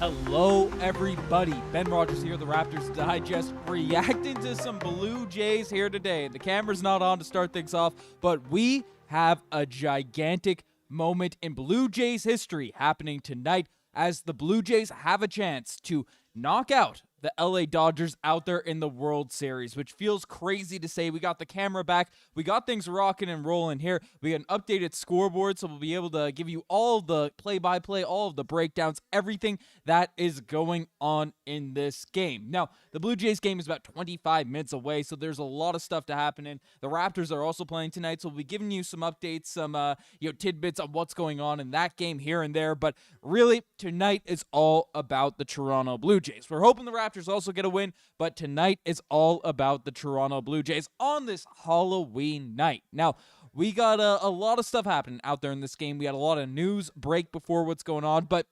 Hello, everybody. Ben Rogers here, the Raptors Digest, reacting to some Blue Jays here today. The camera's not on to start things off, but we have a gigantic moment in Blue Jays history happening tonight as the Blue Jays have a chance to knock out the LA Dodgers out there in the World Series, which feels crazy to say. We got the camera back. We got things rocking and rolling here. We got an updated scoreboard, so we'll be able to give you all the play-by-play, all of the breakdowns, everything that is going on in this game. Now, the Blue Jays game is about 25 minutes away, so there's a lot of stuff to happen in. The Raptors are also playing tonight, so we'll be giving you some updates, some tidbits on what's going on in that game here and there. But really, tonight is all about the Toronto Blue Jays. We're hoping the Raptors also get a win, but tonight is all about the Toronto Blue Jays on this Halloween night. Now, we got a lot of stuff happening out there in this game. We had a lot of news break before what's going on, but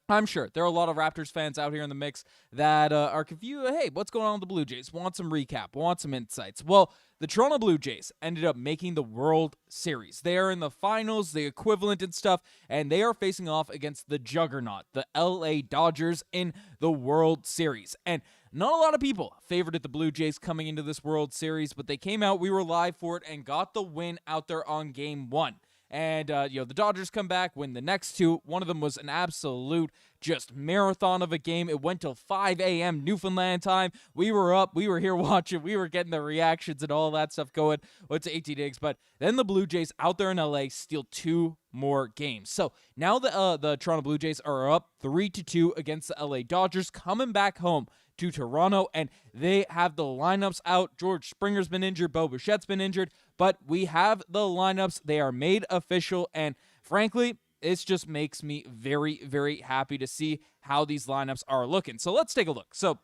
I'm sure there are a lot of Raptors fans out here in the mix that are confused. Hey, what's going on with the Blue Jays? Want some recap, want some insights. Well, the Toronto Blue Jays ended up making the World Series. They are in the finals, the equivalent and stuff, and they are facing off against the juggernaut, the LA Dodgers, in the World Series. And not a lot of people favored the Blue Jays coming into this World Series, but they came out, we were live for it, and got the win out there on Game 1. And, the Dodgers come back, win the next two. One of them was an absolute just marathon of a game. It went till 5 a.m. Newfoundland time. We were up. We were here watching. We were getting the reactions and all that stuff going. What's 18 innings? But then the Blue Jays out there in L.A. steal two more games. So now the Toronto Blue Jays are up 3-2 against the L.A. Dodgers, coming back home to Toronto, and they have the lineups out. George Springer's been injured. Bichette's been injured. But we have the lineups. They are made official, and frankly, it just makes me very, very happy to see how these lineups are looking. So let's take a look. So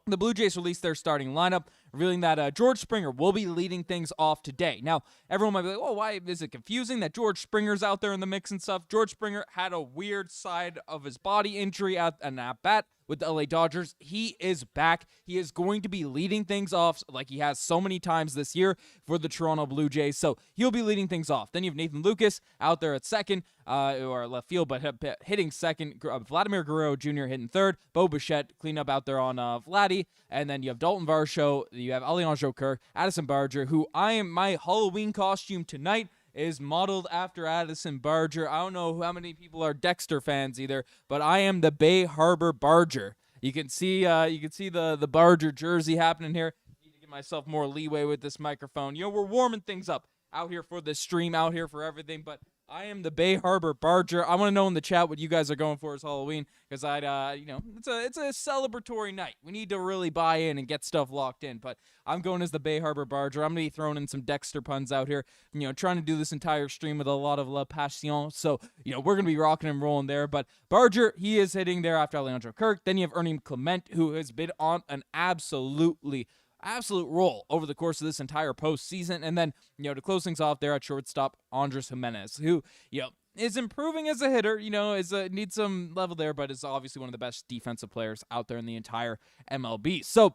the Blue Jays released their starting lineup, revealing that George Springer will be leading things off today. Now, everyone might be like, oh, why is it confusing that George Springer's out there in the mix and stuff? George Springer had a weird side of his body injury at an at-bat with the LA Dodgers. He is back. He is going to be leading things off like he has so many times this year for the Toronto Blue Jays. So he'll be leading things off. Then you have Nathan Lucas out there at second, or left field, but hitting second. Vladimir Guerrero Jr. hitting third. Bichette clean up out there on Vladdy. And then you have Dalton Varsho. You have Alejandro Kirk, Addison Barger, who my Halloween costume tonight is modeled after Addison Barger. I don't know how many people are Dexter fans either, but I am the Bay Harbor Barger. You can see the Barger jersey happening here. I need to give myself more leeway with this microphone. We're warming things up out here for this stream, out here for everything, but I am the Bay Harbor Barger. I want to know in the chat what you guys are going for as Halloween, because it's a celebratory night. We need to really buy in and get stuff locked in, but I'm going as the Bay Harbor Barger. I'm going to be throwing in some Dexter puns out here, trying to do this entire stream with a lot of la passion. So, we're going to be rocking and rolling there, but Barger, he is hitting there after Alejandro Kirk. Then you have Ernie Clement, who has been on an absolute roll over the course of this entire postseason. And then, to close things off there at shortstop, Andres Jimenez, who, is improving as a hitter, needs some level there, but is obviously one of the best defensive players out there in the entire MLB. So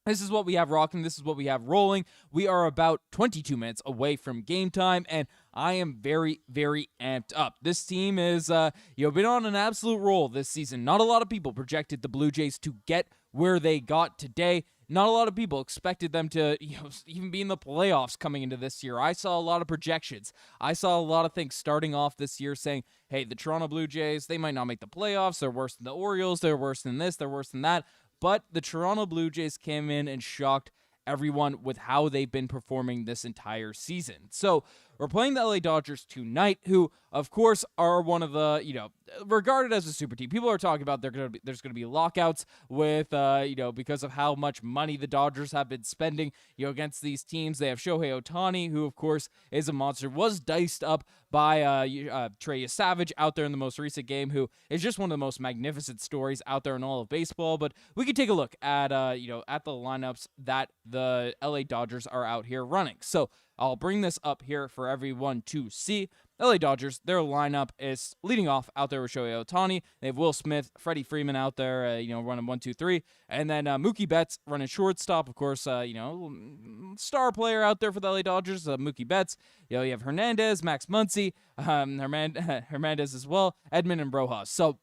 this is what we have rocking. This is what we have rolling. We are about 22 minutes away from game time, and I am very, very amped up. This team is, been on an absolute roll this season. Not a lot of people projected the Blue Jays to get where they got today. Not a lot of people expected them to, even be in the playoffs coming into this year. I saw a lot of projections. I saw a lot of things starting off this year saying, hey, the Toronto Blue Jays, they might not make the playoffs. They're worse than the Orioles. They're worse than this. They're worse than that. But the Toronto Blue Jays came in and shocked everyone with how they've been performing this entire season. So we're playing the LA Dodgers tonight, who, of course, are one of the, regarded as a super team. People are talking about there's going to be lockouts with, because of how much money the Dodgers have been spending, against these teams. They have Shohei Ohtani, who, of course, is a monster, was diced up by Trey Savage out there in the most recent game, who is just one of the most magnificent stories out there in all of baseball. But we can take a look at, at the lineups that the LA Dodgers are out here running. So I'll bring this up here for everyone to see. LA Dodgers, their lineup is leading off out there with Shohei Ohtani. They have Will Smith, Freddie Freeman out there, running 1, 2, 3. And then Mookie Betts running shortstop. Of course, star player out there for the LA Dodgers, Mookie Betts. You have Hernandez, Max Muncy, Hernandez as well, Edman and Rojas. So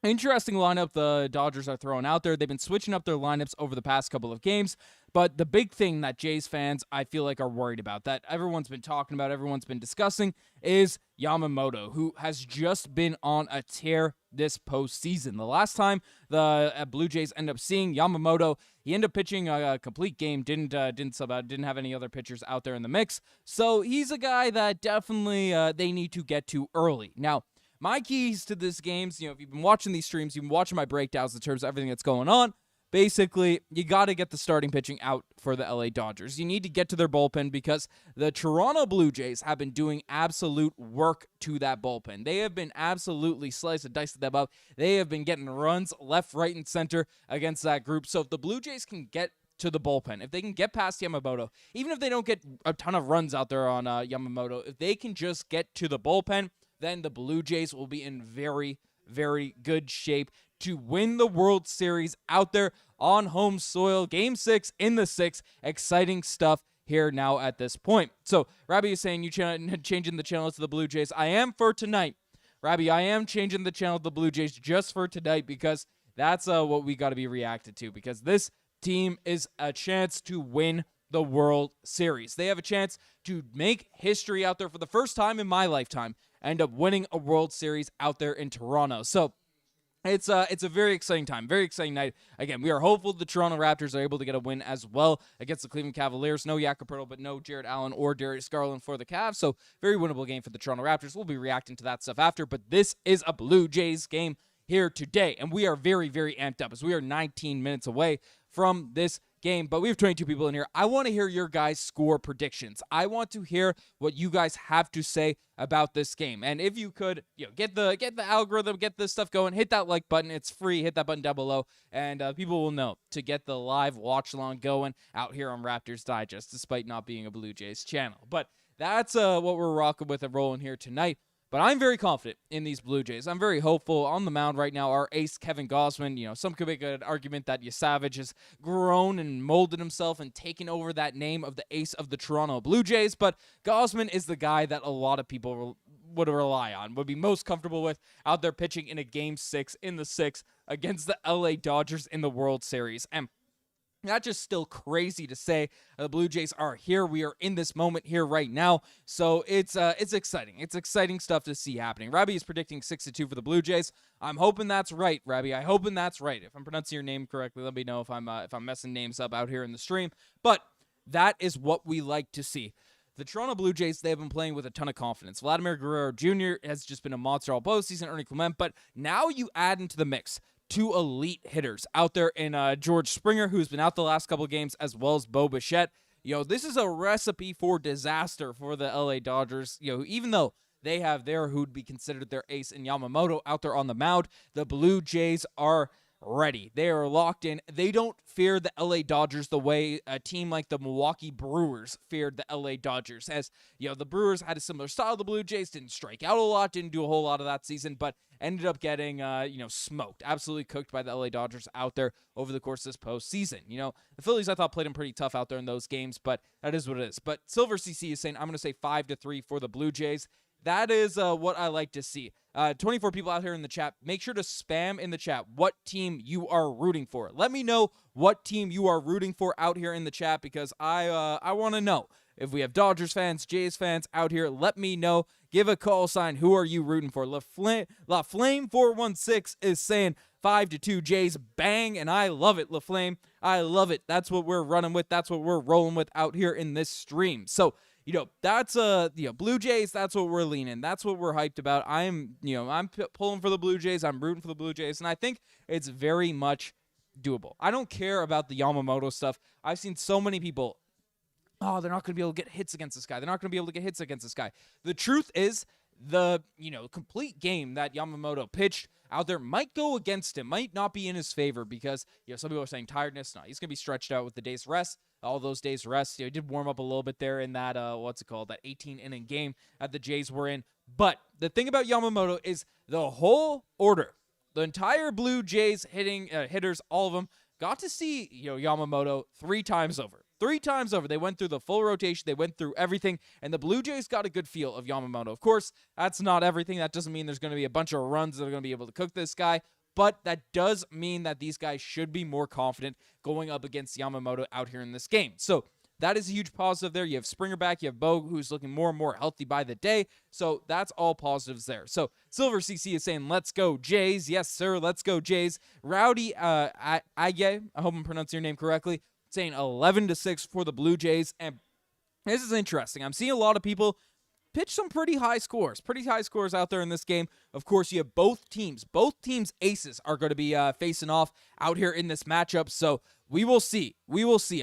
Interesting lineup the Dodgers are throwing out there. They've been switching up their lineups over the past couple of games, but the big thing that Jays fans, I feel like, are worried about, that everyone's been talking about, everyone's been discussing, is Yamamoto, who has just been on a tear this postseason. The last time the Blue Jays end up seeing Yamamoto, he ended up pitching a complete game, didn't sub out, didn't have any other pitchers out there in the mix, so he's a guy that definitely they need to get to early. Now, my keys to this game, if you've been watching these streams, you've been watching my breakdowns in terms of everything that's going on, basically, you got to get the starting pitching out for the LA Dodgers. You need to get to their bullpen because the Toronto Blue Jays have been doing absolute work to that bullpen. They have been absolutely sliced and diced them up. They have been getting runs left, right, and center against that group. So if the Blue Jays can get to the bullpen, if they can get past Yamamoto, even if they don't get a ton of runs out there on Yamamoto, if they can just get to the bullpen, then the Blue Jays will be in very, very good shape to win the World Series out there on home soil. Game 6 in the 6th. Exciting stuff here now at this point. So, Rabbi is saying you changing the channel to the Blue Jays. I am for tonight. Rabbi, I am changing the channel to the Blue Jays just for tonight because that's what we got to be reacted to, because this team is a chance to win the World Series. They have a chance to make history out there for the first time in my lifetime, end up winning a World Series out there in Toronto. So it's a very exciting time, very exciting night. Again, we are hopeful the Toronto Raptors are able to get a win as well against the Cleveland Cavaliers. No Jakob Poeltl, but no Jared Allen or Darius Garland for the Cavs. So very winnable game for the Toronto Raptors. We'll be reacting to that stuff after, but this is a Blue Jays game here today, and we are very, very amped up as we are 19 minutes away from this game, but we have 22 people in here. I want to hear your guys' score predictions. I want to hear what you guys have to say about this game. And if you could, get the algorithm, get this stuff going, hit that like button. It's free. Hit that button down below, and people will know to get the live watch along going out here on Raptors Digest, despite not being a Blue Jays channel. But that's what we're rocking with and rolling here tonight. But I'm very confident in these Blue Jays. I'm very hopeful. On the mound right now, our ace, Kevin Gausman. Some could make an argument that Savage has grown and molded himself and taken over that name of the ace of the Toronto Blue Jays. But Gausman is the guy that a lot of people would rely on, would be most comfortable with out there pitching in a Game 6 in the 6th against the LA Dodgers in the World Series. And that's just still crazy to say. The Blue Jays are here. We are in this moment here right now. So it's exciting. It's exciting stuff to see happening. Rabbi is predicting 6-2 for the Blue Jays. I'm hoping that's right, Rabbi. I'm hoping that's right. If I'm pronouncing your name correctly, let me know if I'm messing names up out here in the stream. But that is what we like to see. The Toronto Blue Jays, they have been playing with a ton of confidence. Vladimir Guerrero Jr. has just been a monster all postseason, Ernie Clement, but now you add into the mix 2 elite hitters out there in George Springer, who's been out the last couple of games, as well as Bichette. This is a recipe for disaster for the LA Dodgers. Even though they have who'd be considered their ace in Yamamoto out there on the mound, the Blue Jays are ready. They are locked in. They don't fear the LA Dodgers the way a team like the Milwaukee Brewers feared the LA Dodgers. As the Brewers had a similar style. The Blue Jays didn't strike out a lot, didn't do a whole lot of that season, but ended up getting smoked, absolutely cooked by the LA Dodgers out there over the course of this postseason. The Phillies, I thought, played them pretty tough out there in those games, but that is what it is. But Silver CC is saying I'm going to say 5-3 for the Blue Jays. That is what I like to see. 24 people out here in the chat. Make sure to spam in the chat what team you are rooting for. Let me know what team you are rooting for out here in the chat, because I want to know. If we have Dodgers fans, Jays fans out here, let me know. Give a call sign. Who are you rooting for? LaFlame416 is saying 5-2 Jays. Bang, and I love it, LaFlame. I love it. That's what we're running with. That's what we're rolling with out here in this stream. So, that's Blue Jays. That's what we're leaning. That's what we're hyped about. I'm pulling for the Blue Jays. I'm rooting for the Blue Jays, and I think it's very much doable. I don't care about the Yamamoto stuff. I've seen so many people, they're not going to be able to get hits against this guy. They're not going to be able to get hits against this guy. The truth is, the complete game that Yamamoto pitched out there might go against him, might not be in his favor, because some people are saying tiredness. No, he's gonna be stretched out with the day's rest. All those days rest. He did warm up a little bit there in that that 18-inning game that the Jays were in. But the thing about Yamamoto is the whole order, the entire Blue Jays hitters, all of them got to see Yamamoto 3 times over. 3 times over. They went through the full rotation. They went through everything, and the Blue Jays got a good feel of Yamamoto. Of course, that's not everything. That doesn't mean there's going to be a bunch of runs that are going to be able to cook this guy, but that does mean that these guys should be more confident going up against Yamamoto out here in this game. So that is a huge positive there. You have Springer back. You have Bo, who's looking more and more healthy by the day. So that's all positives there. So Silver CC is saying, let's go Jays. Yes, sir. Let's go Jays. Rowdy Agye, I hope I'm pronouncing your name correctly, saying 11-6 for the Blue Jays. And this is interesting. I'm seeing a lot of people pitch some pretty high scores out there in this game. Of course, you have both teams aces are going to be facing off out here in this matchup. So we will see.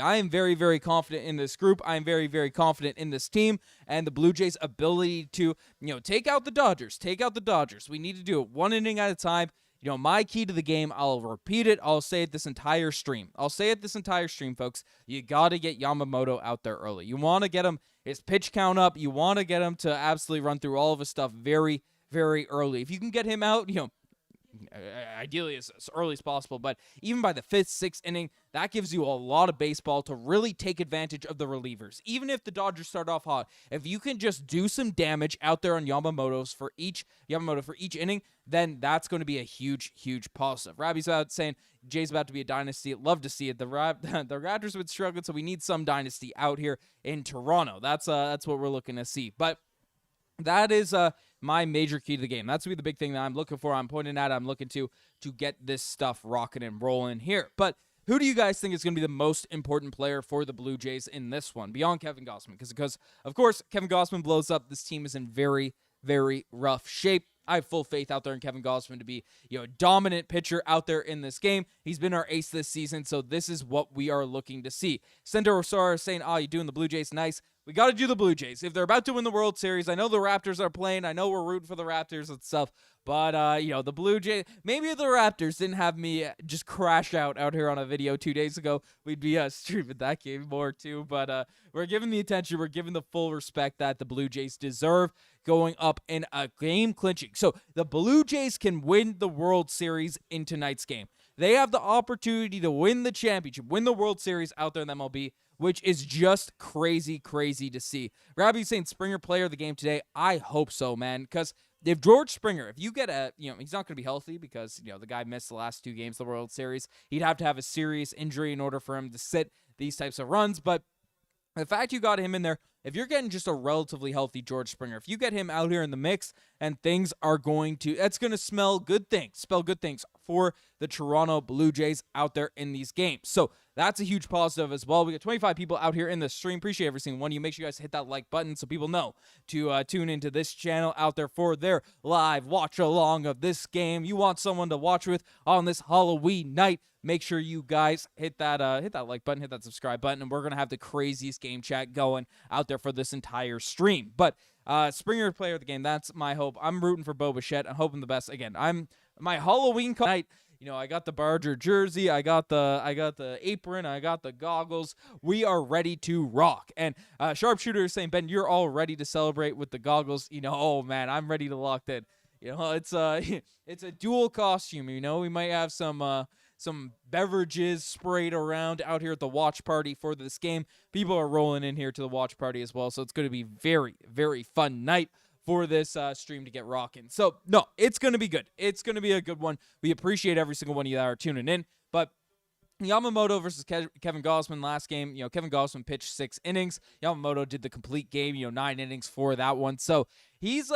I am very, very confident in this group. I am very, very confident in this team and the Blue Jays' ability to, take out the Dodgers. We need to do it one inning at a time. My key to the game, I'll repeat it. I'll say it this entire stream. Folks. You got to get Yamamoto out there early. You want to get his pitch count up. You want to get him to absolutely run through all of his stuff very, very early. If you can get him out, ideally as early as possible, but even by the 5th, 6th inning, that gives you a lot of baseball to really take advantage of the relievers. Even if the Dodgers start off hot, if you can just do some damage out there on Yamamoto for each inning, then that's going to be a huge, huge positive. Robbie's out saying Jay's about to be a dynasty. Love to see it. The Raptors have been struggling, so we need some dynasty out here in Toronto. That's what we're looking to see. But that is my major key to the game. That's going to be the big thing that I'm looking for. I'm pointing at. I'm looking to get this stuff rocking and rolling here. But who do you guys think is going to be the most important player for the Blue Jays in this one, beyond Kevin Gausman? Because of course, Kevin Gausman blows up. This team is in very, very rough shape. I have full faith out there in Kevin Gausman to be, a dominant pitcher out there in this game. He's been our ace this season, so this is what we are looking to see. Sender Rosara saying, you doing the Blue Jays? Nice. We got to do the Blue Jays. If they're about to win the World Series, I know the Raptors are playing. I know we're rooting for the Raptors and stuff. But, the Blue Jays, maybe if the Raptors didn't have me just crash out here on a video 2 days ago, we'd be streaming that game more too. But we're giving the attention. We're giving the full respect that the Blue Jays deserve going up in a game clinching. So the Blue Jays can win the World Series in tonight's game. They have the opportunity to win the championship, win the World Series out there in the MLB, which is just crazy, crazy to see. Robbie's saying Springer player of the game today. I hope so, man, because if George Springer, if you get he's not going to be healthy because, the guy missed the last 2 games of the World Series. He'd have to have a serious injury in order for him to sit these types of runs. But the fact you got him in there, if you're getting just a relatively healthy George Springer, if you get him out here in the mix and things are that's going to spell good things for the Toronto Blue Jays out there in these games. So that's a huge positive as well. We got 25 people out here in the stream. Appreciate every single one of you. Make sure you guys hit that like button so people know to tune into this channel out there for their live watch along of this game. You want someone to watch with on this Halloween night, make sure you guys hit that like button, hit that subscribe button, and we're going to have the craziest game chat going out there for this entire stream. But Springer player of the game, that's my hope. I'm rooting for Bichette. I'm hoping the best. Again, my Halloween night. I got the Barger jersey, I got the apron, I got the goggles. We are ready to rock. And Sharpshooter is saying, Ben, you're all ready to celebrate with the goggles. Oh man, I'm ready to lock in. It's a dual costume. We might have some beverages sprayed around out here at the watch party for this game. People are rolling in here to the watch party as well, so it's going to be very, very fun night for this stream to get rocking. So, no, it's going to be good. It's going to be a good one. We appreciate every single one of you that are tuning in. But Yamamoto versus Kevin Gausman last game, Kevin Gausman pitched 6 innings. Yamamoto did the complete game, 9 innings for that one. So, he's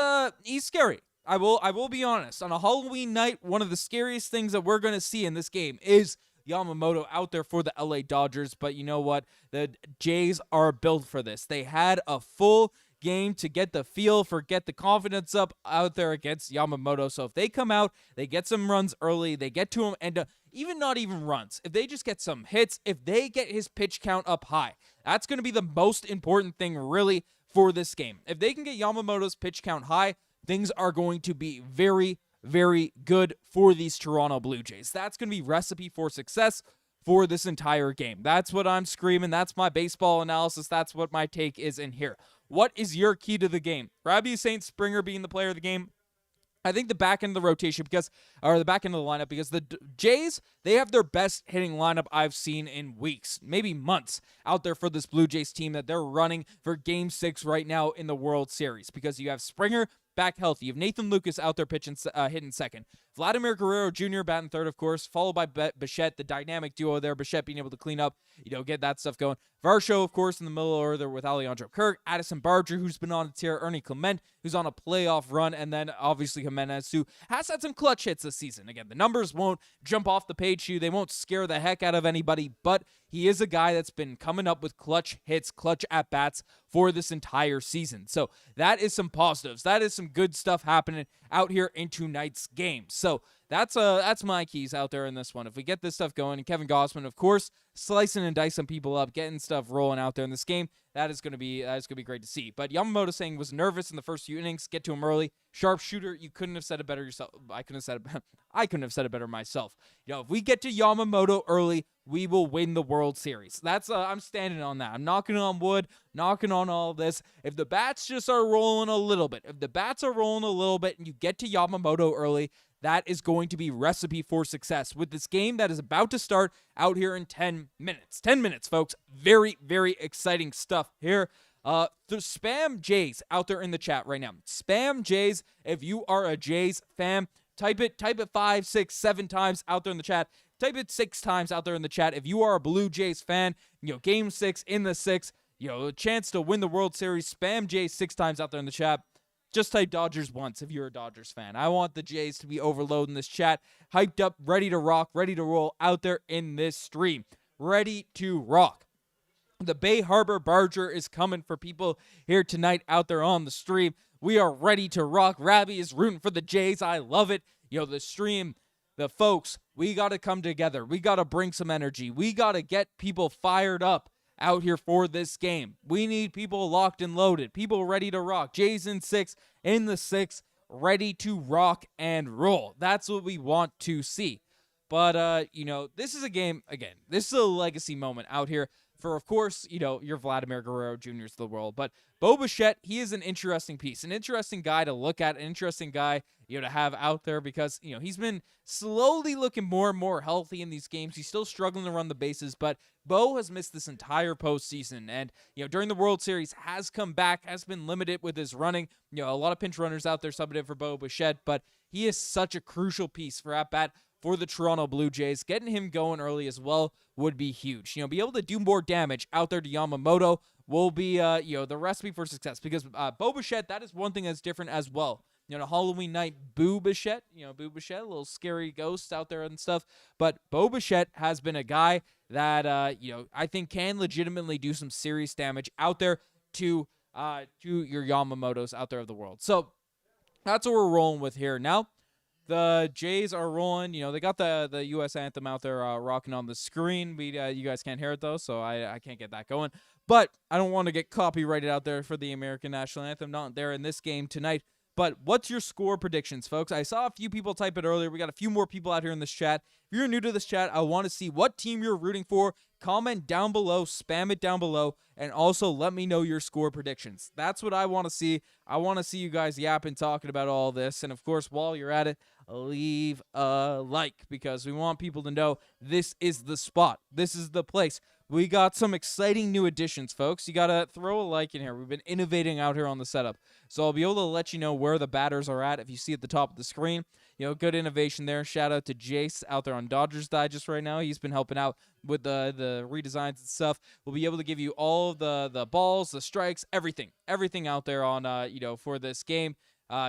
scary. I will be honest. On a Halloween night, one of the scariest things that we're going to see in this game is Yamamoto out there for the LA Dodgers. But you know what? The Jays are built for this. They had a full game to get the feel for, get the confidence up out there against Yamamoto. So if they come out, they get some runs early, they get to him, and not even runs, if they just get some hits, if they get his pitch count up high, that's going to be the most important thing really for this game. If they can get Yamamoto's pitch count high, things are going to be very, very good for these Toronto Blue Jays. That's going to be recipe for success for this entire game. That's what I'm screaming. That's my baseball analysis. That's what my take is in here. What is your key to the game? Robbie is saying Springer being the player of the game. I think the back end of the rotation the back end of the lineup, because the Jays, they have their best hitting lineup I've seen in weeks, maybe months out there for this Blue Jays team that they're running for Game 6 right now in the World Series, because you have Springer back healthy. You have Nathan Lucas out there pitching, hitting second. Vladimir Guerrero Jr. batting third, of course, followed by Bichette, the dynamic duo there. Bichette being able to clean up, get that stuff going. Varsho, of course, in the middle order with Alejandro Kirk, Addison Barger, who's been on a tear, Ernie Clement, who's on a playoff run, and then obviously Jimenez, who has had some clutch hits this season. Again, the numbers won't jump off the page to you. They won't scare the heck out of anybody, but he is a guy that's been coming up with clutch hits, clutch at-bats for this entire season. So that is some positives. That is some good stuff happening out here in tonight's game. So that's my keys out there in this one. If we get this stuff going, and Kevin Gossman, of course, slicing and dicing people up, getting stuff rolling out there in this game, that is going to be great to see. But Yamamoto saying was nervous in the first few innings, get to him early. Sharpshooter, you couldn't have said it better yourself. I couldn't have said it better myself. If we get to Yamamoto early, we will win the World Series. That's I'm standing on that. I'm knocking on wood, knocking on all this. If the bats just are rolling a little bit, and you get to Yamamoto early, that is going to be recipe for success with this game that is about to start out here in 10 minutes. 10 minutes, folks. Very, very exciting stuff here. Spam Jays out there in the chat right now. Spam Jays. If you are a Jays fan, type it 5, 6, 7 times out there in the chat. Type it 6 times out there in the chat. If you are a Blue Jays fan, game 6 in the 6, a chance to win the World Series. Spam Jays 6 times out there in the chat. Just type Dodgers once if you're a Dodgers fan. I want the Jays to be overloading this chat. Hyped up, ready to rock, ready to roll out there in this stream. Ready to rock. The Bay Harbor Barger is coming for people here tonight out there on the stream. We are ready to rock. Rabbi is rooting for the Jays. I love it. The stream, the folks, we got to come together. We got to bring some energy. We got to get people fired up out here for this game. We need people locked and loaded, people ready to rock. Jays in 6, in the 6, ready to rock and roll. That's what we want to see. But, this is a game, again, this is a legacy moment out here for, of course, your Vladimir Guerrero Jr.'s of the world. But Bo Bichette, he is an interesting piece, an interesting guy to look at, an interesting guy, to have out there because, he's been slowly looking more and more healthy in these games. He's still struggling to run the bases, but Bo has missed this entire postseason. And, during the World Series has come back, has been limited with his running. A lot of pinch runners out there subbing in for Bo Bichette, but he is such a crucial piece for at-bat for the Toronto Blue Jays. Getting him going early as well would be huge. Be able to do more damage out there to Yamamoto will be, the recipe for success. Because Bo Bichette, that is one thing that's different as well. Halloween night, Boo Bichette, a little scary ghost out there and stuff. But Bo Bichette has been a guy that, I think can legitimately do some serious damage out there to your Yamamotos out there of the world. So that's what we're rolling with here. Now, the Jays are rolling. They got the U.S. anthem out there rocking on the screen. You guys can't hear it, though, so I can't get that going. But I don't want to get copyrighted out there for the American National Anthem. Not there in this game tonight. But what's your score predictions, folks? I saw a few people type it earlier. We got a few more people out here in this chat. If you're new to this chat, I want to see what team you're rooting for. Comment down below, spam it down below, and also let me know your score predictions. That's what I want to see. I want to see you guys yapping, talking about all this. And, of course, while you're at it, leave a like because we want people to know this is the spot. This is the place. We got some exciting new additions, folks. You got to throw a like in here. We've been innovating out here on the setup. So I'll be able to let you know where the batters are at if you see at the top of the screen. Good innovation there. Shout out to Jace out there on Dodgers Digest right now. He's been helping out with the redesigns and stuff. We'll be able to give you all of the balls, the strikes, everything out there on, for this game.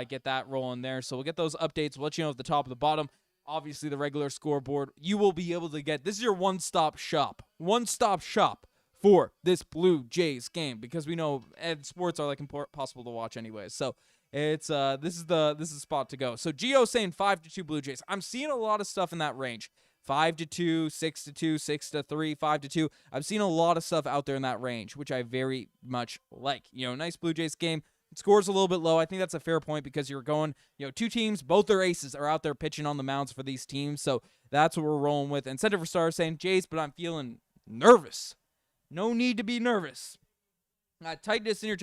Get that rolling there. So we'll get those updates. We'll let you know at the top of the bottom. Obviously, the regular scoreboard. You will be able to get, this is your one-stop shop. One-stop shop for this Blue Jays game because we know sports are like impossible to watch anyways. So it's this is the spot to go. So Gio saying 5-2 Blue Jays. I'm seeing a lot of stuff in that range. 5-2, 6-2, 6-3, 5-2. I've seen a lot of stuff out there in that range, which I very much like. Nice Blue Jays game. Scores a little bit low. I think that's a fair point because you're going, two teams, both their aces are out there pitching on the mounds for these teams. So that's what we're rolling with. And Center for Stars saying, Jays, but I'm feeling nervous. No need to be nervous. Tightness in your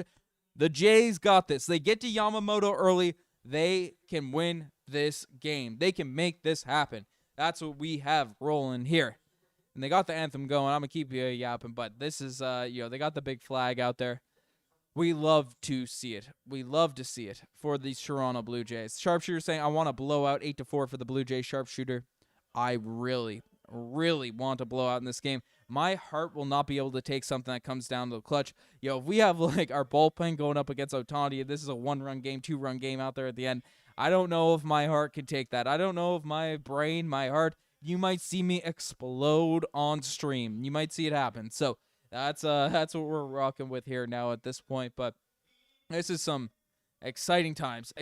the Jays got this. They get to Yamamoto early. They can win this game. They can make this happen. That's what we have rolling here. And they got the anthem going. I'm going to keep you yapping, but this is, they got the big flag out there. We love to see it. We love to see it for these Toronto Blue Jays. Sharpshooter saying, I want to blow out 8-4 for the Blue Jays. Sharpshooter, I really, really want to blow out in this game. My heart will not be able to take something that comes down to the clutch. If we have like our bullpen going up against Ohtani, this is a 1-run game, 2-run game out there at the end. I don't know if my heart can take that. I don't know if my brain, my heart, you might see me explode on stream. You might see it happen. So that's what we're rocking with here now at this point. But this is some exciting times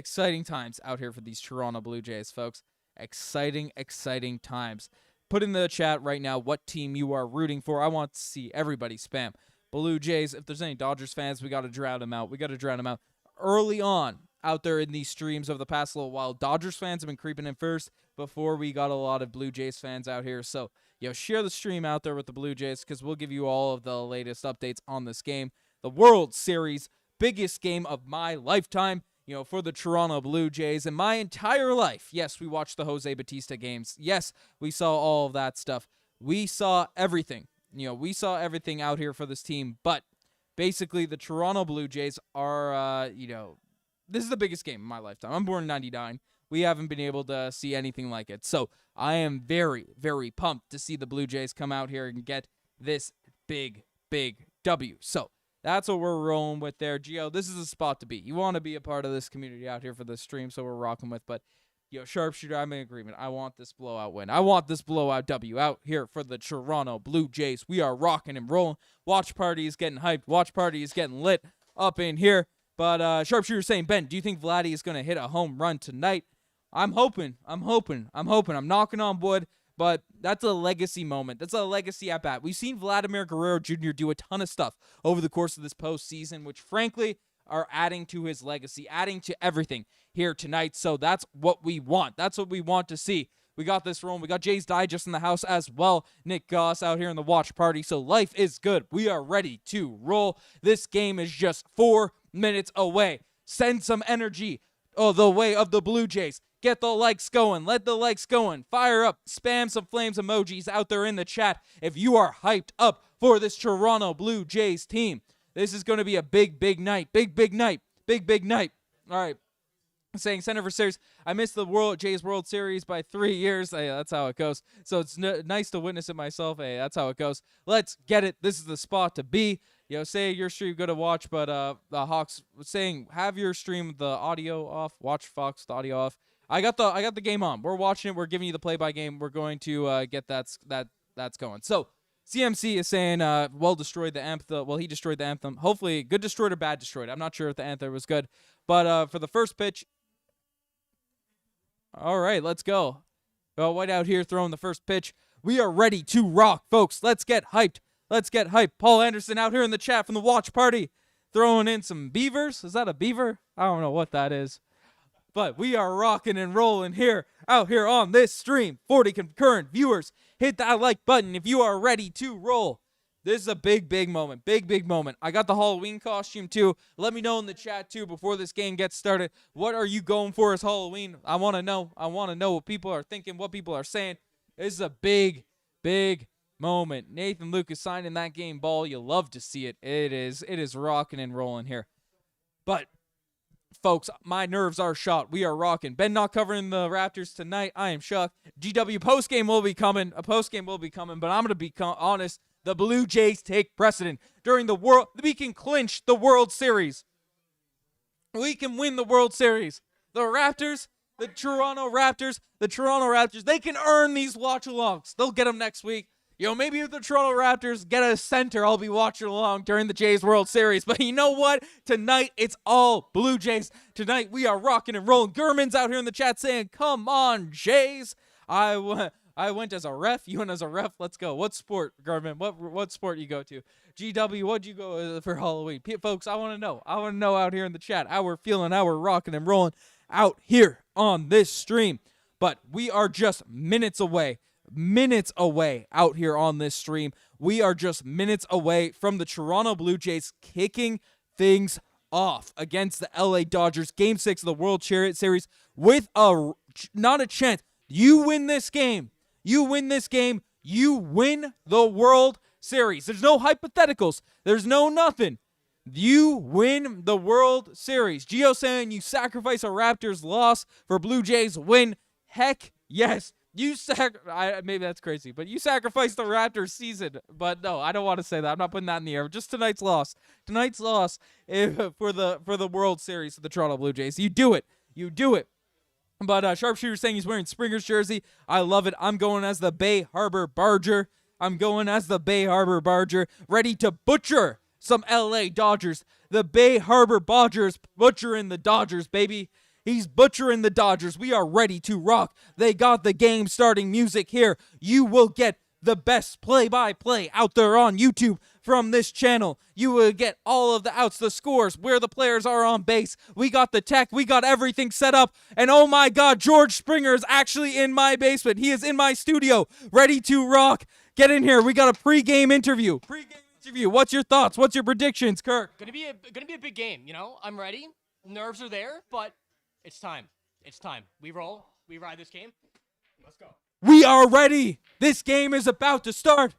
out here for these Toronto Blue Jays, folks. Exciting times. Put in the chat right now what team you are rooting for. I want to see everybody spam Blue Jays. If there's any Dodgers fans, we got to drown them out. Early on out there in these streams of the past little while. Dodgers fans have been creeping in first before we got a lot of Blue Jays fans out here. So, share the stream out there with the Blue Jays because we'll give you all of the latest updates on this game. The World Series, biggest game of my lifetime, for the Toronto Blue Jays in my entire life. Yes, we watched the Jose Bautista games. Yes, we saw all of that stuff. We saw everything. We saw everything out here for this team. But basically, the Toronto Blue Jays are, this is the biggest game of my lifetime. I'm born in 99. We haven't been able to see anything like it. So I am very, very pumped to see the Blue Jays come out here and get this big W. So that's what we're rolling with there. Gio, this is a spot to be. You want to be a part of this community out here for this stream, so we're rocking with. But, Sharpshooter, I'm in agreement. I want this blowout win. I want this blowout W out here for the Toronto Blue Jays. We are rocking and rolling. Watch party is getting hyped. Watch party is getting lit up in here. But Sharpshooter saying, Ben, do you think Vladdy is going to hit a home run tonight? I'm hoping. I'm knocking on wood, but that's a legacy moment. That's a legacy at bat. We've seen Vladimir Guerrero Jr. do a ton of stuff over the course of this postseason, which frankly are adding to his legacy, adding to everything here tonight. So that's what we want. That's what we want to see. We got this rolling. We got Jay's Digest in the house as well. Nick Goss out here in the watch party. So life is good. We are ready to roll. This game is just 4 minutes away. Send some energy the way of the Blue Jays. Get the likes going. Let the likes going. Fire up. Spam some flames emojis out there in the chat if you are hyped up for this Toronto Blue Jays team. This is going to be a big night. Big night. All right. Saying Center for Series, I missed the Jays World Series by 3 years. Hey, that's how it goes. So it's nice to witness it myself. Hey, that's how it goes. Let's get it. This is the spot to be. Say your stream good to watch, but the Hawks saying have your stream the audio off. Watch Fox the audio off. I got the game on. We're watching it. We're giving you the play by game. We're going to get that's going. So CMC is saying destroyed the anthem. Well, he destroyed the anthem. Hopefully, good destroyed or bad destroyed. I'm not sure if the anthem was good, but for the first pitch. All right, let's go. Well, White out here throwing the first pitch. We are ready to rock, folks. Let's get hyped. Paul Anderson out here in the chat from the watch party throwing in some beavers. Is that a beaver? I don't know what that is. But we are rocking and rolling out here on this stream. 40 concurrent viewers. Hit that like button if you are ready to roll. This is a big moment. Big moment. I got the Halloween costume too. Let me know in the chat too before this game gets started. What are you going for as Halloween? I want to know. I want to know what people are thinking, what people are saying. This is a big moment. Nathan Lucas signing that game ball. You love to see it. It is rocking and rolling here. But folks, my nerves are shot. We are rocking. Ben not covering the Raptors tonight. I am shocked. GW postgame will be coming. A postgame will be coming, but I'm going to be honest. The Blue Jays take precedent. During the world, we can clinch the World Series. We can win the World Series. The Raptors, the Toronto Raptors, they can earn these watch-alongs. They'll get them next week. Maybe if the Toronto Raptors get a center, I'll be watching along during the Jays World Series. But you know what? Tonight, it's all Blue Jays. Tonight, we are rocking and rolling. Gurman's out here in the chat saying, come on, Jays. I went as a ref. You went as a ref. Let's go. What sport, Garmin? What sport you go to? GW, what'd you go for Halloween? Folks, I want to know. I want to know out here in the chat how we're feeling, how we're rocking and rolling out here on this stream. But we are just minutes away out here on this stream. We are just minutes away from the Toronto Blue Jays kicking things off against the LA Dodgers. Game 6 of the World Series with not a chance. You win this game. You win the World Series. There's no hypotheticals. There's no nothing. you win the World Series. Gio saying you sacrifice a Raptors loss for Blue Jays win. Heck yes. Maybe that's crazy, but you sacrificed the Raptors season. But no, I don't want to say that. I'm not putting that in the air. Just tonight's loss. Tonight's loss for the World Series of the Toronto Blue Jays. You do it. You do it. But Sharpshooter saying he's wearing Springer's jersey. I love it. I'm going as the Bay Harbor Barger. Ready to butcher some LA Dodgers. The Bay Harbor Dodgers butchering the Dodgers, baby. He's butchering the Dodgers. We are ready to rock. They got the game starting music here. You will get the best play-by-play out there on YouTube from this channel. You will get all of the outs, the scores, where the players are on base. We got the tech. We got everything set up. And oh my God, George Springer is actually in my basement. He is in my studio, ready to rock. Get in here. We got a pre-game interview. What's your thoughts? What's your predictions, Kirk? Gonna be a big game. I'm ready. Nerves are there, but it's time. We roll. We ride this game. Let's go. We are ready. This game is about to start.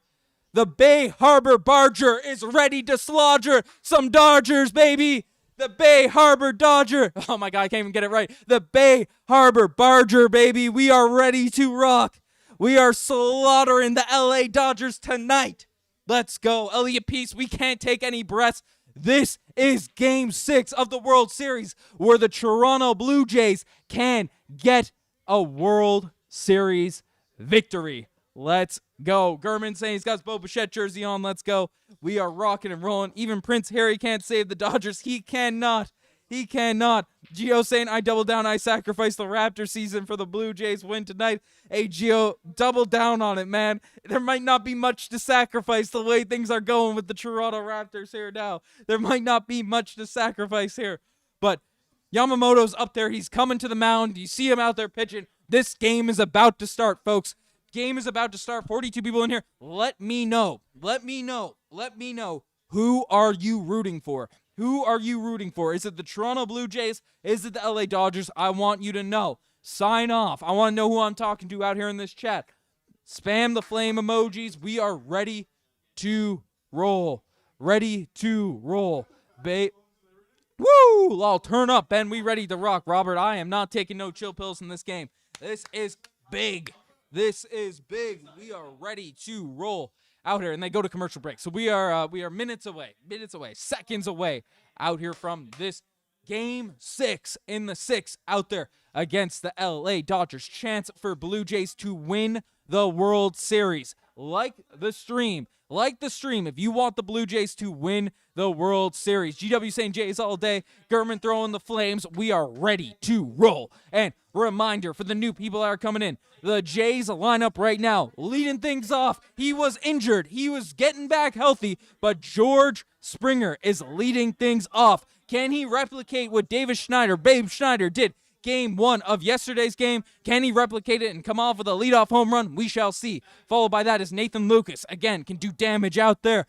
The Bay Harbor Barger is ready to slaughter some Dodgers, baby. The Bay Harbor Dodger. Oh my God, I can't even get it right. The Bay Harbor Barger, baby. We are ready to rock. We are slaughtering the LA Dodgers tonight. Let's go. Elliot Peace, we can't take any breaths. This is Game 6 of the World Series, where the Toronto Blue Jays can get a World Series victory. Let's go. Gurman saying he's got his Bo Bichette jersey on. Let's go. We are rocking and rolling. Even Prince Harry can't save the Dodgers. He cannot. Gio saying, I double down. I sacrifice the Raptor season for the Blue Jays win tonight. Hey, Gio, double down on it, man. There might not be much to sacrifice the way things are going with the Toronto Raptors here now. There might not be much to sacrifice here. But Yamamoto's up there. He's coming to the mound. You see him out there pitching. This game is about to start, folks. Game is about to start. 42 people in here. Let me know. Who are you rooting for? Is it the Toronto Blue Jays? Is it the LA Dodgers? I want you to know. Sign off. I want to know who I'm talking to out here in this chat. Spam the flame emojis. We are ready to roll. Woo! I'll turn up, Ben. We ready to rock. Robert, I am not taking no chill pills in this game. This is big. We are ready to roll out here, and they go to commercial break. So we are minutes away, seconds away out here from this Game 6 in the 6 out there against the LA Dodgers. Chance for Blue Jays to win the World Series. Like the stream, if you want the Blue Jays to win the World Series. GW saying Jays all day. Gurman throwing the flames. We are ready to roll. And reminder for the new people that are coming in, the Jays lineup right now, leading things off. He was injured. He was getting back healthy, but George Springer is leading things off. Can he replicate what Babe Schneider did Game 1 of yesterday's game? Can he replicate it and come off with a leadoff home run? We shall see. Followed by that is Nathan Lucas. Again, can do damage out there,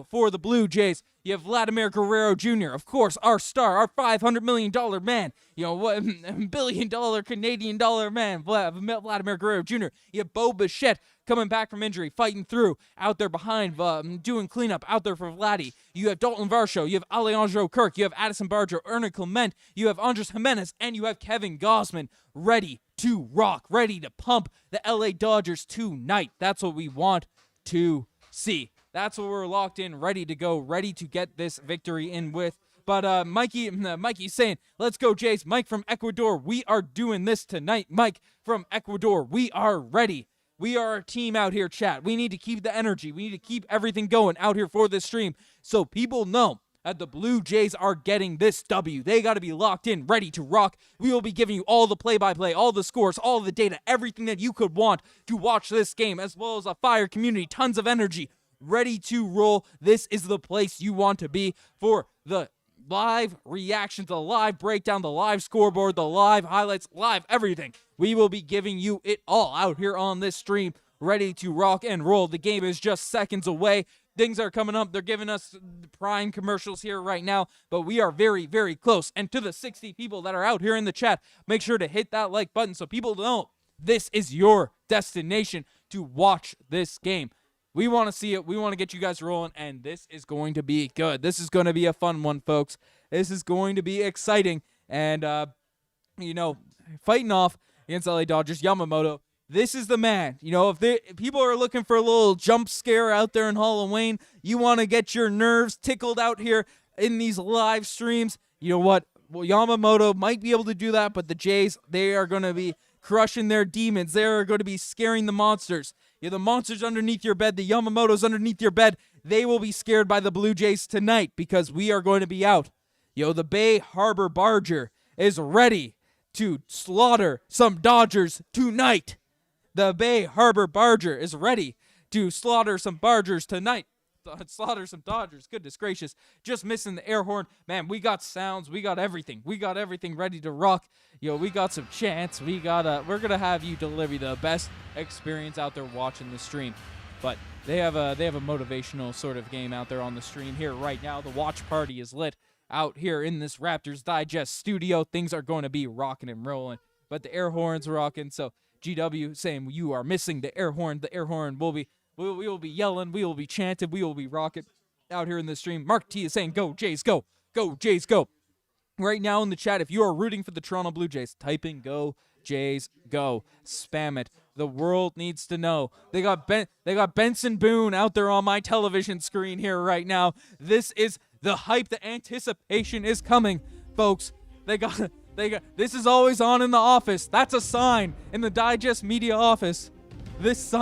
for the Blue Jays. You have Vladimir Guerrero Jr., of course, our star, our $500 million man, billion-dollar Canadian dollar man, Vladimir Guerrero Jr. You have Bo Bichette coming back from injury, fighting through, out there behind, doing cleanup out there for Vladdy. You have Dalton Varsho, you have Alejandro Kirk, you have Addison Barger, Ernie Clement, you have Andres Jimenez, and you have Kevin Gausman ready to rock, ready to pump the LA Dodgers tonight. That's what we want to see. That's what we're locked in, ready to go, ready to get this victory in with. But Mikey's saying, let's go, Jays. Mike from Ecuador, we are doing this tonight. Mike from Ecuador, we are ready. We are a team out here, chat. We need to keep the energy. We need to keep everything going out here for this stream so people know that the Blue Jays are getting this W. They got to be locked in, ready to rock. We will be giving you all the play-by-play, all the scores, all the data, everything that you could want to watch this game, as well as a fire community, tons of energy, ready to roll. This is the place you want to be for the live reactions, the live breakdown, the live scoreboard, the live highlights, live everything. We will be giving you it all out here on this stream, ready to rock and roll. The game is just seconds away. Things are coming up. They're giving us prime commercials here right now, but we are very, very close. And to the 60 people that are out here in the chat, make sure to hit that like button so people know this is your destination to watch this game. We want to see it. We want to get you guys rolling, and this is going to be good. This is going to be a fun one, folks. This is going to be exciting. And, fighting off against LA Dodgers, Yamamoto, this is the man. If people are looking for a little jump scare out there in Halloween, you want to get your nerves tickled out here in these live streams, you know what? Well, Yamamoto might be able to do that, but the Jays, they are going to be crushing their demons. They are going to be scaring the monsters. The monsters underneath your bed, the Yamamoto's underneath your bed, they will be scared by the Blue Jays tonight because we are going to be out. The Bay Harbor Barger is ready to slaughter some Dodgers tonight. The Bay Harbor Barger is ready to slaughter some Bargers tonight. Slaughter some Dodgers. Goodness gracious. Just missing the air horn. Man, we got sounds. We got everything. We got everything ready to rock. We got some chants. We're going to have you deliver the best experience out there watching the stream. But they have a motivational sort of game out there on the stream here right now. The watch party is lit out here in this Raptors Digest studio. Things are going to be rocking and rolling. But the air horn's rocking. So GW saying you are missing the air horn. The air horn will be... We will be yelling, we will be chanting, we will be rocking out here in the stream. Mark T is saying, go Jays, go. Go Jays, go. Right now in the chat, if you are rooting for the Toronto Blue Jays, type in go Jays, go. Spam it. The world needs to know. They got Benson Boone out there on my television screen here right now. This is the hype. The anticipation is coming, folks. This is always on in the office. That's a sign in the Digest Media office. This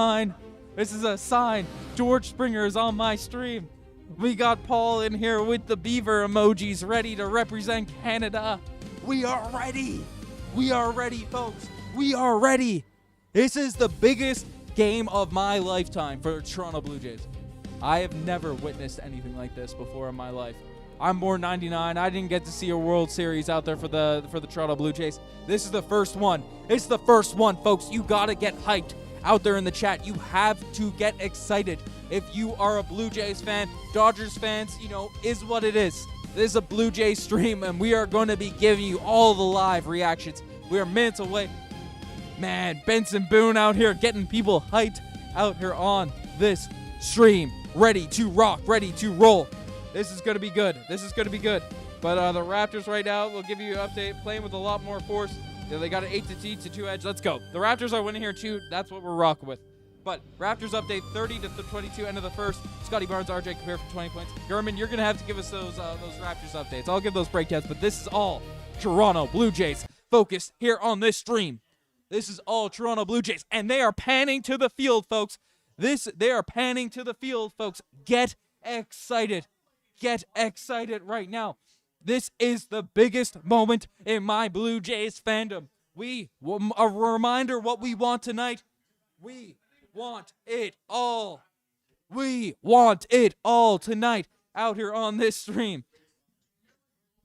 is a sign. George Springer is on my stream. We got Paul in here with the beaver emojis ready to represent Canada. We are ready. We are ready, folks. We are ready. This is the biggest game of my lifetime for Toronto Blue Jays. I have never witnessed anything like this before in my life. I'm born 99. I didn't get to see a World Series out there for the Toronto Blue Jays. This is the first one. It's the first one, folks. You got to get hyped. Out there in the chat, you have to get excited. If you are a Blue Jays fan, Dodgers fans, is what it is. This is a Blue Jays stream, and we are going to be giving you all the live reactions. We are minutes away. Man, Benson Boone out here getting people hyped out here on this stream. Ready to rock, ready to roll. This is going to be good. This is going to be good. But the Raptors right now will give you an update, playing with a lot more force. They got an 8-2 edge. Let's go. The Raptors are winning here, too. That's what we're rocking with. But Raptors update 30-22, end of the first. Scotty Barnes, RJ compared for 20 points. German, you're going to have to give us those Raptors updates. I'll give those breakdowns, but this is all Toronto Blue Jays focused here on this stream. This is all Toronto Blue Jays, and they are panning to the field, folks. They are panning to the field, folks. Get excited. Get excited right now. This is the biggest moment in my Blue Jays fandom. A reminder what we want tonight. We want it all. We want it all tonight out here on this stream.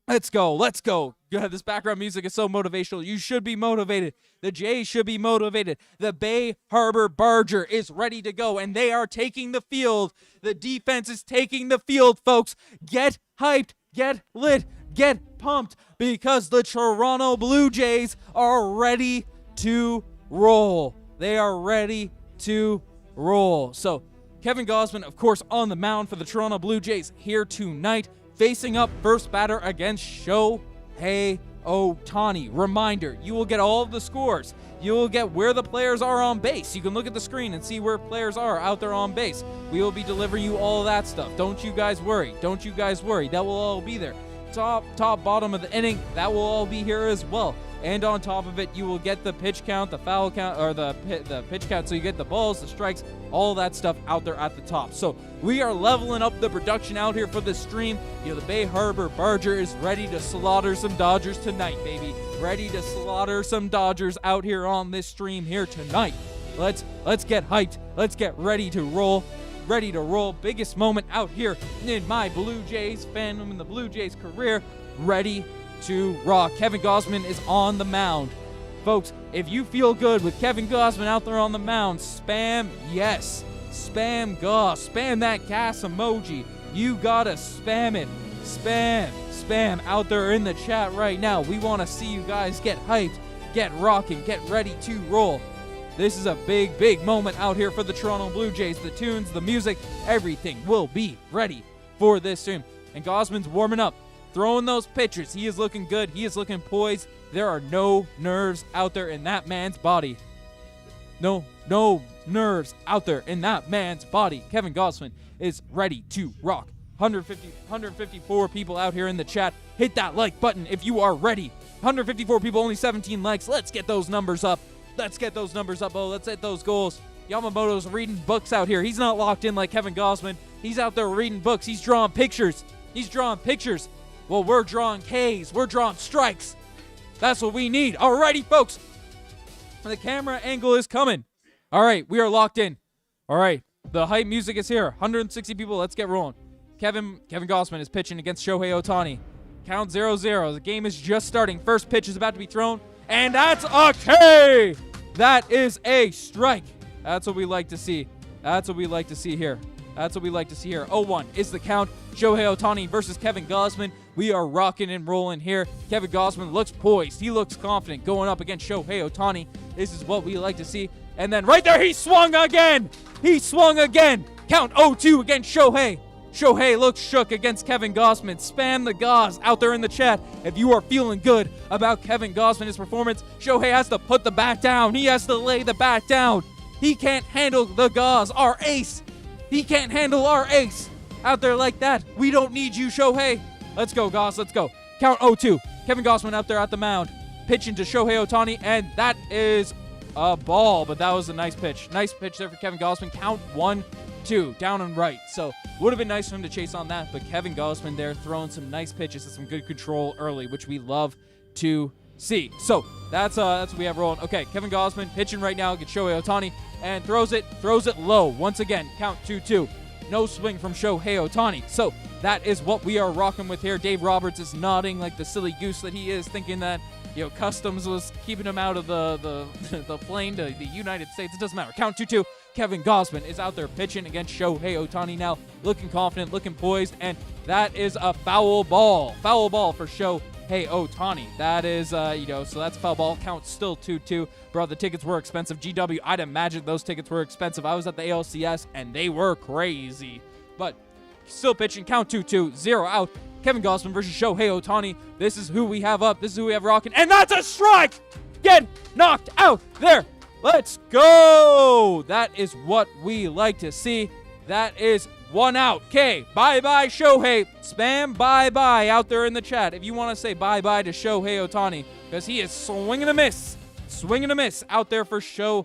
Let's go. Let's go. God, this background music is so motivational. You should be motivated. The Jays should be motivated. The Bay Harbor Barger is ready to go, and they are taking the field. The defense is taking the field, folks. Get hyped. Get lit. Get pumped because the Toronto Blue Jays are ready to roll. They are ready to roll. So, Kevin Gausman, of course, on the mound for the Toronto Blue Jays here tonight, facing up first batter against Shohei Ohtani. Reminder, you will get all of the scores. You will get where the players are on base. You can look at the screen and see where players are out there on base. We will be delivering you all of that stuff. Don't you guys worry. Don't you guys worry. That will all be there. Top, bottom of the inning, that will all be here as well. And on top of it, you will get the pitch count, the foul count, or the pitch count, so you get the balls, the strikes, all that stuff out there at the top. So we are leveling up the production out here for this stream. The Bay Harbor Barger is ready to slaughter some Dodgers tonight, baby. Ready to slaughter some Dodgers out here on this stream here tonight. Let's get hyped. Let's get ready to roll. Ready to roll. Biggest moment out here in my Blue Jays fandom, in the Blue Jays career. Ready to rock. Kevin Gausman is on the mound. Folks, if you feel good with Kevin Gausman out there on the mound, spam yes. Spam Gauss. Spam that gas emoji. You gotta spam it. Spam out there in the chat right now. We want to see you guys get hyped, get rocking, get ready to roll. This is a big, big moment out here for the Toronto Blue Jays. The tunes, the music, everything will be ready for this stream. And Gausman's warming up, throwing those pitches. He is looking good. He is looking poised. There are no nerves out there in that man's body. No nerves out there in that man's body. Kevin Gausman is ready to rock. 154 people out here in the chat. Hit that like button if you are ready. 154 people, only 17 likes. Let's get those numbers up. Let's get those numbers up. Oh, let's hit those goals. Yamamoto's reading books out here. He's not locked in like Kevin Gausman. He's out there reading books. He's drawing pictures. Well, we're drawing Ks. We're drawing strikes. That's what we need. Alrighty, folks. The camera angle is coming. All right, we are locked in. All right, the hype music is here. 160 people. Let's get rolling. Kevin Gausman is pitching against Shohei Ohtani. Count 0-0. The game is just starting. First pitch is about to be thrown, and that's a K. That is a strike. That's what we like to see. That's what we like to see here. 0-1 is the count. Shohei Ohtani versus Kevin Gausman. We are rocking and rolling here. Kevin Gausman looks poised. He looks confident going up against Shohei Ohtani. This is what we like to see. And then right there, he swung again. Count 0-2 against Shohei. Shohei looks shook against Kevin Gausman. Spam the gauze out there in the chat if you are feeling good about Kevin Gausman, his performance. Shohei has to put the bat down. He has to lay the bat down. He can't handle the gauze, our ace. He can't handle our ace out there like that. We don't need you, Shohei. Let's go, Gauze. Let's go. Count 0-2. Kevin Gausman out there at the mound. Pitching to Shohei Ohtani, and that is a ball, but that was a nice pitch. Nice pitch there for Kevin Gausman. Count 1-2. Down and right. So would have been nice for him to chase on that, but Kevin Gausman there throwing some nice pitches and some good control early, which we love to see. So that's what we have rolling. Okay, Kevin Gausman pitching right now against Shohei Ohtani and throws it low once again. Count 2-2. No swing from Shohei Ohtani. So that is what we are rocking with here. Dave Roberts is nodding like the silly goose that he is, thinking that Customs was keeping him out of the plane to the United States. It doesn't matter. Count 2-2. Kevin Gausman is out there pitching against Shohei Ohtani now, looking confident, looking poised, and that is a foul ball. Foul ball for Shohei Ohtani. That is, so that's foul ball. Count still 2-2. Bro, the tickets were expensive. GW, I'd imagine those tickets were expensive. I was at the ALCS, and they were crazy. But still pitching. Count 2-2. 0 out. Kevin Gausman versus Shohei Ohtani. This is who we have up. This is who we have rocking. And that's a strike! Get knocked out there. Let's go. That is what we like to see. That is 1 out. Okay, bye-bye, Shohei. Spam bye-bye out there in the chat if you want to say bye-bye to Shohei Ohtani, because he is swinging a miss. Swinging a miss out there for Shohei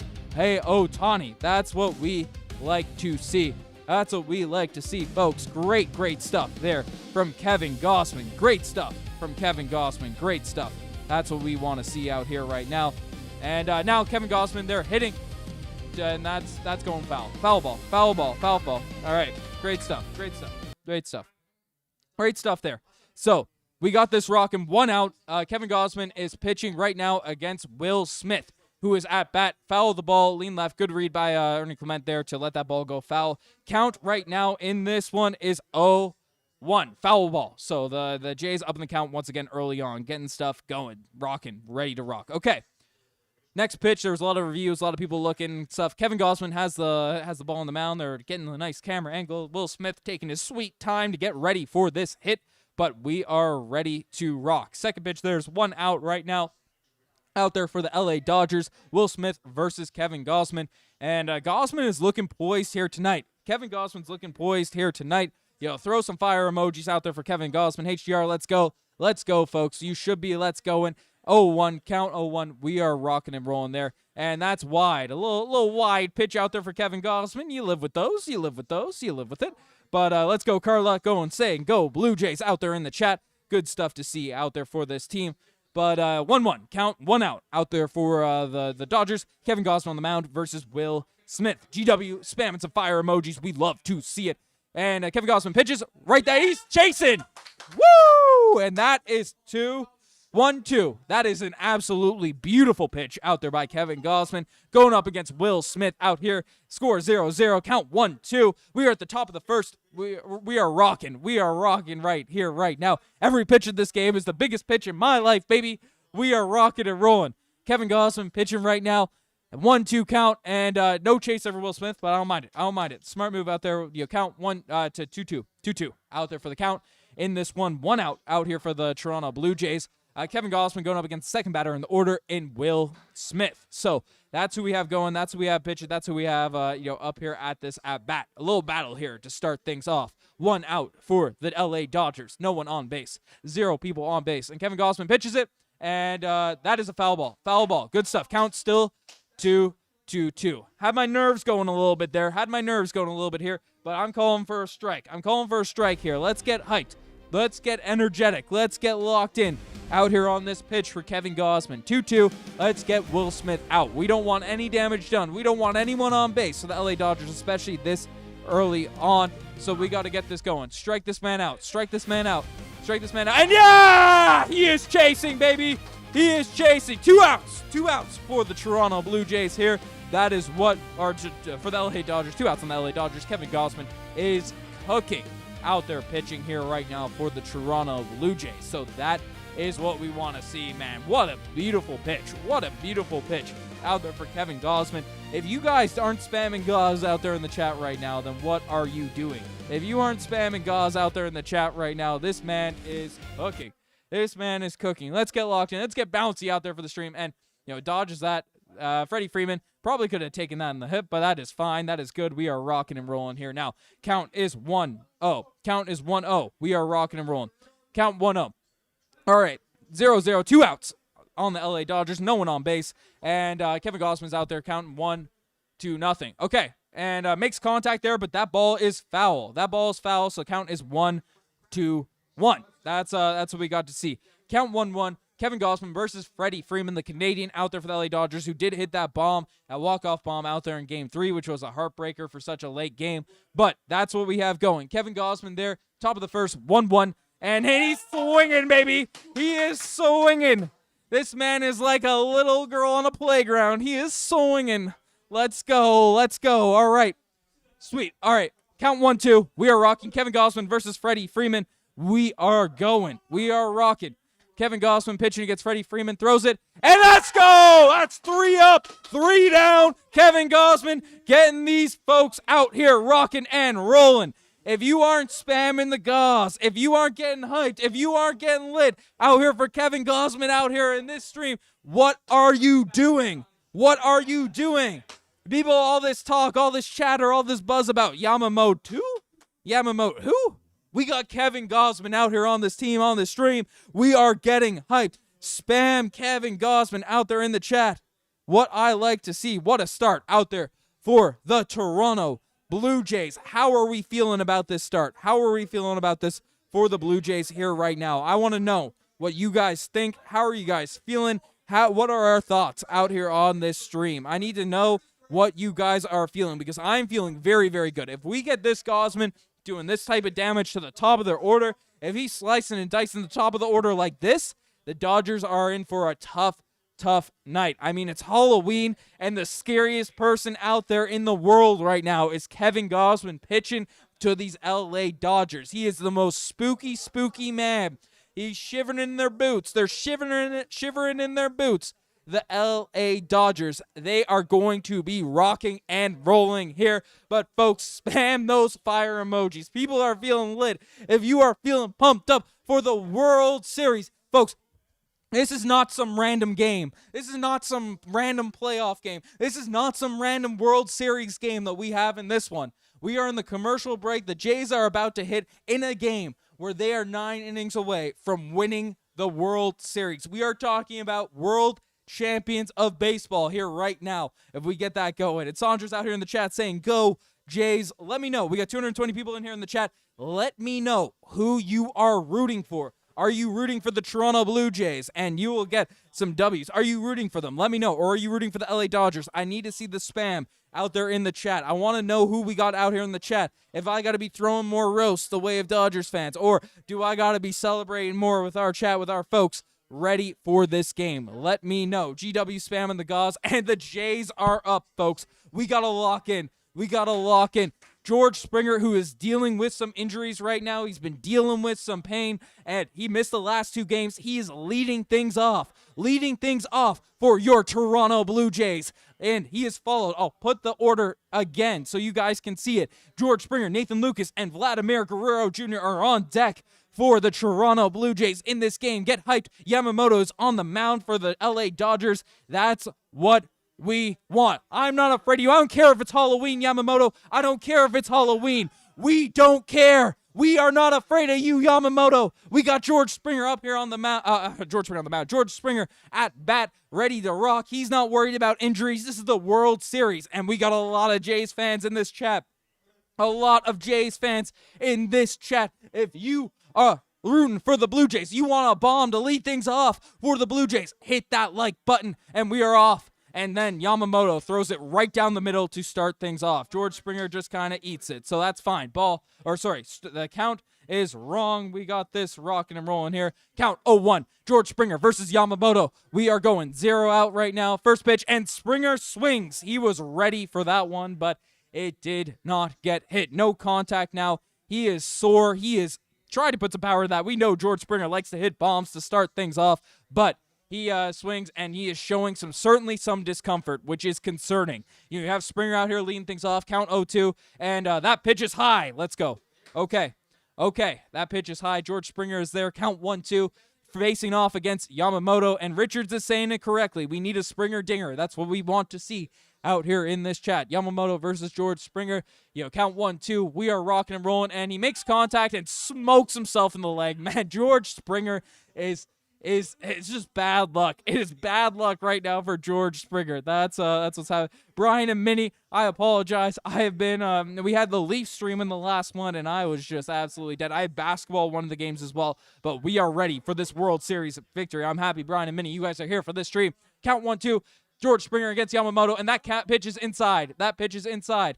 Ohtani. That's what we like to see. That's what we like to see, folks. Great stuff there from Kevin Gausman. Great stuff from Kevin Gausman. Great stuff. That's what we want to see out here right now. And now Kevin Gausman, they're hitting, and that's going foul. Foul ball. All right, great stuff there. So we got this rocking. 1 out. Kevin Gausman is pitching right now against Will Smith, who is at bat. Foul the ball, lean left. Good read by Ernie Clement there to let that ball go foul. Count right now in this one is 0-1. Foul ball. So the Jays up in the count once again early on, getting stuff going, rocking, ready to rock. Okay. Next pitch, there was a lot of reviews, a lot of people looking stuff. Kevin Gausman has the ball on the mound. They're getting a nice camera angle. Will Smith taking his sweet time to get ready for this hit, but we are ready to rock. Second pitch, there's 1 out right now. Out there for the LA Dodgers, Will Smith versus Kevin Gausman. And Gausman is looking poised here tonight. Kevin Gausman's looking poised here tonight. Throw some fire emojis out there for Kevin Gausman. HDR, let's go. Let's go, folks. You should be let's going. 0-1, count 0-1. We are rocking and rolling there. And that's wide. A little wide pitch out there for Kevin Gausman. You live with those. You live with it. But let's go, Carla. Go Blue Jays out there in the chat. Good stuff to see out there for this team. But 1-1, count 1 out there for the Dodgers. Kevin Gausman on the mound versus Will Smith. GW spamming some fire emojis. We love to see it. And Kevin Gausman pitches right there. He's chasing. Woo! And that is 2-1-2. That is an absolutely beautiful pitch out there by Kevin Gausman. Going up against Will Smith out here. Score 0-0. Count 1-2. We are at the top of the first. We are rocking. We are rocking right here, right now. Every pitch of this game is the biggest pitch in my life, baby. We are rocking and rolling. Kevin Gausman pitching right now. 1-2 count, and no chase over Will Smith, but I don't mind it. I don't mind it. Smart move out there. You count 1 to 2-2. 2-2 out there for the count in this one. 1 out here for the Toronto Blue Jays. Kevin Gausman going up against the second batter in the order in Will Smith. So that's who we have going. That's who we have pitching. That's who we have up here at this at-bat. A little battle here to start things off. 1 out for the LA Dodgers. No one on base. 0 people on base. And Kevin Gausman pitches it, and that is a foul ball. Foul ball. Good stuff. Count still 2-2. Had my nerves going a little bit there. Had my nerves going a little bit here, but I'm calling for a strike. I'm calling for a strike here. Let's get hyped. Let's get energetic. Let's get locked in out here on this pitch for Kevin Gausman. 2-2. Let's get Will Smith out. We don't want any damage done. We don't want anyone on base. So the LA Dodgers, especially this early on. So we got to get this going. Strike this man out. Strike this man out. Strike this man out. And yeah! He is chasing, baby. He is chasing. 2 outs. 2 outs for the Toronto Blue Jays here. That is what, or for the LA Dodgers. 2 outs on the LA Dodgers. Kevin Gausman is cooking out there pitching here right now for the Toronto Blue Jays. So that is what we want to see, man. What a beautiful pitch. What a beautiful pitch out there for Kevin Gausman. If you guys aren't spamming Gauze out there in the chat right now, then what are you doing? If you aren't spamming Gauze out there in the chat right now, this man is cooking. This man is cooking. Let's get locked in. Let's get bouncy out there for the stream. And, dodges that. Freddie Freeman probably could have taken that in the hip, but that is fine. That is good. We are rocking and rolling here. Now, count is 1-0. Count is 1-0. We are rocking and rolling. Count 1-0. All right. 0-0. 2 outs on the LA Dodgers. No one on base. And Kevin Gausman's out there counting 1-0. Okay. And makes contact there, but that ball is foul. That ball is foul, so count is 1-1. That's what we got to see. Count 1-1. Kevin Gausman versus Freddie Freeman, the Canadian out there for the LA Dodgers, who did hit that bomb, that walk-off bomb out there in Game 3, which was a heartbreaker for such a late game. But that's what we have going. Kevin Gausman there, top of the first, 1-1. And he's swinging, baby. He is swinging. This man is like a little girl on a playground. He is swinging. Let's go. Let's go. All right. Sweet. All right. Count 1-2. We are rocking. Kevin Gausman versus Freddie Freeman. We are going. We are rocking. Kevin Gausman pitching against Freddie Freeman, throws it, and let's go! That's 3 up, 3 down. Kevin Gausman getting these folks out here rocking and rolling. If you aren't spamming the gauze, if you aren't getting hyped, if you aren't getting lit out here for Kevin Gausman out here in this stream, what are you doing? What are you doing? People, all this talk, all this chatter, all this buzz about Yamamoto. Yamamoto who? We got Kevin Gausman out here on this team, on this stream. We are getting hyped. Spam Kevin Gausman out there in the chat. What I like to see. What a start out there for the Toronto Blue Jays. How are we feeling about this start? How are we feeling about this for the Blue Jays here right now? I want to know what you guys think. How are you guys feeling? What are our thoughts out here on this stream? I need to know what you guys are feeling because I'm feeling very, very good. If we get this Gausman doing this type of damage to the top of their order, if he's slicing and dicing the top of the order like this, the Dodgers are in for a tough night. I mean, it's Halloween, and the scariest person out there in the world right now is Kevin Gausman pitching to these LA Dodgers. He is the most spooky man. He's shivering in their boots. They're shivering in their boots. The LA Dodgers, they are going to be rocking and rolling here. But folks, spam those fire emojis. People are feeling lit. If you are feeling pumped up for the World Series, folks, this is not some random game. This is not some random playoff game. This is not some random World Series game that we have in this one. We are in the commercial break. The Jays are about to hit in a game where they are 9 innings away from winning the World Series. We are talking about World Champions of baseball here right now. If we get that going, and Sandra's out here in the chat saying, "Go Jays!" Let me know. We got 220 people in here in the chat. Let me know who you are rooting for. Are you rooting for the Toronto Blue Jays? And you will get some W's. Are you rooting for them? Let me know. Or are you rooting for the LA Dodgers? I need to see the spam out there in the chat. I want to know who we got out here in the chat. If I got to be throwing more roasts the way of Dodgers fans, or do I got to be celebrating more with our chat with our folks ready for this game? Let me know. GW spamming the gauze, and the Jays are up, folks. We got to lock in. We got to lock in. George Springer, who is dealing with some injuries right now. He's been dealing with some pain, and he missed the last 2 games. He is leading things off for your Toronto Blue Jays. And he is followed. I'll put the order again so you guys can see it. George Springer, Nathan Lucas, and Vladimir Guerrero Jr. are on deck for the Toronto Blue Jays in this game. Get hyped. Yamamoto is on the mound for the LA Dodgers. That's what we want. I'm not afraid of you. I don't care if it's Halloween, Yamamoto. I don't care if it's Halloween. We don't care. We are not afraid of you, Yamamoto. We got George Springer up here on the mound. George Springer at bat, ready to rock. He's not worried about injuries. This is the World Series, and we got a lot of Jays fans in this chat. A lot of Jays fans in this chat. If you are rooting for the Blue Jays, you want a bomb to lead things off for the Blue Jays, hit that like button, and we are off. And then Yamamoto throws it right down the middle to start things off. George Springer just kind of eats it, so that's fine. The count is wrong. We got this rocking and rolling here. Count 0-1. George Springer versus Yamamoto. We are going 0 out right now. First pitch, and Springer swings. He was ready for that one, but it did not get hit. No contact now. He is sore. He is trying to put some power in that. We know George Springer likes to hit bombs to start things off, but he swings, and he is showing certainly some discomfort, which is concerning. You have Springer out here leading things off. Count 0-2, and that pitch is high. Let's go. Okay, that pitch is high. George Springer is there. Count 1-2, facing off against Yamamoto, and Richards is saying it correctly. We need a Springer dinger. That's what we want to see out here in this chat. Yamamoto versus George Springer. Count 1-2. We are rocking and rolling, and he makes contact and smokes himself in the leg. Man, George Springer it's just bad luck. It is bad luck right now for George Springer. That's what's happening. Brian and Minnie, I apologize. I have been we had the Leaf stream in the last one, and I was just absolutely dead. I had basketball one of the games as well, but we are ready for this World Series victory. I'm happy, Brian and Minnie, you guys are here for this stream. Count 1-2. George Springer against Yamamoto, and that pitch is inside.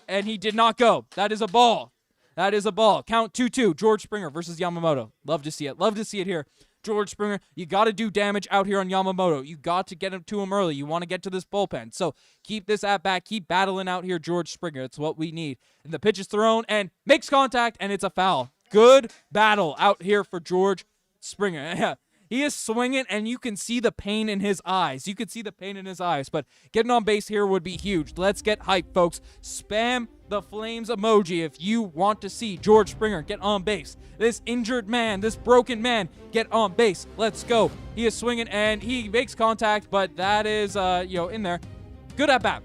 And he did not go. That is a ball. Count 2-2. George Springer versus Yamamoto. Love to see it here. George Springer, you got to do damage out here on Yamamoto. You got to get to him early. You want to get to this bullpen. So keep this at bat. Keep battling out here, George Springer. That's what we need. And the pitch is thrown and makes contact, and it's a foul. Good battle out here for George Springer. He is swinging, and you can see the pain in his eyes. But getting on base here would be huge. Let's get hyped, folks. Spam the flames emoji if you want to see George Springer get on base. This injured man, this broken man, get on base. Let's go. He is swinging, and he makes contact, but that is, in there. Good at bat.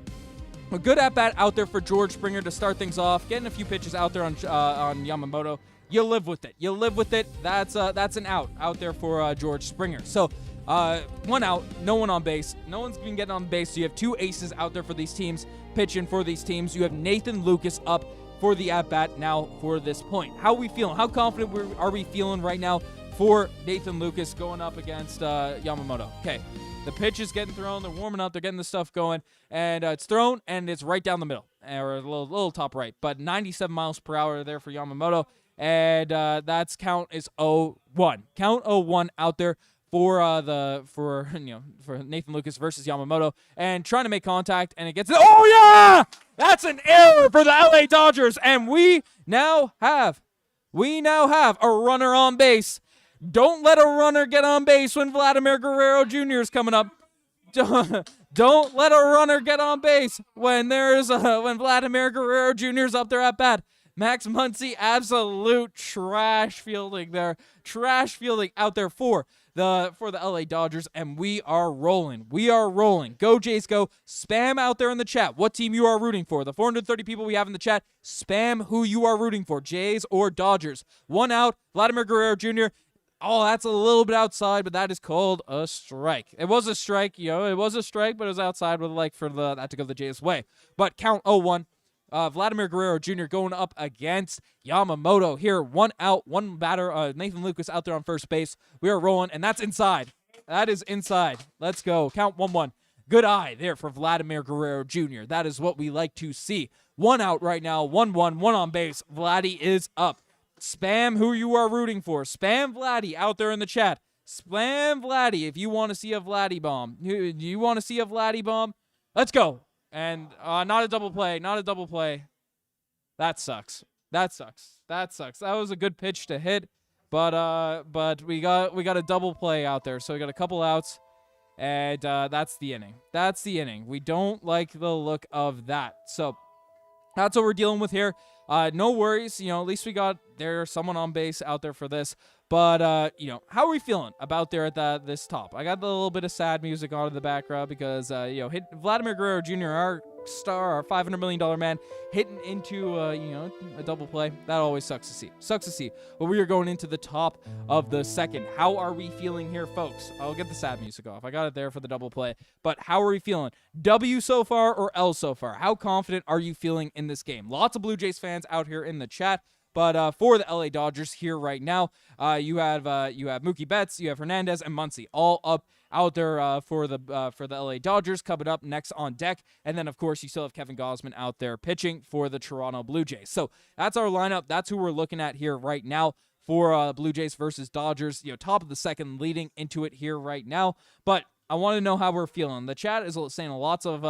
A good at bat out there for George Springer to start things off. Getting a few pitches out there on Yamamoto. You live with it. That's an out there for George Springer. So 1 out, no one on base. No one's been getting on base. So you have 2 aces out there for these teams, pitching for these teams. You have Nathan Lucas up for the at-bat now for this point. How are we feeling? How confident are we feeling right now for Nathan Lucas going up against Yamamoto? Okay, the pitch is getting thrown. They're warming up. They're getting the stuff going. And it's thrown, and it's right down the middle, or a little top right. But 97 miles per hour there for Yamamoto. And that's count is 0-1. Count 0-1 out there for Nathan Lucas versus Yamamoto, and trying to make contact, and it gets that's an error for the LA Dodgers, and we now have a runner on base. Don't let a runner get on base when Vladimir Guerrero Jr. is coming up. Don't let a runner get on base when when Vladimir Guerrero Jr. is up there at bat. Max Muncy, absolute trash fielding there. Trash fielding out there for the LA Dodgers, and we are rolling. Go Jays, go. Spam out there in the chat what team you are rooting for. The 430 people we have in the chat, spam who you are rooting for, Jays or Dodgers. 1 out, Vladimir Guerrero Jr. Oh, that's a little bit outside, but that is called a strike. It was a strike, but it was outside with that to go the Jays' way. But count 0-1. Vladimir Guerrero Jr. going up against Yamamoto here. 1 out, 1 batter. Nathan Lucas out there on first base. We are rolling, and that's inside. That is inside. Let's go. Count 1-1. Good eye there for Vladimir Guerrero Jr. That is what we like to see. 1 out right now. 1-1. 1 on base. Vladdy is up. Spam who you are rooting for. Spam Vladdy out there in the chat. Spam Vladdy if you want to see a Vladdy bomb. You want to see a Vladdy bomb? Let's go. And not a double play. That sucks. That sucks. That sucks. That was a good pitch to hit, but we got a double play out there, so we got a couple outs, and that's the inning. That's the inning. We don't like the look of that. So that's what we're dealing with here. No worries. At least we got someone on base out there for this. But, how are we feeling about there at this top? I got a little bit of sad music on in the background because, hit Vladimir Guerrero Jr., our star, our $500 million man, hitting into, a double play. That always sucks to see. Sucks to see. But we are going into the top of the second. How are we feeling here, folks? I'll get the sad music off. I got it there for the double play. But how are we feeling? W so far or L so far? How confident are you feeling in this game? Lots of Blue Jays fans out here in the chat. But for the LA Dodgers here right now, you have Mookie Betts, you have Hernandez, and Muncy all up out there for the LA Dodgers coming up next on deck. And then, of course, you still have Kevin Gausman out there pitching for the Toronto Blue Jays. So that's our lineup. That's who we're looking at here right now for Blue Jays versus Dodgers. Top of the second leading into it here right now. But I want to know how we're feeling. The chat is saying lots of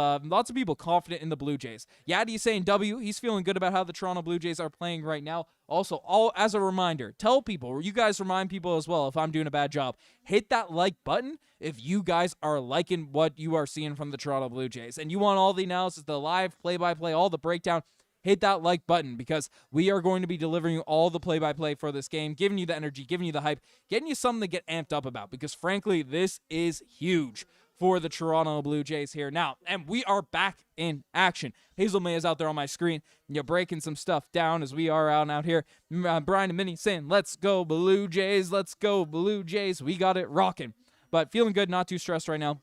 people confident in the Blue Jays. Yadi's saying W. He's feeling good about how the Toronto Blue Jays are playing right now. Also, as a reminder, tell people, you guys remind people as well if I'm doing a bad job, hit that like button if you guys are liking what you are seeing from the Toronto Blue Jays. And you want all the analysis, the live play-by-play, all the breakdown, hit that like button because we are going to be delivering you all the play-by-play for this game, giving you the energy, giving you the hype, getting you something to get amped up about because, frankly, this is huge for the Toronto Blue Jays here now. And we are back in action. Hazel May is out there on my screen, breaking some stuff down as we are out here. Brian and Minnie saying, let's go Blue Jays, let's go Blue Jays. We got it rocking. But feeling good, not too stressed right now.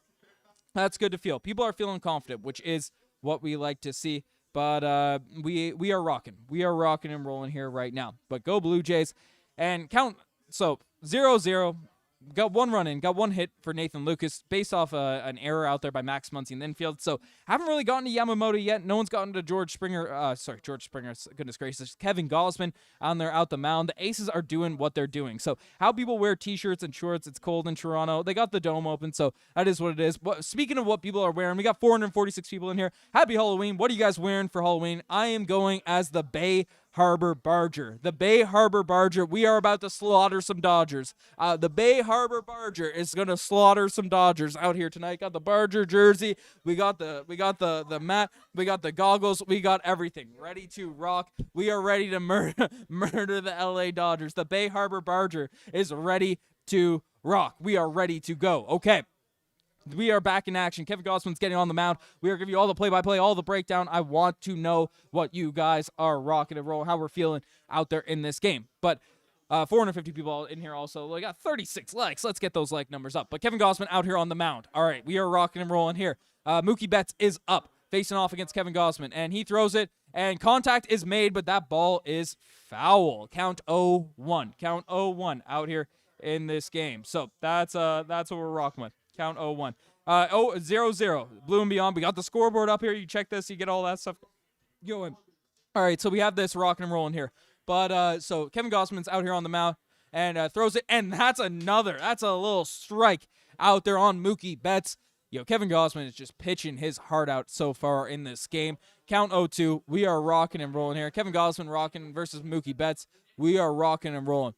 That's good to feel. People are feeling confident, which is what we like to see. But we are rocking. We are rocking and rolling here right now. But go Blue Jays. And count. So 0-0. Got one run in. Got one hit for Nathan Lucas based off an error out there by Max Muncy in the infield. So haven't really gotten to Yamamoto yet. No one's gotten to George Springer. George Springer. Goodness gracious. Kevin Gausman on there out the mound. The Aces are doing what they're doing. So how people wear T-shirts and shorts. It's cold in Toronto. They got the dome open. So that is what it is. Speaking of what people are wearing, we got 446 people in here. Happy Halloween. What are you guys wearing for Halloween? I am going as the Bay Harbor Barger. The Bay Harbor Barger. We are about to slaughter some Dodgers. The Bay Harbor Barger is going to slaughter some Dodgers out here tonight. Got the Barger jersey. We got the mat. We got the goggles. We got everything ready to rock. We are ready to murder the LA Dodgers. The Bay Harbor Barger is ready to rock. We are ready to go. Okay. We are back in action. Kevin Gausman's getting on the mound. We are giving you all the play-by-play, all the breakdown. I want to know what you guys are rocking and rolling, how we're feeling out there in this game. But 450 people in here also. We got 36 likes. Let's get those like numbers up. But Kevin Gausman out here on the mound. All right, we are rocking and rolling here. Mookie Betts is up, facing off against Kevin Gausman, and he throws it, and contact is made, but that ball is foul. Count 0-1. Count 0-1 out here in this game. So that's what we're rocking with. Count 0-1. 0-0. Blue and beyond. We got the scoreboard up here. You check this. You get all that stuff going. All right, so we have this rocking and rolling here. But so Kevin Gausman's out here on the mound and throws it, and that's a little strike out there on Mookie Betts. Kevin Gausman is just pitching his heart out so far in this game. Count 0-2. We are rocking and rolling here. Kevin Gausman rocking versus Mookie Betts. We are rocking and rolling.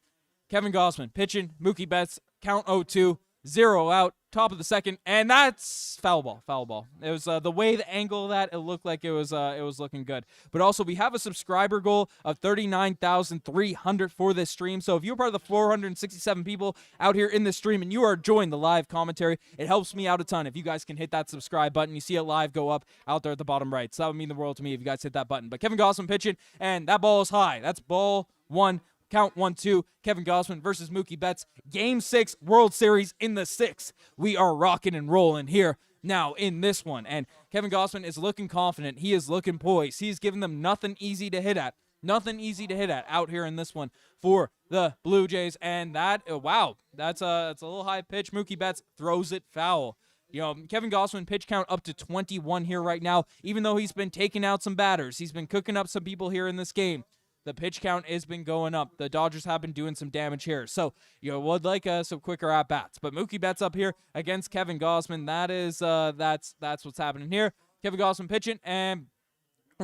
Kevin Gausman pitching. Mookie Betts. Count 0-2. 0 out. Top of the second, and that's foul ball. It was the way the angle of that, it looked like it was looking good. But also, we have a subscriber goal of 39,300 for this stream. So if you're part of the 467 people out here in this stream and you are enjoying the live commentary, it helps me out a ton if you guys can hit that subscribe button. You see it live go up out there at the bottom right. So that would mean the world to me if you guys hit that button. But Kevin Gausman pitching, and that ball is high. That's ball one. Count 1-2, Kevin Gausman versus Mookie Betts. Game 6, World Series in the 6th. We are rocking and rolling here now in this one. And Kevin Gausman is looking confident. He is looking poised. He's giving them nothing easy to hit at. Nothing easy to hit at out here in this one for the Blue Jays. And that, wow, that's a little high pitch. Mookie Betts throws it foul. Kevin Gausman pitch count up to 21 here right now. Even though he's been taking out some batters, he's been cooking up some people here in this game. The pitch count has been going up. The Dodgers have been doing some damage here. So, would like some quicker at-bats. But Mookie Betts up here against Kevin Gausman. That is, that's what's happening here. Kevin Gausman pitching, and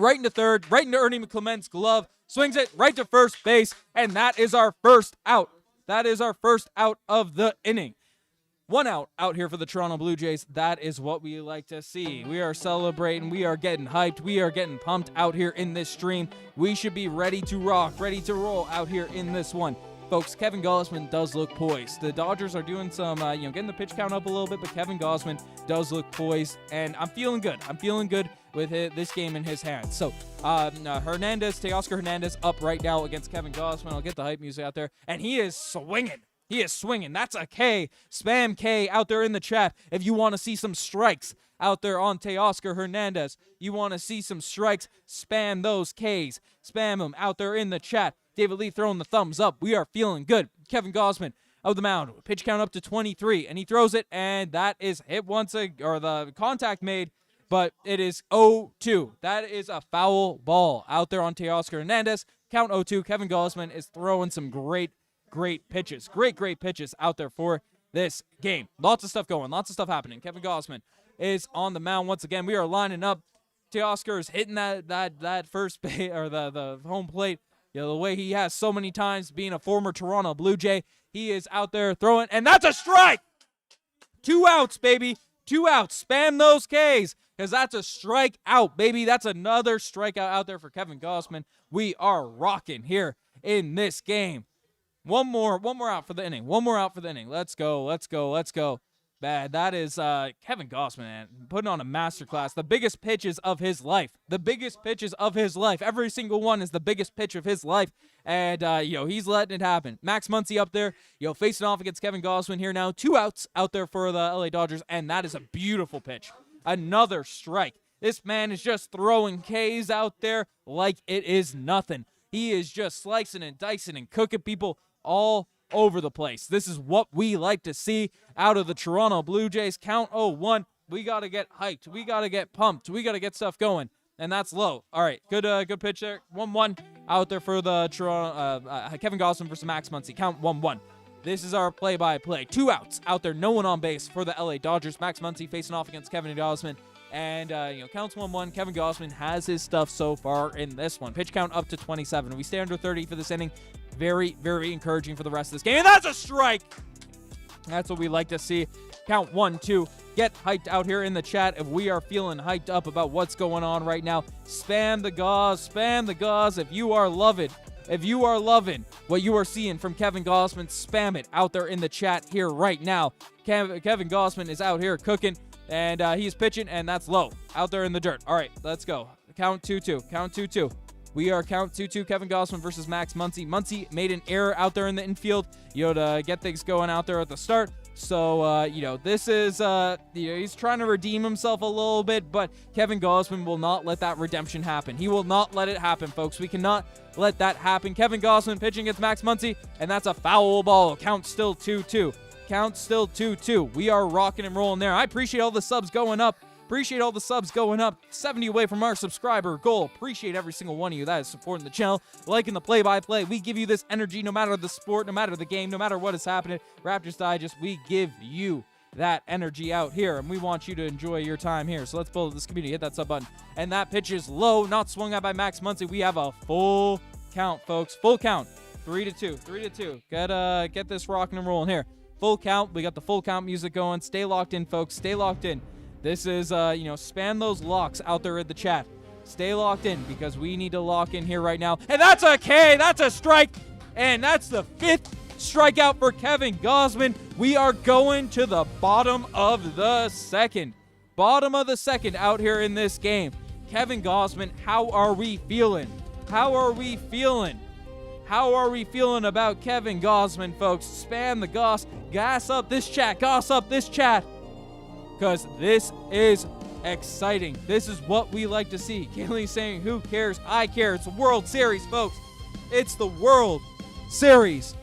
right into third, right into Ernie McClement's glove, swings it right to first base, and that is our first out. That is our first out of the inning. 1 out here for the Toronto Blue Jays. That is what we like to see. We are celebrating. We are getting hyped. We are getting pumped out here in this stream. We should be ready to rock, ready to roll out here in this one. Folks, Kevin Gausman does look poised. The Dodgers are doing some, getting the pitch count up a little bit, but Kevin Gausman does look poised, and I'm feeling good. I'm feeling good with this game in his hands. So, Teoscar Hernandez up right now against Kevin Gausman. I'll get the hype music out there, and he is swinging. He is swinging. That's a K. Spam K out there in the chat if you want to see some strikes out there on Teoscar Hernandez. You want to see some strikes, spam those Ks. Spam them out there in the chat. David Lee throwing the thumbs up. We are feeling good. Kevin Gausman of the mound. Pitch count up to 23, and he throws it, and that is hit or the contact made, but it is 0-2. That is a foul ball out there on Teoscar Hernandez. Count 0-2. Kevin Gausman is throwing some great pitches. Great pitches out there for this game. Lots of stuff going. Lots of stuff happening. Kevin Gausman is on the mound once again. We are lining up. Teoscar is hitting that first base or the home plate. The way he has so many times being a former Toronto Blue Jay. He is out there throwing, and that's a strike! 2 outs, baby. 2 outs. Spam those Ks, because that's a strike out, baby. That's another strikeout out there for Kevin Gausman. We are rocking here in this game. One more out for the inning. One more out for the inning. Let's go. Bad. That is Kevin Gausman, man, putting on a masterclass. The biggest pitches of his life. Every single one is the biggest pitch of his life. And, he's letting it happen. Max Muncy up there, facing off against Kevin Gausman here now. 2 outs out there for the LA Dodgers, and that is a beautiful pitch. Another strike. This man is just throwing Ks out there like it is nothing. He is just slicing and dicing and cooking people all over the place. This is what we like to see out of the Toronto Blue Jays. Count 0-1. We got to get hyped. We got to get pumped. We got to get stuff going. And that's low. All right. Good pitch there. 1-1 out there for the Toronto Kevin Gausman versus Max Muncy. Count 1-1. This is our play-by-play. 2 outs out there. No one on base for the LA Dodgers. Max Muncy facing off against Kevin Gausman. And, counts 1-1. Kevin Gausman has his stuff so far in this one. Pitch count up to 27. We stay under 30 for this inning. Very, very encouraging for the rest of this game. And that's a strike! That's what we like to see. Count 1-2. Get hyped out here in the chat if we are feeling hyped up about what's going on right now. Spam the gauze. Spam the gauze if you are loving. If you are loving what you are seeing from Kevin Gausman, spam it out there in the chat here right now. Kevin Gausman is out here cooking, and he's pitching, and that's low. Out there in the dirt. All right, let's go. Count 2-2. Count 2-2. We are count 2-2, Kevin Gausman versus Max Muncy. Muncy made an error out there in the infield, to get things going out there at the start. So, this is, he's trying to redeem himself a little bit, but Kevin Gausman will not let that redemption happen. He will not let it happen, folks. We cannot let that happen. Kevin Gausman pitching against Max Muncy, and that's a foul ball. Count still 2-2. Count still 2-2. We are rocking and rolling there. I appreciate all the subs going up. 70 away from our subscriber goal. Appreciate every single one of you that is supporting the channel, liking the play-by-play. We give you this energy no matter the sport, no matter the game, no matter what is happening. Raptors Digest, we give you that energy out here, and we want you to enjoy your time here. So let's build this community. Hit that sub button. And that pitch is low, not swung out by Max Muncy. We have a full count, folks. Full count. 3-2. 3-2. Get this rocking and rolling here. Full count. We got the full count music going. Stay locked in, folks. Stay locked in. This is, spam those locks out there in the chat. Stay locked in because we need to lock in here right now. And that's a K. That's a strike. And that's the 5th strikeout for Kevin Gausman. We are going to the bottom of the second. Bottom of the second out here in this game. Kevin Gausman, how are we feeling? How are we feeling about Kevin Gausman, folks? Spam the goss. Gas up this chat. Goss up this chat. Because this is exciting. This is what we like to see. Kaylee saying, who cares? I care. It's the World Series, folks. It's the World Series.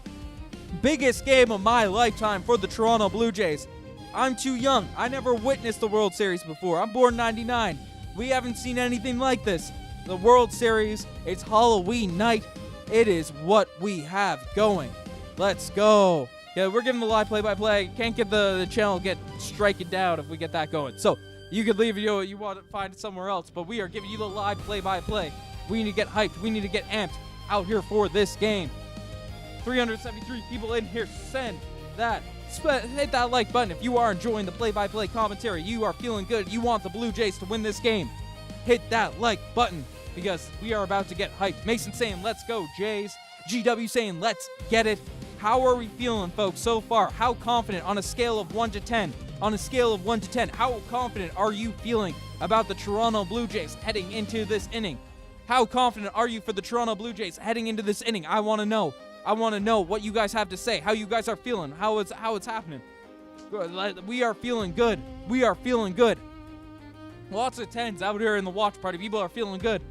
Biggest game of my lifetime for the Toronto Blue Jays. I'm too young. I never witnessed the World Series before. I'm born 99. We haven't seen anything like this. The World Series, it's Halloween night. It is what we have going. Let's go. Yeah, we're giving the live play-by-play. Can't get the channel get striking down if we get that going. So, You could leave, you want to find it somewhere else, but we are giving you the live play-by-play. We need to get hyped. We need to get amped out here for this game. 373 people in here. Send that. Hit that like button if you are enjoying the play-by-play commentary. You are feeling good. You want the Blue Jays to win this game. Hit that like button because we are about to get hyped. Mason saying, let's go, Jays. GW saying, let's get it. How are we feeling, folks, so far? How confident on a scale of 1 to 10? On a scale of 1 to 10, how confident are you feeling about the Toronto Blue Jays heading into this inning? How confident are you for the Toronto Blue Jays heading into this inning? I want to know. I want to know what you guys have to say, how you guys are feeling, how it's happening. We are feeling good. We are feeling good. Lots of 10s out here in the watch party. People are feeling good.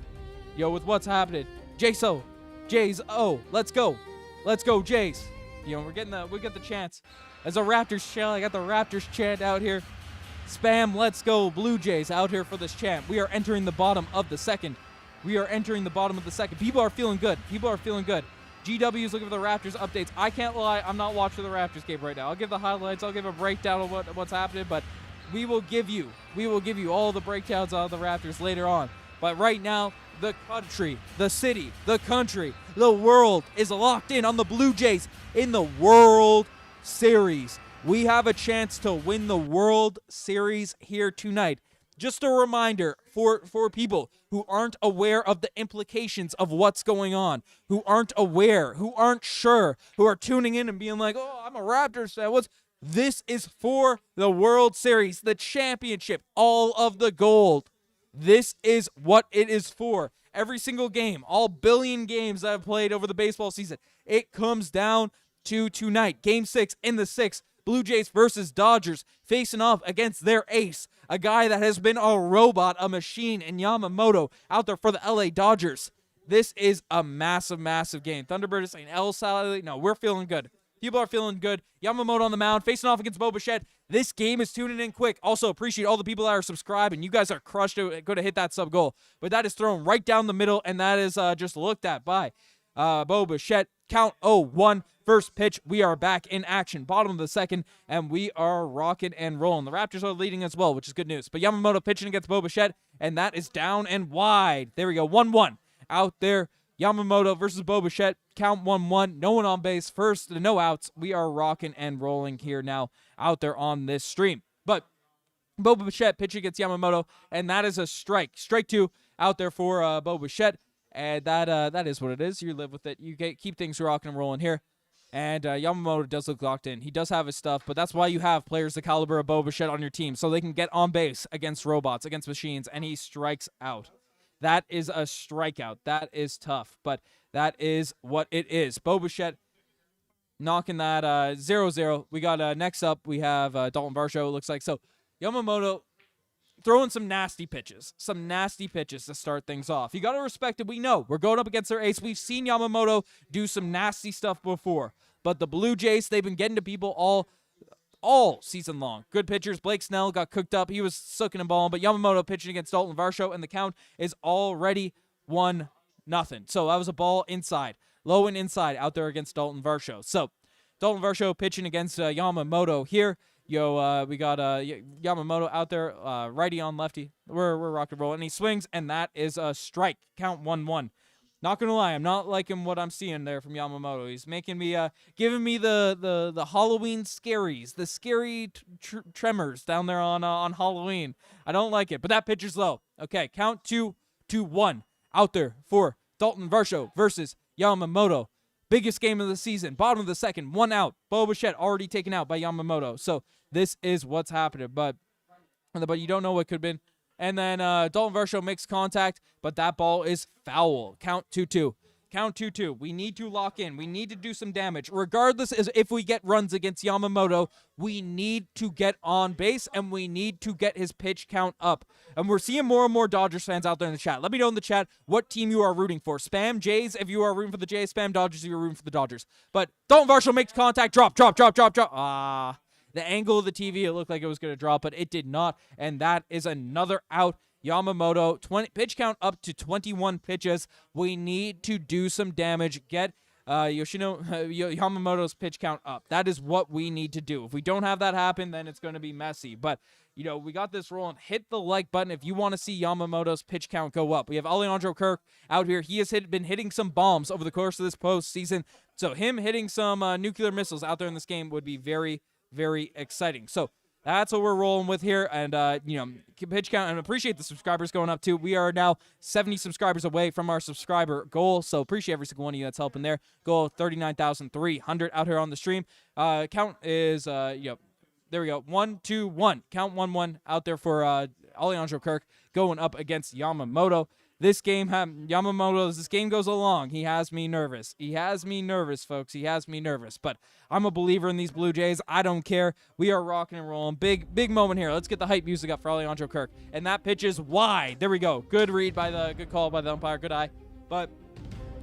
Yo, with what's happening. Jays, let's go. Let's go, Jays. You know, we get the chance. As a Raptors chant, I got the Raptors chant out here. Spam, let's go, Blue Jays out here for this chant. We are entering the bottom of the second. People are feeling good. GW is looking for the Raptors updates. I can't lie, I'm not watching the Raptors game right now. I'll give the highlights, I'll give a breakdown of what's happening, but we will give you all the breakdowns of the Raptors later on. But right now, the country, the city, the country, the world is locked in on the Blue Jays in the World Series. We have a chance to win the World Series here tonight. Just a reminder for people who aren't aware of the implications of what's going on, who aren't aware, who aren't sure, who are tuning in and being like, oh, I'm a Raptors fan. This is for the World Series, the championship, all of the gold. This is what it is for. Every single game, all billion games that I've played over the baseball season, it comes down to tonight. Game 6 in the 6th. Blue Jays versus Dodgers facing off against their ace, a guy that has been a robot, a machine in Yamamoto out there for the LA Dodgers. This is a massive, massive game. Thunderbird is saying El Salad. No, we're feeling good. People are feeling good. Yamamoto on the mound, facing off against Bichette. This game is tuning in quick. Also, appreciate all the people that are subscribed, and you guys are crushed to go to hit that sub goal. But that is thrown right down the middle, and that is just looked at by Bichette. Count 0-1. First pitch, we are back in action. Bottom of the second, and we are rocking and rolling. The Raptors are leading as well, which is good news. But Yamamoto pitching against Bichette, and that is down and wide. There we go, 1-1 out there. Yamamoto versus Bichette, count 1-1. No one on base, first, no outs. We are rocking and rolling here now out there on this stream. But Bichette pitching against Yamamoto, and that is a strike. Strike 2 out there for Bichette, and that is what it is. You live with it. You keep things rocking and rolling here. And Yamamoto does look locked in. He does have his stuff, but that's why you have players the caliber of Bichette on your team, so they can get on base against robots, against machines, and he strikes out. That is a strikeout. That is tough, but that is what it is. Bichette knocking that 0-0. We got next up, we have Dalton Varsho, it looks like. So Yamamoto throwing some nasty pitches to start things off. You got to respect it. We know we're going up against their ace. We've seen Yamamoto do some nasty stuff before, but the Blue Jays, they've been getting to people all season long. Good pitchers. Blake Snell got cooked up. He was sucking a ball, but Yamamoto pitching against Dalton Varsho, and the count is already 1-0. So that was a ball inside, low and inside out there against Dalton Varsho. So Dalton Varsho pitching against Yamamoto here. We got Yamamoto out there, righty on lefty. We're rock and roll, and he swings, and that is a strike. Count 1-1. Not gonna lie, I'm not liking what I'm seeing there from Yamamoto. He's making me, giving me the Halloween scaries, the scary tremors down there on Halloween. I don't like it, but that pitch is low. Okay, count 2-1 out there for Dalton Varsho versus Yamamoto. Biggest game of the season. Bottom of the second, 1 out. Bichette already taken out by Yamamoto. So this is what's happening, but you don't know what could have been. And then Dalton Varsho makes contact, but that ball is foul. Count 2-2. Count 2-2. We need to lock in. We need to do some damage. Regardless if we get runs against Yamamoto, we need to get on base, and we need to get his pitch count up. And we're seeing more and more Dodgers fans out there in the chat. Let me know in the chat what team you are rooting for. Spam Jays if you are rooting for the Jays. Spam Dodgers if you're rooting for the Dodgers. But Dalton Varsho makes contact. Drop. The angle of the TV, it looked like it was going to drop, but it did not. And that is another out. Yamamoto, pitch count up to 21 pitches. We need to do some damage, get Yamamoto's pitch count up. That is what we need to do. If we don't have that happen, then it's going to be messy. But, we got this rolling. Hit the like button if you want to see Yamamoto's pitch count go up. We have Alejandro Kirk out here. He has been hitting some bombs over the course of this postseason. So him hitting some nuclear missiles out there in this game would be very, very exciting. So that's what we're rolling with here. And, pitch count, and appreciate the subscribers going up too. We are now 70 subscribers away from our subscriber goal. So appreciate every single one of you that's helping there. Goal 39,300 out here on the stream. Count is, there we go. 1-2-1. Count 1-1 out there for Alejandro Kirk going up against Yamamoto. This game, Yamamoto, as this game goes along, he has me nervous. He has me nervous, folks. He has me nervous. But I'm a believer in these Blue Jays. I don't care. We are rocking and rolling. Big moment here. Let's get the hype music up for Alejandro Kirk. And that pitch is wide. There we go. Good call by the umpire. Good eye. But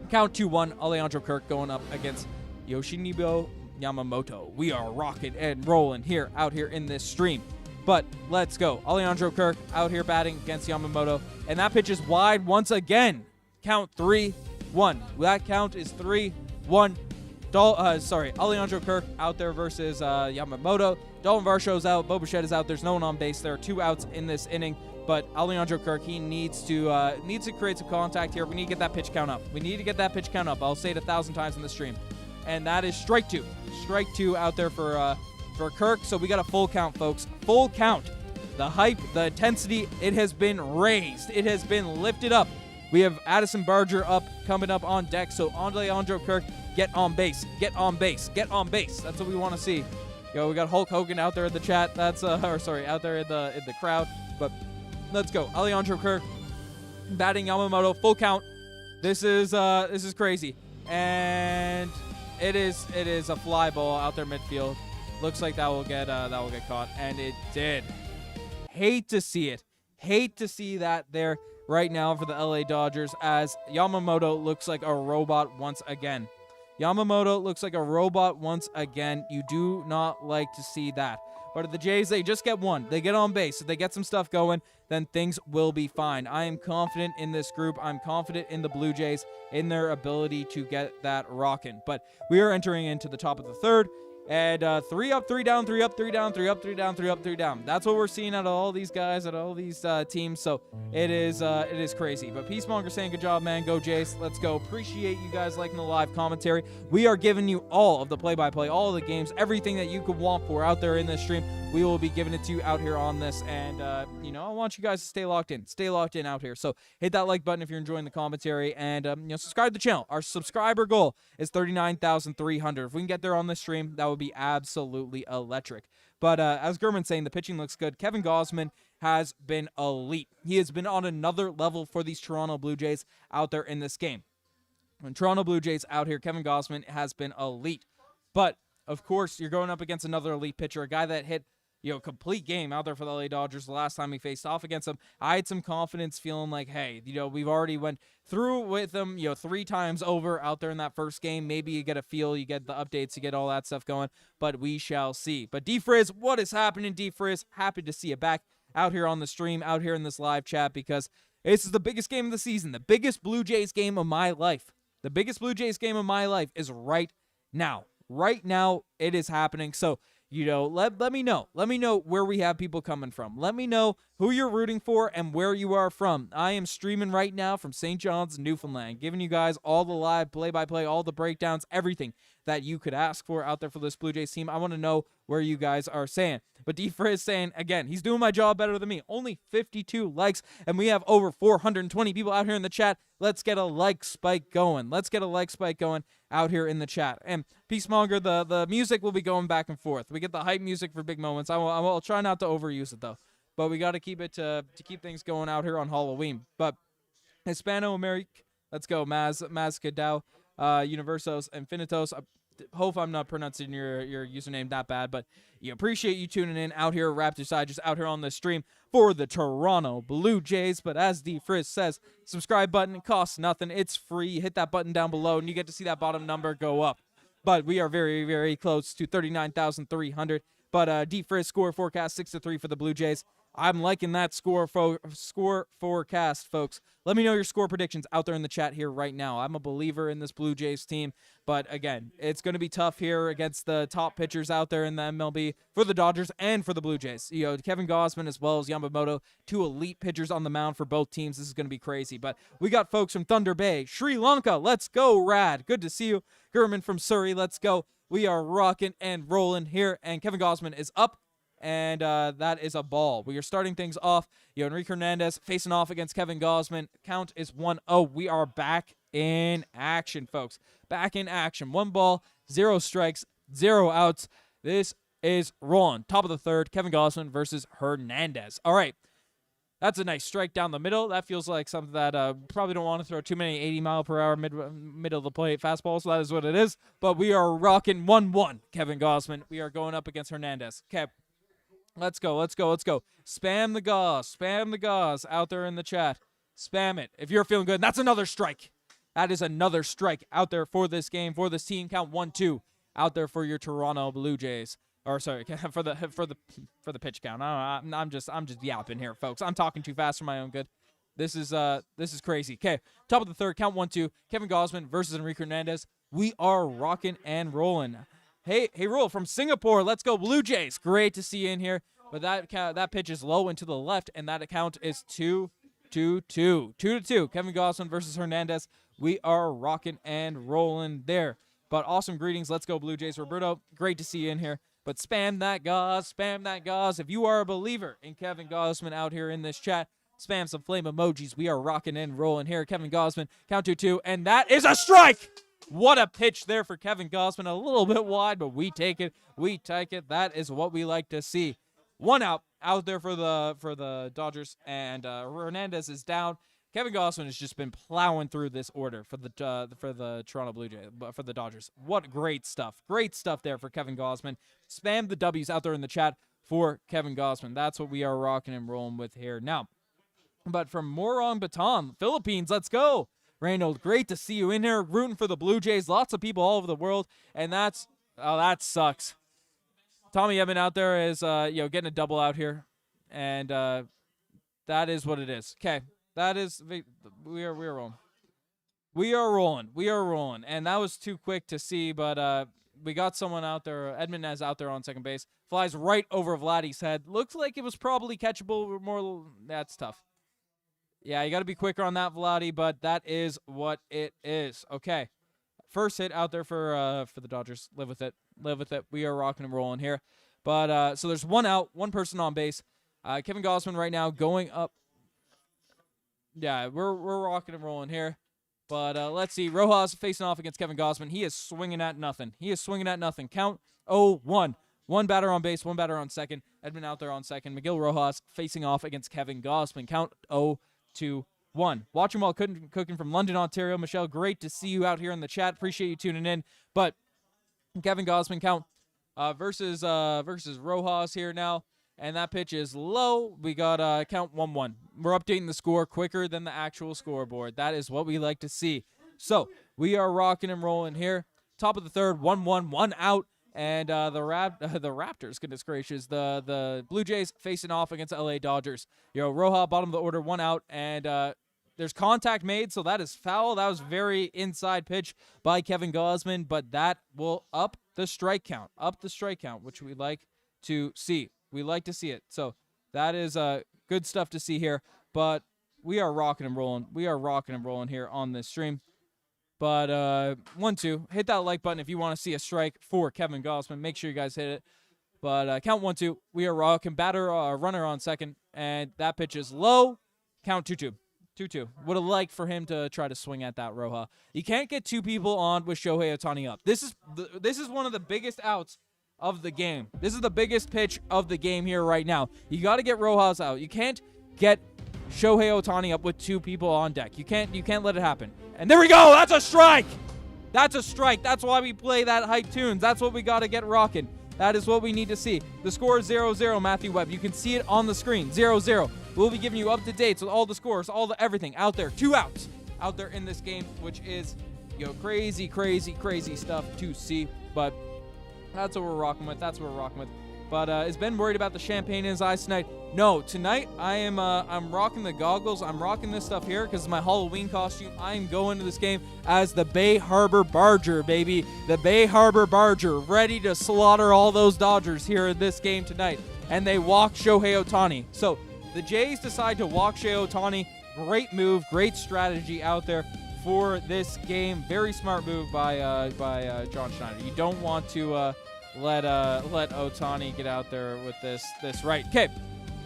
count 2-1. Alejandro Kirk going up against Yoshinobu Yamamoto. We are rocking and rolling out here in this stream. But let's go. Alejandro Kirk out here batting against Yamamoto. And that pitch is wide once again. Count 3-1. That count is 3-1. Alejandro Kirk out there versus Yamamoto. Dalton Varsho's out. Bichette is out. There's no one on base. There are 2 outs in this inning. But Alejandro Kirk, he needs to create some contact here. We need to get that pitch count up. I'll say it 1,000 times in the stream. And that is strike 2. Strike 2 out there for Kirk. So we got a full count, folks. Full count. The hype, the intensity, it has been raised. It has been lifted up. We have Addison Barger coming up on deck. So Alejandro Kirk, get on base. Get on base. Get on base. That's what we want to see. We got Hulk Hogan out there in the chat. That's out there in the crowd. But let's go. Alejandro Kirk batting Yamamoto. Full count. This is crazy. And it is a fly ball out there midfield. Looks like that will get caught, and it did. Hate to see it. Hate to see that there right now for the LA Dodgers, as Yamamoto looks like a robot once again. Yamamoto looks like a robot once again. You do not like to see that. But at the Jays, they just get one. They get on base. If they get some stuff going, then things will be fine. I am confident in this group. I'm confident in the Blue Jays, in their ability to get that rocking. But we are entering into the top of the third. And 3 up, 3 down, 3 up, 3 down, 3 up, 3 down, 3 up, 3 down. That's what we're seeing out of all these guys, out of all these teams. So it is crazy. But Peacemonger saying, good job, man. Go Jays. Let's go. Appreciate you guys liking the live commentary. We are giving you all of the play-by-play, all of the games, everything that you could want for out there in this stream. We will be giving it to you out here on this. And, I want you guys to stay locked in. Stay locked in out here. So hit that like button if you're enjoying the commentary. And, subscribe to the channel. Our subscriber goal is 39,300. If we can get there on this stream, that would be absolutely electric. But as Gurman's saying, the pitching looks good. Kevin Gausman has been elite. He has been on another level for these Toronto Blue Jays out there in this game. When Toronto Blue Jays out here, Kevin Gausman has been elite. But, of course, you're going up against another elite pitcher, a guy that hit complete game out there for the LA Dodgers the last time we faced off against them. I had some confidence feeling like, hey, we've already went through with them, 3 times over out there in that first game. Maybe you get a feel, you get the updates, you get all that stuff going, but we shall see. But D-Frizz, what is happening, D-Frizz? Happy to see you back out here on the stream, out here in this live chat, because this is the biggest game of the season, the biggest Blue Jays game of my life. The biggest Blue Jays game of my life is right now. Right now, it is happening. So, let me know. Let me know where we have people coming from. Let me know who you're rooting for and where you are from. I am streaming right now from St. John's, Newfoundland, giving you guys all the live play-by-play, all the breakdowns, everything that you could ask for out there for this Blue Jays team. I want to know where you guys are saying. But D-Frizz is saying, again, he's doing my job better than me. Only 52 likes, and we have over 420 people out here in the chat. Let's get a like spike going. Let's get a like spike going out here in the chat. And Peacemonger, the music will be going back and forth. We get the hype music for big moments. I'll try not to overuse it, though. But we got to keep it to keep things going out here on Halloween. But Hispano-American, let's go. Maz Cadao, Universos, Infinitos. Hope I'm not pronouncing your username that bad, but appreciate you tuning in out here at Raptors Side, just out here on the stream for the Toronto Blue Jays. But as D-Frizz says, subscribe button, it costs nothing. It's free. You hit that button down below, and you get to see that bottom number go up. But we are very, very close to 39,300. But D-Frizz score forecast 6-3 for the Blue Jays. I'm liking that score forecast, folks. Let me know your score predictions out there in the chat here right now. I'm a believer in this Blue Jays team, but again, it's going to be tough here against the top pitchers out there in the MLB for the Dodgers and for the Blue Jays. Kevin Gausman as well as Yamamoto, two elite pitchers on the mound for both teams. This is going to be crazy, but we got folks from Thunder Bay, Sri Lanka. Let's go, Rad. Good to see you. Gurman from Surrey. Let's go. We are rocking and rolling here, and Kevin Gausman is up. And that is a ball. We are starting things off. Enrique Hernandez facing off against Kevin Gausman. Count is 1-0. We are back in action, folks. Back in action. 1 ball, 0 strikes, 0 outs. This is rolling. Top of the third, Kevin Gausman versus Hernandez. All right. That's a nice strike down the middle. That feels like something that probably don't want to throw too many 80-mile-per-hour middle of the plate fastballs, so that is what it is. But we are rocking 1-1, Kevin Gausman. We are going up against Hernandez. Okay. Let's go. Spam the gauze out there in the chat. Spam it. If you're feeling good, that's another strike. That is another strike out there for this game, for this team. Count 1-2 out there for your Toronto Blue Jays. Or sorry, for the pitch count. I'm just yapping here, folks. I'm talking too fast for my own good. This is crazy. Okay, top of the third, count 1-2. Kevin Gausman versus Enrique Hernandez. We are rocking and rolling. Hey, Rule from Singapore. Let's go Blue Jays. Great to see you in here. But that pitch is low and to the left, and that account is 2-2. 2-2. Kevin Gausman versus Hernandez. We are rocking and rolling there. But awesome greetings. Let's go Blue Jays. Roberto, great to see you in here. But spam that gauze. Spam that gauze. If you are a believer in Kevin Gausman out here in this chat, spam some flame emojis. We are rocking and rolling here. Kevin Gausman, count 2-2, and that is a strike! What a pitch there for Kevin Gausman. A little bit wide, but we take it. We take it. That is what we like to see. 1 out there for the Dodgers, and Hernandez is down. Kevin Gausman has just been plowing through this order for the Toronto Blue Jays, for the Dodgers. What great stuff. Great stuff there for Kevin Gausman. Spam the W's out there in the chat for Kevin Gausman. That's what we are rocking and rolling with here now. But from Morong Baton, Philippines, let's go. Reynold, great to see you in here, rooting for the Blue Jays. Lots of people all over the world, and that sucks. Tommy Evan out there is getting a double out here, and that is what it is. Okay, that is we are rolling. We are rolling, and that was too quick to see, but we got someone out there. Edmonds out there on second base, flies right over Vladdy's head. Looks like it was probably catchable. That's tough. Yeah, you got to be quicker on that, Vladdy, but that is what it is. Okay, first hit out there for the Dodgers. Live with it. We are rocking and rolling here. But so there's 1 out, 1 person on base. Kevin Gausman right now going up. Yeah, we're rocking and rolling here. But let's see. Rojas facing off against Kevin Gausman. He is swinging at nothing. Count 0-1. 1 batter on base, 1 batter on second. Edmund out there on second. Miguel Rojas facing off against Kevin Gausman. Count 0-1. Watching while cooking from London, Ontario. Michelle, great to see you out here in the chat. Appreciate you tuning in. But Kevin Gausman count versus Rojas here now. And that pitch is low. We got count 1-1. We're updating the score quicker than the actual scoreboard. That is what we like to see. So we are rocking and rolling here. Top of the third, 1-1, 1 out. And the Raptors, goodness gracious, the Blue Jays facing off against the LA Dodgers. Roja, bottom of the order, 1 out. And there's contact made, so that is foul. That was very inside pitch by Kevin Gausman, but that will up the strike count, which we like to see. We like to see it. So that is good stuff to see here. But we are rocking and rolling. Here on this stream. But 1-2, hit that like button if you want to see a strike for Kevin Gausman. Make sure you guys hit it. But count 1-2, we are rocking. Runner on second, and that pitch is low. Count 2-2. 2-2. Would have liked for him to try to swing at that Roja. You can't get 2 people on with Shohei Ohtani up. This is one of the biggest outs of the game. This is the biggest pitch of the game here right now. You got to get Rojas out. You can't get Shohei Ohtani up with 2 people on deck. You can't let it happen. And there we go. That's a strike. That's why we play that hype tunes. That's what we got to get rocking. That is what we need to see. The score is 0-0, Matthew Webb. You can see it on the screen. 0-0. We'll be giving you up-to-dates with all the scores, everything out there. 2 outs out there in this game, which is crazy stuff to see. But that's what we're rocking with. But is Ben worried about the champagne in his eyes tonight? No, tonight I'm rocking the goggles. I'm rocking this stuff here because it's my Halloween costume. I am going to this game as the Bay Harbor Barger, baby. The Bay Harbor Barger, ready to slaughter all those Dodgers here in this game tonight. And they walk Shohei Ohtani. So the Jays decide to walk Shohei Ohtani. Great move, great strategy out there for this game. Very smart move by John Schneider. You don't want to let Ohtani get out there with this right. Okay,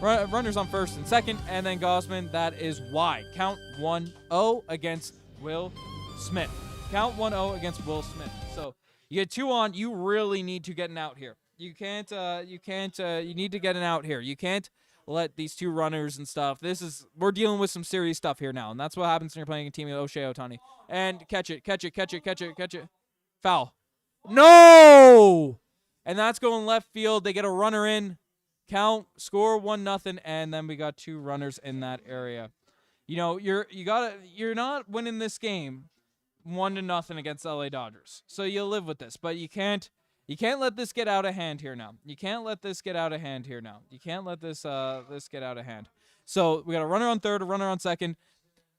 runners on first and second, and then Gausman. That is wide. Count 1-0 against Will Smith. Count 1-0 against Will Smith. So you get 2 on. You really need to get an out here. You need to get an out here. You can't let these 2 runners and stuff. We're dealing with some serious stuff here now, and that's what happens when you're playing a team with Shohei Ohtani. And catch it. Foul. No! And that's going left field. They get a runner in. Count, score 1-0, and then we got 2 runners in that area. You know, you're not winning this game 1-0 against LA Dodgers. So you live with this, but you can't let this get out of hand here now. You can't let this get out of hand. So we got a runner on third, a runner on second.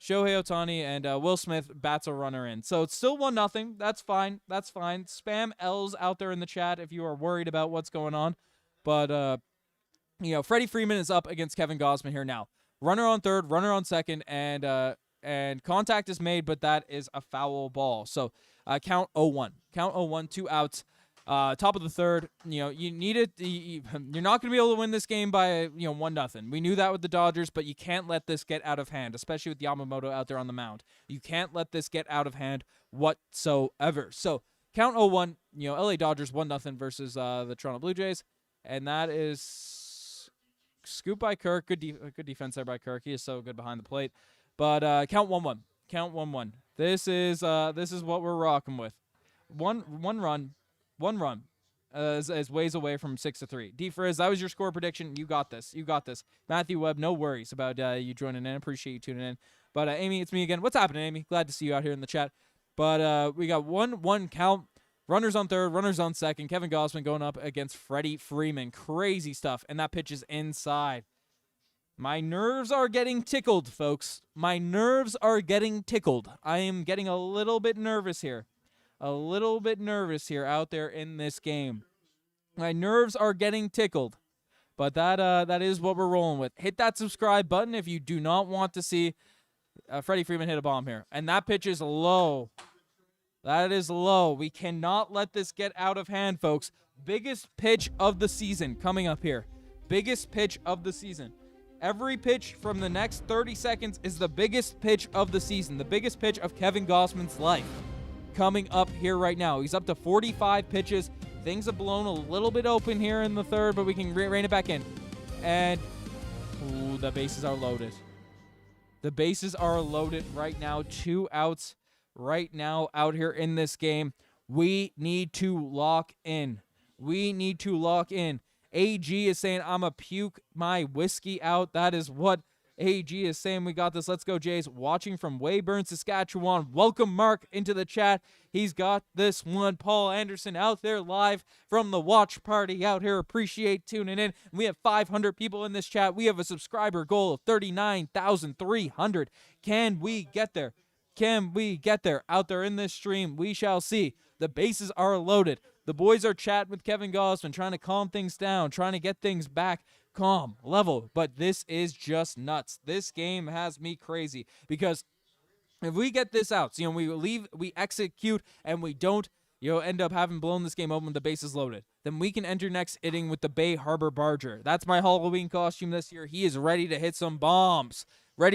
Shohei Ohtani and Will Smith bats a runner in. So it's still 1-0. That's fine. Spam L's out there in the chat if you are worried about what's going on. But, Freddie Freeman is up against Kevin Gausman here now. Runner on third, runner on second, and contact is made, but that is a foul ball. So count 0-1. Count 0-1, 2 outs. Top of the third, you need it. You're not going to be able to win this game by 1-0. We knew that with the Dodgers, but you can't let this get out of hand, especially with Yamamoto out there on the mound. You can't let this get out of hand whatsoever. So count 0-1. LA Dodgers 1-0 versus the Toronto Blue Jays, and that is scoop by Kirk. Good defense there by Kirk. He is so good behind the plate. But count 1-1. Count 1-1. This is what we're rocking with. One run. Is ways away from 6-3. D-Frizz, that was your score prediction. You got this. Matthew Webb, no worries about you joining in. Appreciate you tuning in. But Amy, it's me again. What's happening, Amy? Glad to see you out here in the chat. But we got 1-1 count. Runners on third, runners on second. Kevin Gausman going up against Freddie Freeman. Crazy stuff. And that pitch is inside. My nerves are getting tickled, folks. My nerves are getting tickled. I am getting a little bit nervous here. Out there in this game. My nerves are getting tickled. But that is what we're rolling with. Hit that subscribe button if you do not want to see Freddie Freeman hit a bomb here. And that pitch is low. That is low. We cannot let this get out of hand, folks. Biggest pitch of the season coming up here. Biggest pitch of the season. Every pitch from the next 30 seconds is the biggest pitch of the season. The biggest pitch of Kevin Gausman's life. Coming up here right now. He's up to 45 pitches. Things have blown a little bit open here in the third, but we can rein it back in. And the bases are loaded. The bases are loaded right now. 2 outs right now out here in this game. We need to lock in. AG is saying, I'm a puke my whiskey out. That is what AG is saying. We got this. Let's go, Jays. Watching from Weyburn, Saskatchewan. Welcome, Mark, into the chat. He's got this one. Paul Anderson out there live from the watch party out here. Appreciate tuning in. We have 500 people in this chat. We have a subscriber goal of 39,300. Can we get there? Out there in this stream? We shall see. The bases are loaded. The boys are chatting with Kevin Gausman, trying to calm things down, trying to get things back calm, level, but this is just nuts. This game has me crazy because if we get this out, we execute and we don't, end up having blown this game open with the bases loaded, then we can enter next inning with the Bay Harbor Barger. That's my Halloween costume this year. He is ready to hit some bombs. In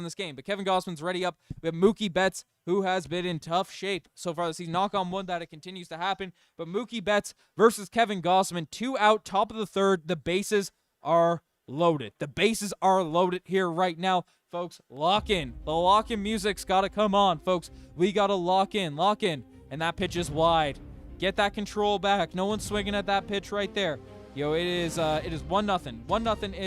this game. But Kevin Gausman's ready up. We have Mookie Betts, who has been in tough shape so far this season. Knock on wood that it continues to happen. But Mookie Betts versus Kevin Gausman. 2 out, top of the third. The bases are loaded. Here right now. Folks, lock in. The lock-in music's got to come on, folks. We got to lock in. And that pitch is wide. Get that control back. No one's swinging at that pitch right there. It is 1-0. 1-0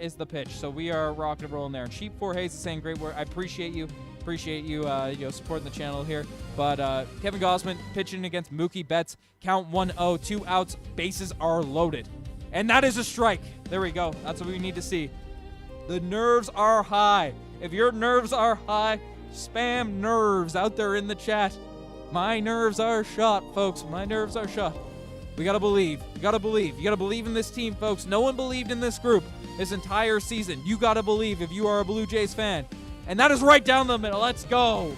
is the pitch. So we are rocking and rolling there. And Sheep 4 Hayes is saying great work. I appreciate you. Appreciate you, supporting the channel here. But Kevin Gausman pitching against Mookie Betts. Count 1-0, 2 outs, bases are loaded. And that is a strike. There we go. That's what we need to see. The nerves are high. If your nerves are high, spam nerves out there in the chat. My nerves are shot, folks. My nerves are shot. We gotta believe. You gotta believe. You gotta believe in this team, folks. No one believed in this group this entire season. You gotta believe if you are a Blue Jays fan. And that is right down the middle. Let's go.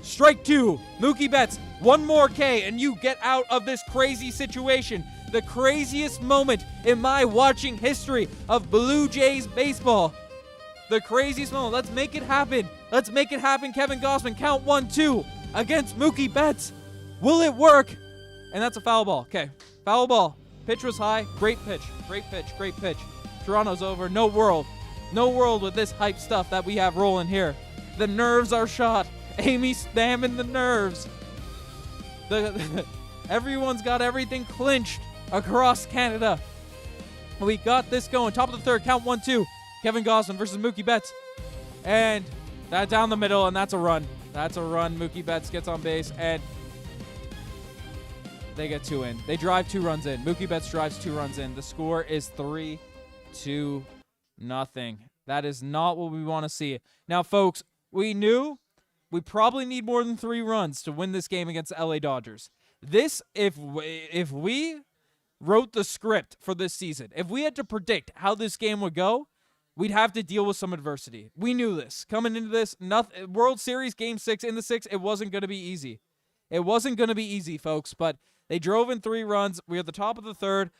Strike 2. Mookie Betts. One more K, and you get out of this crazy situation. The craziest moment in my watching history of Blue Jays baseball. The craziest moment. Let's make it happen. Let's make it happen, Kevin Gausman. Count 1-2 against Mookie Betts. Will it work? And that's a foul ball. Okay, foul ball. Pitch was high. Great pitch. Great pitch. Great pitch. Toronto's over. No world. No world with this hype stuff that we have rolling here. The nerves are shot. Amy spamming the nerves. Everyone's got everything clinched across Canada. We got this going. Top of the third. Count 1-2. Kevin Gausman versus Mookie Betts. And that down the middle, and that's a run. That's a run. Mookie Betts gets on base, and they get 2 in. They drive 2 runs in. Mookie Betts drives 2 runs in. The score is 3-0. That is not what we want to see. Now, folks, we knew we probably need more than 3 runs to win this game against the LA Dodgers. This, if we wrote the script for this season, if we had to predict how this game would go, we'd have to deal with some adversity. We knew this. Coming into this, World Series Game 6 in the 6, it wasn't going to be easy. It wasn't going to be easy, folks, but they drove in 3 runs. We're at the top of the third.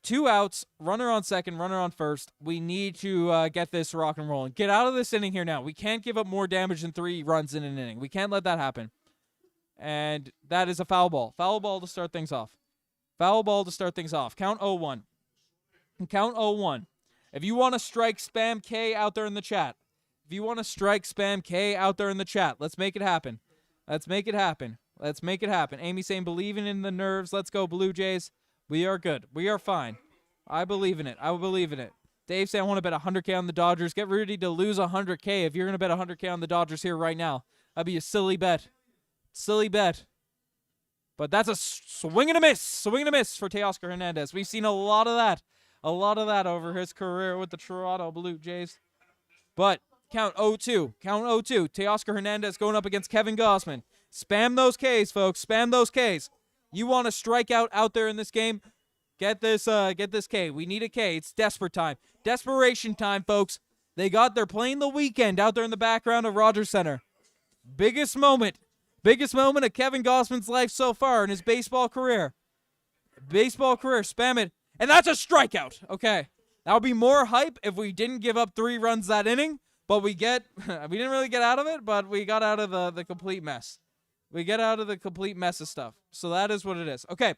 2 outs, runner on second, runner on first. We need to get this rock and rolling. Get out of this inning here now. We can't give up more damage than 3 runs in an inning. We can't let that happen. And that is a foul ball. Foul ball to start things off. Foul ball to start things off. Count 0-1. Count 0-1. If you want to strike spam K out there in the chat. If you want to strike spam K out there in the chat. Let's make it happen. Let's make it happen. Let's make it happen. Amy saying believing in the nerves. Let's go Blue Jays. We are good. We are fine. I believe in it. I believe in it. Dave saying I want to bet 100K on the Dodgers. Get ready to lose 100K if you're going to bet 100K on the Dodgers here right now. That'd be a silly bet. Silly bet. But that's a swing and a miss. Swing and a miss for Teoscar Hernandez. We've seen a lot of that. A lot of that over his career with the Toronto Blue Jays. But count 0-2. Count 0-2. Teoscar Hernandez going up against Kevin Gausman. Spam those Ks, folks. Spam those Ks. You want to strike out there in this game? Get this K. We need a K. It's desperate time. Desperation time, folks. They're playing the weekend out there in the background of Rogers Center. Biggest moment of Kevin Gausman's life so far in his baseball career. Spam it. And that's a strikeout. Okay. That would be more hype if we didn't give up 3 runs that inning. But we didn't really get out of it, but we got out of the complete mess. We get out of the complete mess of stuff. So that is what it is. Okay.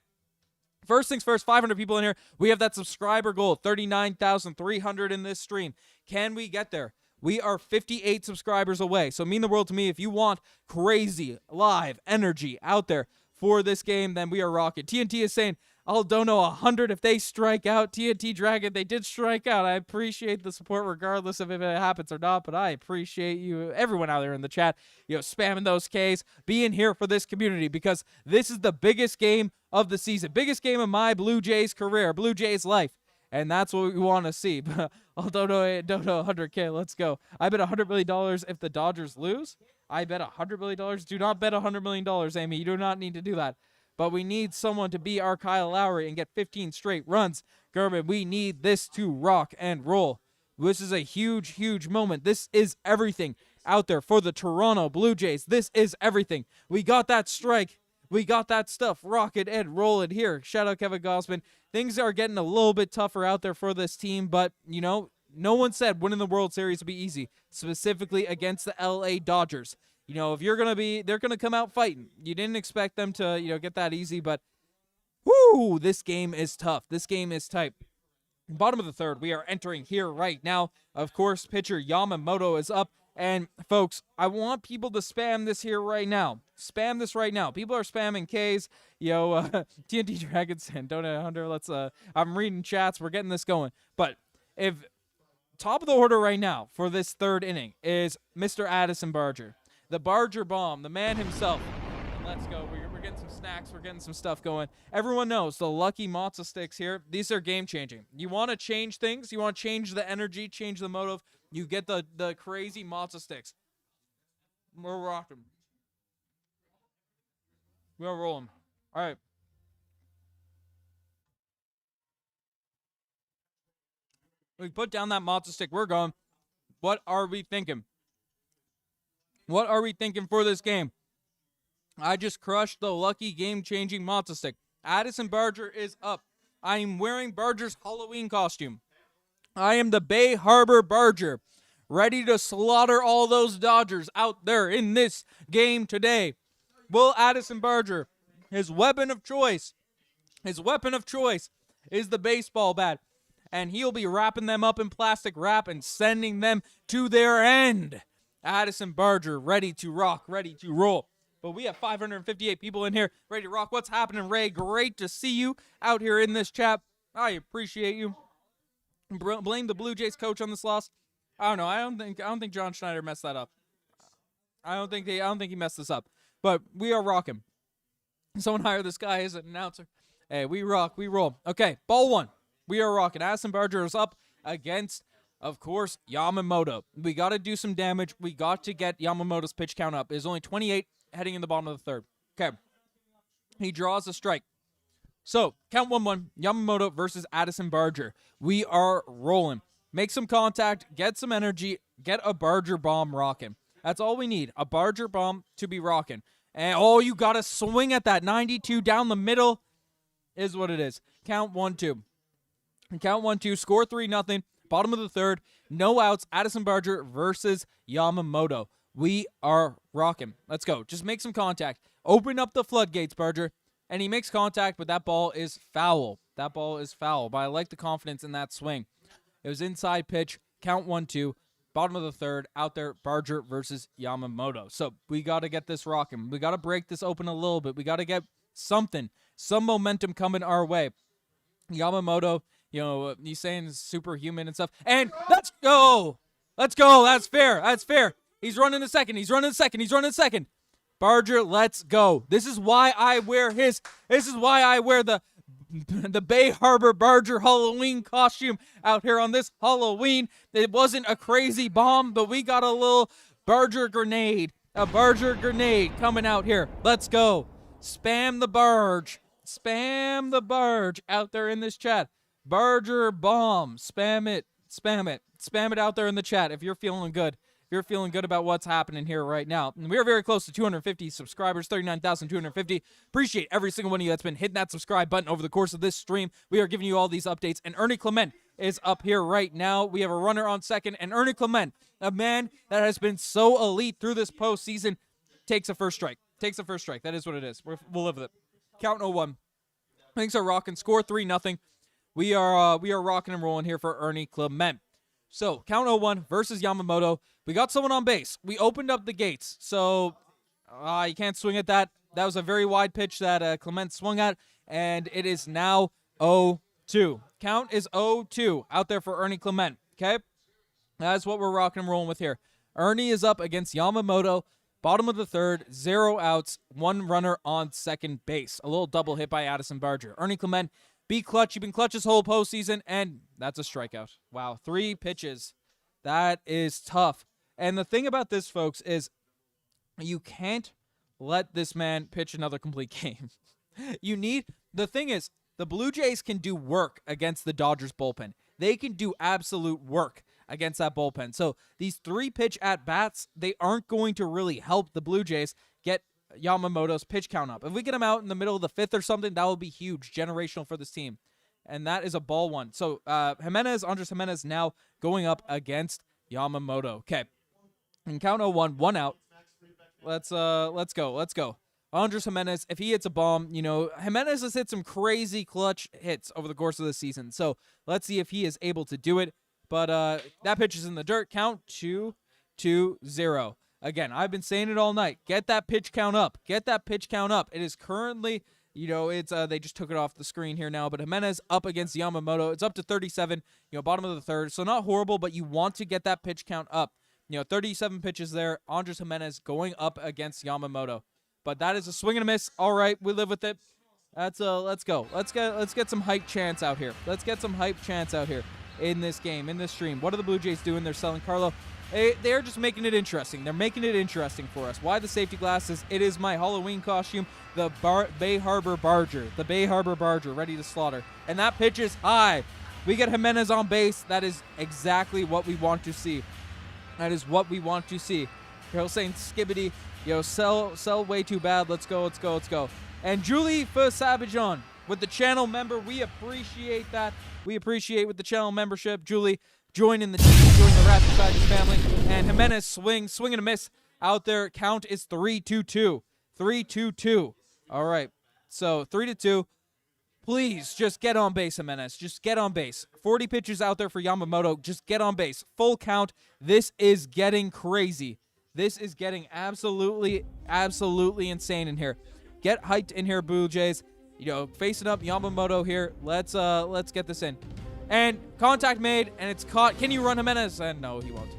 First things first, 500 people in here. We have that subscriber goal, 39,300 in this stream. Can we get there? We are 58 subscribers away. So mean the world to me. If you want crazy live energy out there for this game, then we are rocking. TNT is saying, I'll dono 100 if they strike out. TNT Dragon, they did strike out. I appreciate the support regardless of if it happens or not, but I appreciate you, everyone out there in the chat, spamming those Ks, being here for this community because this is the biggest game of the season, biggest game of my Blue Jays career, Blue Jays life, and that's what we want to see. I'll dono 100K. Let's go. I bet $100 million if the Dodgers lose. I bet $100 million. Do not bet $100 million, Amy. You do not need to do that. But we need someone to be our Kyle Lowry and get 15 straight runs. German, we need this to rock and roll. This is a huge, huge moment. This is everything out there for the Toronto Blue Jays. This is everything. We got that strike. We got that stuff. Rock it and roll it here. Shout out Kevin Gausman. Things are getting a little bit tougher out there for this team, but, no one said winning the World Series would be easy, specifically against the LA Dodgers. If you're going to be, they're going to come out fighting. You didn't expect them to, get that easy, but, whoo, this game is tough. This game is tight. Bottom of the third, we are entering here right now. Of course, pitcher Yamamoto is up. And, folks, I want people to spam this here right now. Spam this right now. People are spamming Ks. TNT Dragons and Donut Hunter. I'm reading chats. We're getting this going. But if top of the order right now for this third inning is Mr. Addison Barger. The Barger bomb, the man himself. And let's go. We're getting some snacks. We're getting some stuff going. Everyone knows the lucky matzo sticks here. These are game-changing. You want to change things. You want to change the energy, change the motive. You get the crazy matzo sticks. We're rocking. We're rolling. All right. We put down that matzo stick. We're going. What are we thinking? What are we thinking for this game? I just crushed the lucky game-changing matzo stick. Addison Barger is up. I am wearing Barger's Halloween costume. I am the Bay Harbor Barger, ready to slaughter all those Dodgers out there in this game today. Will Addison Barger, his weapon of choice is the baseball bat. And he'll be wrapping them up in plastic wrap and sending them to their end. Addison Barger, ready to rock, ready to roll. But we have 558 people in here ready to rock. What's happening, Ray? Great to see you out here in this chat. I appreciate you. Blame the Blue Jays coach on this loss. I don't know. I don't think John Schneider messed that up. I don't think he messed this up. But we are rocking. Someone hire this guy as an announcer. Hey, we rock, we roll. Okay, ball one. We are rocking. Addison Barger is up against, of course, Yamamoto. We got to do some damage. We got to get Yamamoto's pitch count up. It's only 28 heading in the bottom of the third. Okay. He draws a strike. So, count 1-1. Yamamoto versus Addison Barger. We are rolling. Make some contact. Get some energy. Get a Barger bomb rocking. That's all we need. A Barger bomb to be rocking. And, oh, you got to swing at that 92 down the middle is what it is. Count 1-2. And count 1-2, score 3-0, bottom of the third, no outs, Addison Barger versus Yamamoto. We are rocking. Let's go. Just make some contact. Open up the floodgates, Barger. And he makes contact, but that ball is foul. That ball is foul, but I like the confidence in that swing. It was inside pitch, count 1-2, bottom of the third, out there, Barger versus Yamamoto. So we got to get this rocking. We got to break this open a little bit. We got to get something, some momentum coming our way. Yamamoto, you know, he's saying superhuman and stuff. And let's go. Let's go. That's fair. That's fair. He's running the second. He's running the second. He's running the second. Barger, let's go. This is why I wear the Bay Harbor Barger Halloween costume out here on this Halloween. It wasn't a crazy bomb, but we got a little Barger grenade. A Barger grenade coming out here. Let's go. Spam the barge. Spam the barge out there in this chat. Barger bomb. Spam it. Spam it. Spam it out there in the chat if you're feeling good. If you're feeling good about what's happening here right now. And we are very close to 250 subscribers, 39,250. Appreciate every single one of you that's been hitting that subscribe button over the course of this stream. We are giving you all these updates. And Ernie Clement is up here right now. We have a runner on second. And Ernie Clement, a man that has been so elite through this postseason, takes a first strike. Takes a first strike. That is what it is. We'll live with it. Count 0-1. Things are rocking. Score 3-0. We are rocking and rolling here for Ernie Clement. So, count 0-1 versus Yamamoto. We got someone on base. We opened up the gates. So, you can't swing at that. That was a very wide pitch that Clement swung at. And it is now 0-2. Count is 0-2 out there for Ernie Clement. Okay? That's what we're rocking and rolling with here. Ernie is up against Yamamoto. Bottom of the third, 0 outs, 1 runner on second base. A little double hit by Addison Barger. Ernie Clement, be clutch. You've been clutch this whole postseason, and that's a strikeout. Wow, 3 pitches. That is tough. And the thing about this, folks, is you can't let this man pitch another complete game. The thing is, the Blue Jays can do work against the Dodgers bullpen. They can do absolute work against that bullpen. So these 3 pitch at-bats, they aren't going to really help the Blue Jays get Yamamoto's pitch count up. If we get him out in the middle of the 5th or something, that will be huge, generational for this team. And that is a ball 1. So Andres Jimenez now going up against Yamamoto. Okay. And count 0-1, 1 out. Let's go. Andres Jimenez, if he hits a bomb, Jimenez has hit some crazy clutch hits over the course of the season. So let's see if he is able to do it. But that pitch is in the dirt. Count 2-0. Again, I've been saying it all night. Get that pitch count up. Get that pitch count up. It is currently it's they just took it off the screen here now. But Jimenez up against Yamamoto. It's up to 37, bottom of the third. So not horrible, but you want to get that pitch count up. 37 pitches there. Andres Jimenez going up against Yamamoto. But that is a swing and a miss. All right, we live with it. Let's go. Let's get some hype chants out here. Let's get some hype chants out here in this game, in this stream. What are the Blue Jays doing? They're selling Carlo. They're just making it interesting. They're making it interesting for us. Why the safety glasses? It is my Halloween costume, the Bay Harbor Barger. The Bay Harbor Barger, ready to slaughter. And that pitch is high. We get Jimenez on base. That is exactly what we want to see. That is what we want to see. You're saying Skibbity, sell way too bad. Let's go. And Julie for Sabajon with the channel member. We appreciate that. We appreciate with the channel membership. Julie, join the Raptors Digest family. And Jimenez swing and a miss out there. Count is 3-2-2. 3-2-2. All right. So 3-2. Please just get on base, Jimenez. Just get on base. 40 pitches out there for Yamamoto. Just get on base. Full count. This is getting crazy. This is getting absolutely insane in here. Get hyped in here, Blue Jays. Facing up Yamamoto here. Let's get this in. And contact made, and it's caught. Can you run Jimenez? And no, he won't.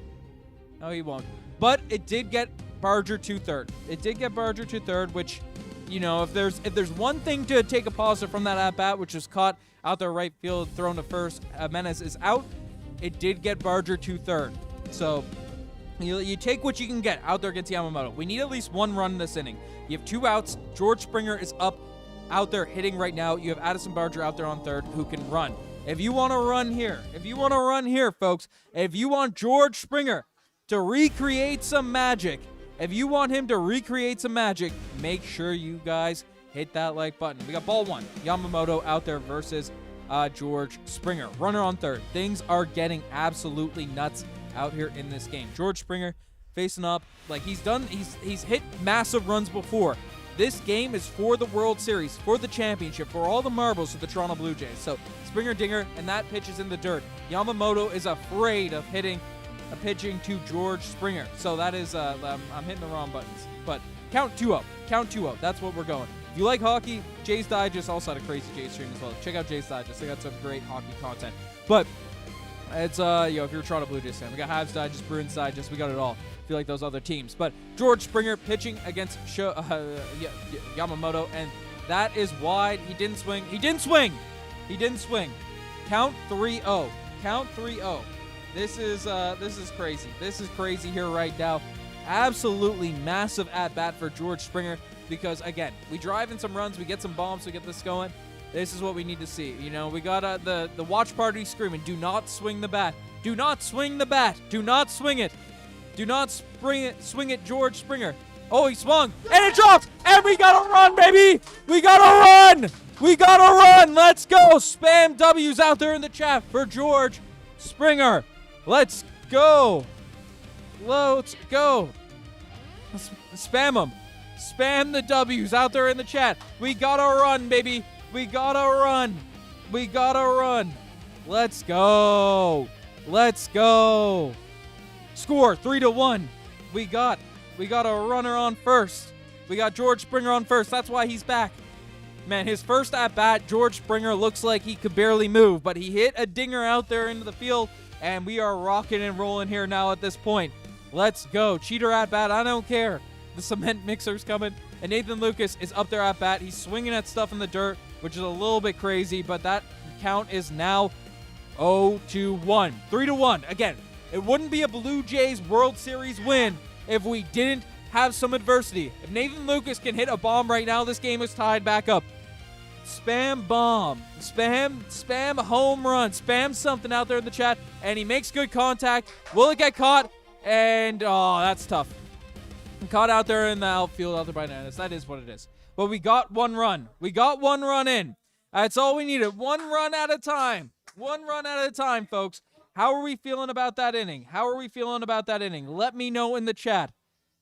No, he won't. But it did get Barger to third. It did get Barger to third, which, if there's one thing to take a positive from that at-bat, which was caught out there right field, thrown to first, Jimenez is out. It did get Barger to third. So you take what you can get out there against Yamamoto. We need at least one run this inning. You have 2 outs. George Springer is up out there hitting right now. You have Addison Barger out there on third who can run. If you want to run here, folks, if you want George Springer to recreate some magic, make sure you guys hit that like button. We got ball 1. Yamamoto out there versus George Springer. Runner on third. Things are getting absolutely nuts out here in this game. George Springer facing up like he's hit massive runs before. This game is for the World Series, for the championship, for all the marbles of the Toronto Blue Jays. So Springer dinger, and that pitch is in the dirt. Yamamoto is afraid of pitching to George Springer. So that is I'm hitting the wrong buttons. But count 2-0. Count 2-0. That's what we're going. If you like hockey, Jays Digest also had a crazy Jays stream as well. Check out Jays Digest. They got some great hockey content. But it's if you're a Toronto Blue Jays fan, we got Habs Digest, Bruins Digest, we got it all. Feel like those other teams. But George Springer pitching against Yamamoto, and that is wide. He didn't swing. Count 3-0. Count 3-0. This is crazy. This is crazy here right now. Absolutely massive at bat for George Springer because again, we drive in some runs, we get some bombs, we get this going. This is what we need to see. We got the watch party screaming, do not swing the bat. Do not swing the bat. Do not swing it. Do not swing it, George Springer. Oh, he swung, and it dropped, and we gotta run, baby! We gotta run! Let's go! Spam W's out there in the chat for George Springer. Let's go! Spam them. Spam the W's out there in the chat. We gotta run, baby. We gotta run. Let's go. Score 3-1. We got a runner on first. We got George Springer on first. That's why he's back. Man, his first at bat, George Springer looks like he could barely move, but he hit a dinger out there into the field, and we are rocking and rolling here now at this point. Let's go. Cheater at bat, I don't care. The cement mixer's coming, and Nathan Lucas is up there at bat. He's swinging at stuff in the dirt, which is a little bit crazy, but that count is now 0-1. 3-1. Again, it wouldn't be a Blue Jays World Series win if we didn't have some adversity. If Nathan Lucas can hit a bomb right now, this game is tied back up. Spam bomb. Spam home run. Spam something out there in the chat, and he makes good contact. Will it get caught? And, oh, that's tough. Caught out there in the outfield, out there by Nannis. That is what it is. But we got one run. We got one run in. That's all we needed. One run at a time. One run at a time, folks. How are we feeling about that inning? Let me know in the chat.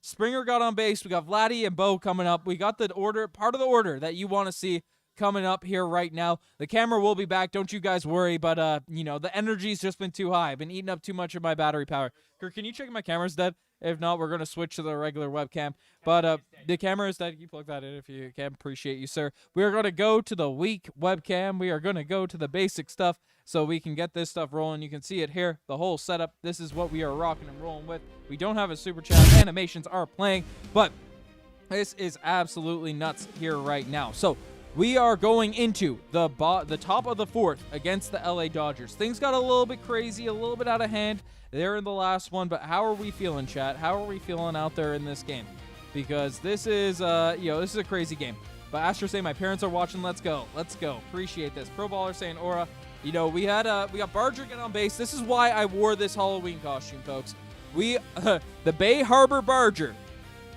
Springer got on base. We got Vladdy and Bo coming up. We got the order, part of the order that you want to see coming up here right now. The camera will be back. Don't you guys worry. But, the energy's just been too high. I've been eating up too much of my battery power. Kirk, can you check if my camera's dead? If not, we're going to switch to the regular webcam. But the camera is dead. You plug that in if you can. Appreciate you, sir. We are going to go to the weak webcam. We are going to go to the basic stuff so we can get this stuff rolling. You can see it here, the whole setup. This is what we are rocking and rolling with. We don't have a super chat. Animations are playing, but this is absolutely nuts here right now. So we are going into the top of the fourth against the LA Dodgers. Things got a little bit crazy, a little bit out of hand. They're in the last one, but how are we feeling, chat? How are we feeling out there in this game? Because this is, this is a crazy game. But Astro saying, my parents are watching. Let's go. Let's go. Appreciate this. Pro Baller saying, Aura, we got Barger getting on base. This is why I wore this Halloween costume, folks. The Bay Harbor Barger.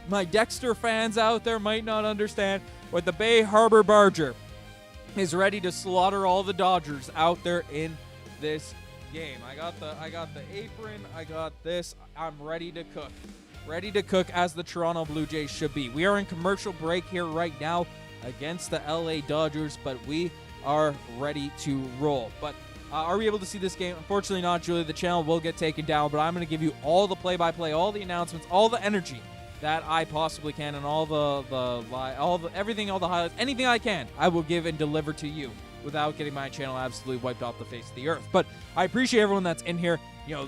My Dexter fans out there might not understand, but the Bay Harbor Barger is ready to slaughter all the Dodgers out there in this game. I got the apron. I got this. I'm ready to cook. Ready to cook as the Toronto Blue Jays should be. We are in commercial break here right now against the LA Dodgers, but we are ready to roll. But are we able to see this game? Unfortunately not, Julie. The channel will get taken down, but I'm going to give you all the play-by-play, all the announcements, all the energy that I possibly can, and all everything, all the highlights, anything I can, I will give and deliver to you without getting my channel absolutely wiped off the face of the earth. But I appreciate everyone that's in here.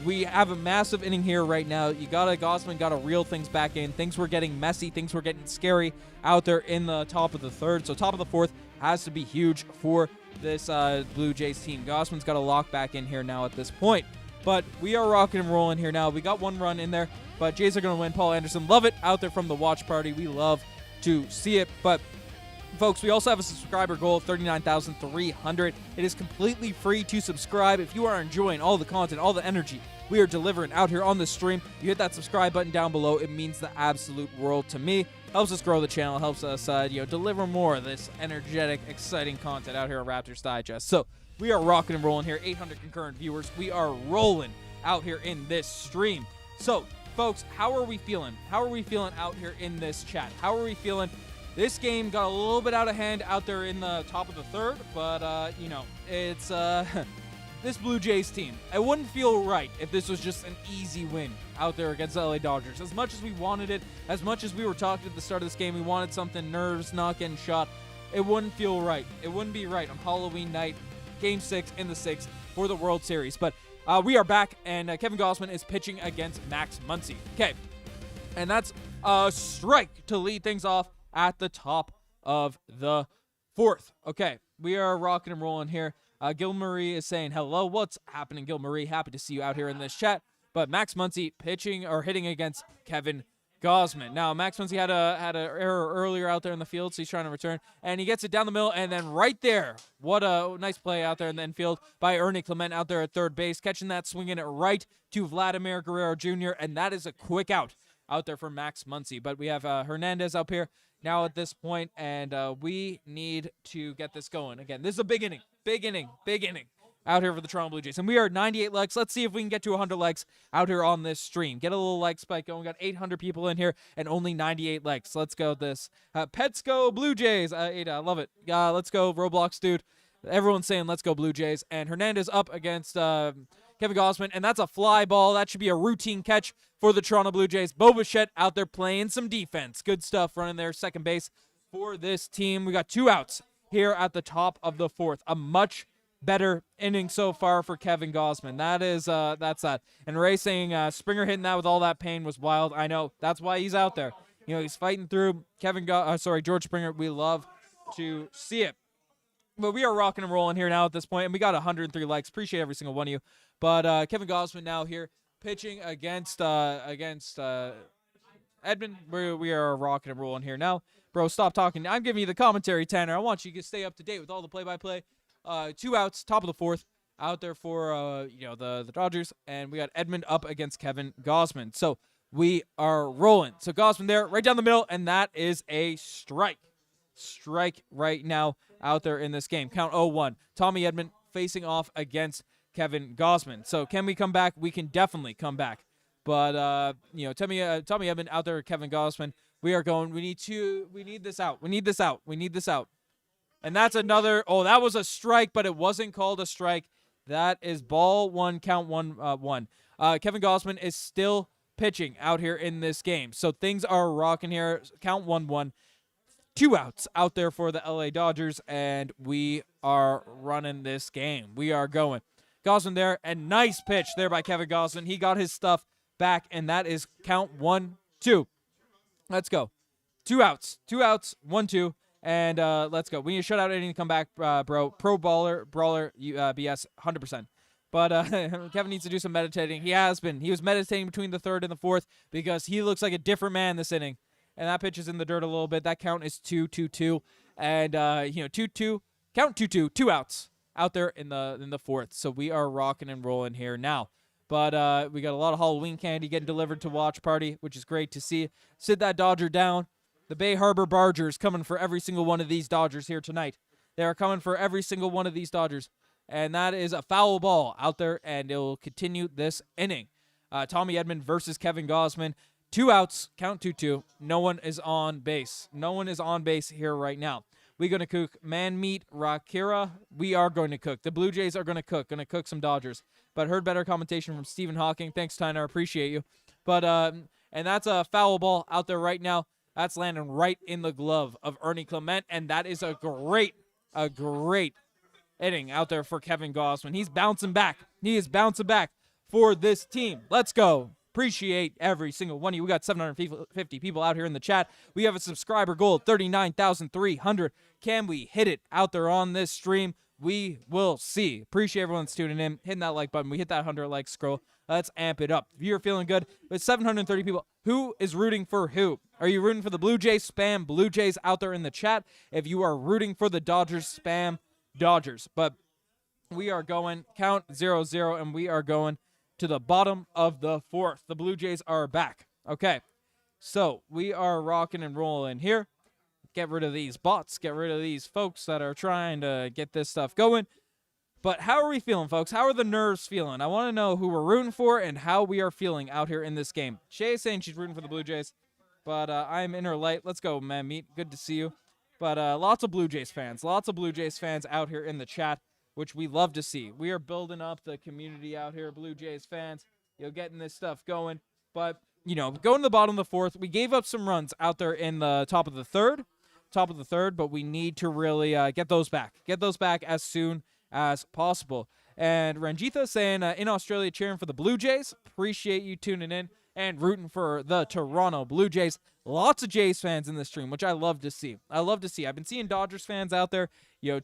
We have a massive inning here right now. Gosman got to reel things back in. Things were getting messy. Things were getting scary out there in the top of the third. So top of the fourth has to be huge for this Blue Jays team. Gosman's got to lock back in here now at this point. But we are rocking and rolling here now. We got one run in there, but Jays are going to win. Paul Anderson, love it out there from the watch party. We love to see it. But folks, we also have a subscriber goal of 39,300. It is completely free to subscribe. If you are enjoying all the content, all the energy we are delivering out here on the stream, you hit that subscribe button down below. It means the absolute world to me. Helps us grow the channel, helps us deliver more of this energetic, exciting content out here at Raptors Digest. So we are rocking and rolling here. 800 concurrent viewers. We are rolling out here in this stream. So, folks, how are we feeling? How are we feeling out here in this chat? How are we feeling? This game got a little bit out of hand out there in the top of the third, but, it's this Blue Jays team. It wouldn't feel right if this was just an easy win out there against the LA Dodgers. As much as we wanted it, as much as we were talking at the start of this game, we wanted something, nerves not getting shot, it wouldn't feel right. It wouldn't be right on Halloween night, Game 6 in the 6th for the World Series. But we are back, and Kevin Gausman is pitching against Max Muncy. Okay, and that's a strike to lead things off at the top of the fourth. Okay, we are rocking and rolling here. Gil Marie is saying, hello, what's happening, Gil Marie? Happy to see you out here in this chat. But Max Muncy hitting against Kevin Gausman. Now, Max Muncy had an error earlier out there in the field, so he's trying to return. And he gets it down the middle, and then right there, what a nice play out there in the infield by Ernie Clement out there at third base, catching that, swinging it right to Vladimir Guerrero Jr., and that is a quick out there for Max Muncy. But we have Hernandez up here now at this point, and we need to get this going. Again, this is a big inning out here for the Toronto Blue Jays. And we are at 98 likes. Let's see if we can get to 100 likes out here on this stream. Get a little like spike going. We got 800 people in here and only 98 likes. Let's go with this. Pets go Blue Jays. Ada, love it. Let's go Roblox, dude. Everyone's saying let's go Blue Jays. And Hernandez up against Kevin Gausman, and that's a fly ball. That should be a routine catch for the Toronto Blue Jays. Bichette out there playing some defense. Good stuff running there, second base for this team. We got 2 outs here at the top of the fourth. A much better inning so far for Kevin Gausman. That's that. And Ray saying Springer hitting that with all that pain was wild. I know. That's why he's out there. He's fighting through. George Springer. We love to see it. But we are rocking and rolling here now at this point, and we got 103 likes. Appreciate every single one of you. But Kevin Gausman now here pitching against Edmund. We are rocking and rolling here now. Bro, stop talking. I'm giving you the commentary, Tanner. I want you to stay up to date with all the play-by-play. 2 outs, top of the fourth, out there for the Dodgers, and we got Edmund up against Kevin Gausman. So we are rolling. So Gausman there, right down the middle, and that is a strike. Strike right now out there in this game. Count 0-1. Tommy Edmund facing off against Kevin Gausman. So can we come back? We can definitely come back. But Tommy Edmund out there, Kevin Gausman. We are going. We need this out. We need this out. And that's another. Oh, that was a strike, but it wasn't called a strike. That is ball one, count 1-1. Kevin Gausman is still pitching out here in this game. So things are rocking here. Count 1-1. 2 outs out there for the LA Dodgers, and we are running this game. We are going. Gosman there, and nice pitch there by Kevin Gosman. He got his stuff back, and that is count 1-2. Let's go. 2 outs. 2 outs, 1-2, and let's go. We need a shutout inning to come back, bro. Pro brawler, BS, 100%. But Kevin needs to do some meditating. He has been. He was meditating between the third and the fourth because he looks like a different man this inning. And that pitch is in the dirt a little bit. That count is 2-2-2. And, 2-2. Count 2-2. 2 outs out there in the fourth. So we are rocking and rolling here now. But we got a lot of Halloween candy getting delivered to Watch Party, which is great to see. Sit that Dodger down. The Bay Harbor Bargers coming for every single one of these Dodgers here tonight. They are coming for every single one of these Dodgers. And that is a foul ball out there, and it will continue this inning. Tommy Edman versus Kevin Gosman. 2 outs, count 2-2. No one is on base. No one is on base here right now. We're going to cook Manmeet Rakira. We are going to cook. The Blue Jays are going to cook some Dodgers. But heard better commentation from Stephen Hawking. Thanks, Tyner. Appreciate you. But, and that's a foul ball out there right now. That's landing right in the glove of Ernie Clement, and that is a great inning out there for Kevin Gosman. He's bouncing back. He is bouncing back for this team. Let's go. Appreciate every single one of you. We got 750 people out here in the chat. We have a subscriber goal of 39,300. Can we hit it out there on this stream? We will see. Appreciate everyone that's tuning in. Hitting that like button. We hit that 100 like scroll. Let's amp it up. If you're feeling good, with 730 people, who is rooting for who? Are you rooting for the Blue Jays? Spam Blue Jays out there in the chat. If you are rooting for the Dodgers, spam Dodgers. But we are going count 0-0, and we are going to the bottom of the fourth. The Blue Jays are back. Okay, so we are rocking and rolling here. Get rid of these bots. Get rid of these folks that are trying to get this stuff going. But how are we feeling, folks? How are the nerves feeling? I want to know who we're rooting for and how we are feeling out here in this game. Shay is saying she's rooting for the Blue Jays, but I'm in her light. Let's go, man. Meet. Good to see you. But lots of Blue Jays fans. Lots of Blue Jays fans out here in the chat, which we love to see. We are building up the community out here, Blue Jays fans, getting this stuff going. But, going to the bottom of the fourth, we gave up some runs out there in the top of the third, but we need to really get those back. Get those back as soon as possible. And Ranjitha saying, in Australia, cheering for the Blue Jays. Appreciate you tuning in and rooting for the Toronto Blue Jays. Lots of Jays fans in this stream, which I love to see. I've been seeing Dodgers fans out there,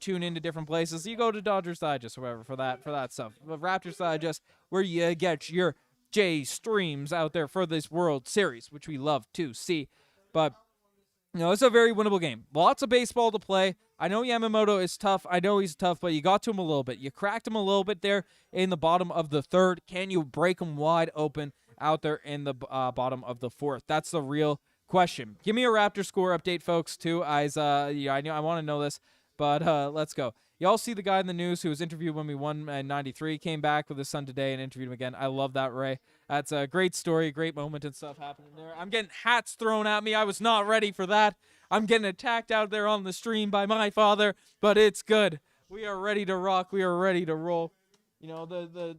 tune into different places. You go to Dodgers Digest or whatever for that stuff. But Raptors Digest, where you get your Jays streams out there for this World Series, which we love to see. But, it's a very winnable game. Lots of baseball to play. I know Yamamoto is tough. I know he's tough, but you got to him a little bit. You cracked him a little bit there in the bottom of the third. Can you break him wide open out there in the bottom of the fourth? That's the real question. Give me a Raptor score update, folks, too. I want to know this, but let's go. Y'all see the guy in the news who was interviewed when we won in 93, came back with his son today and interviewed him again. I love that, Ray. That's a great story, great moment and stuff happening there. I'm getting hats thrown at me. I was not ready for that. I'm getting attacked out there on the stream by my father, but it's good. We are ready to rock. We are ready to roll. The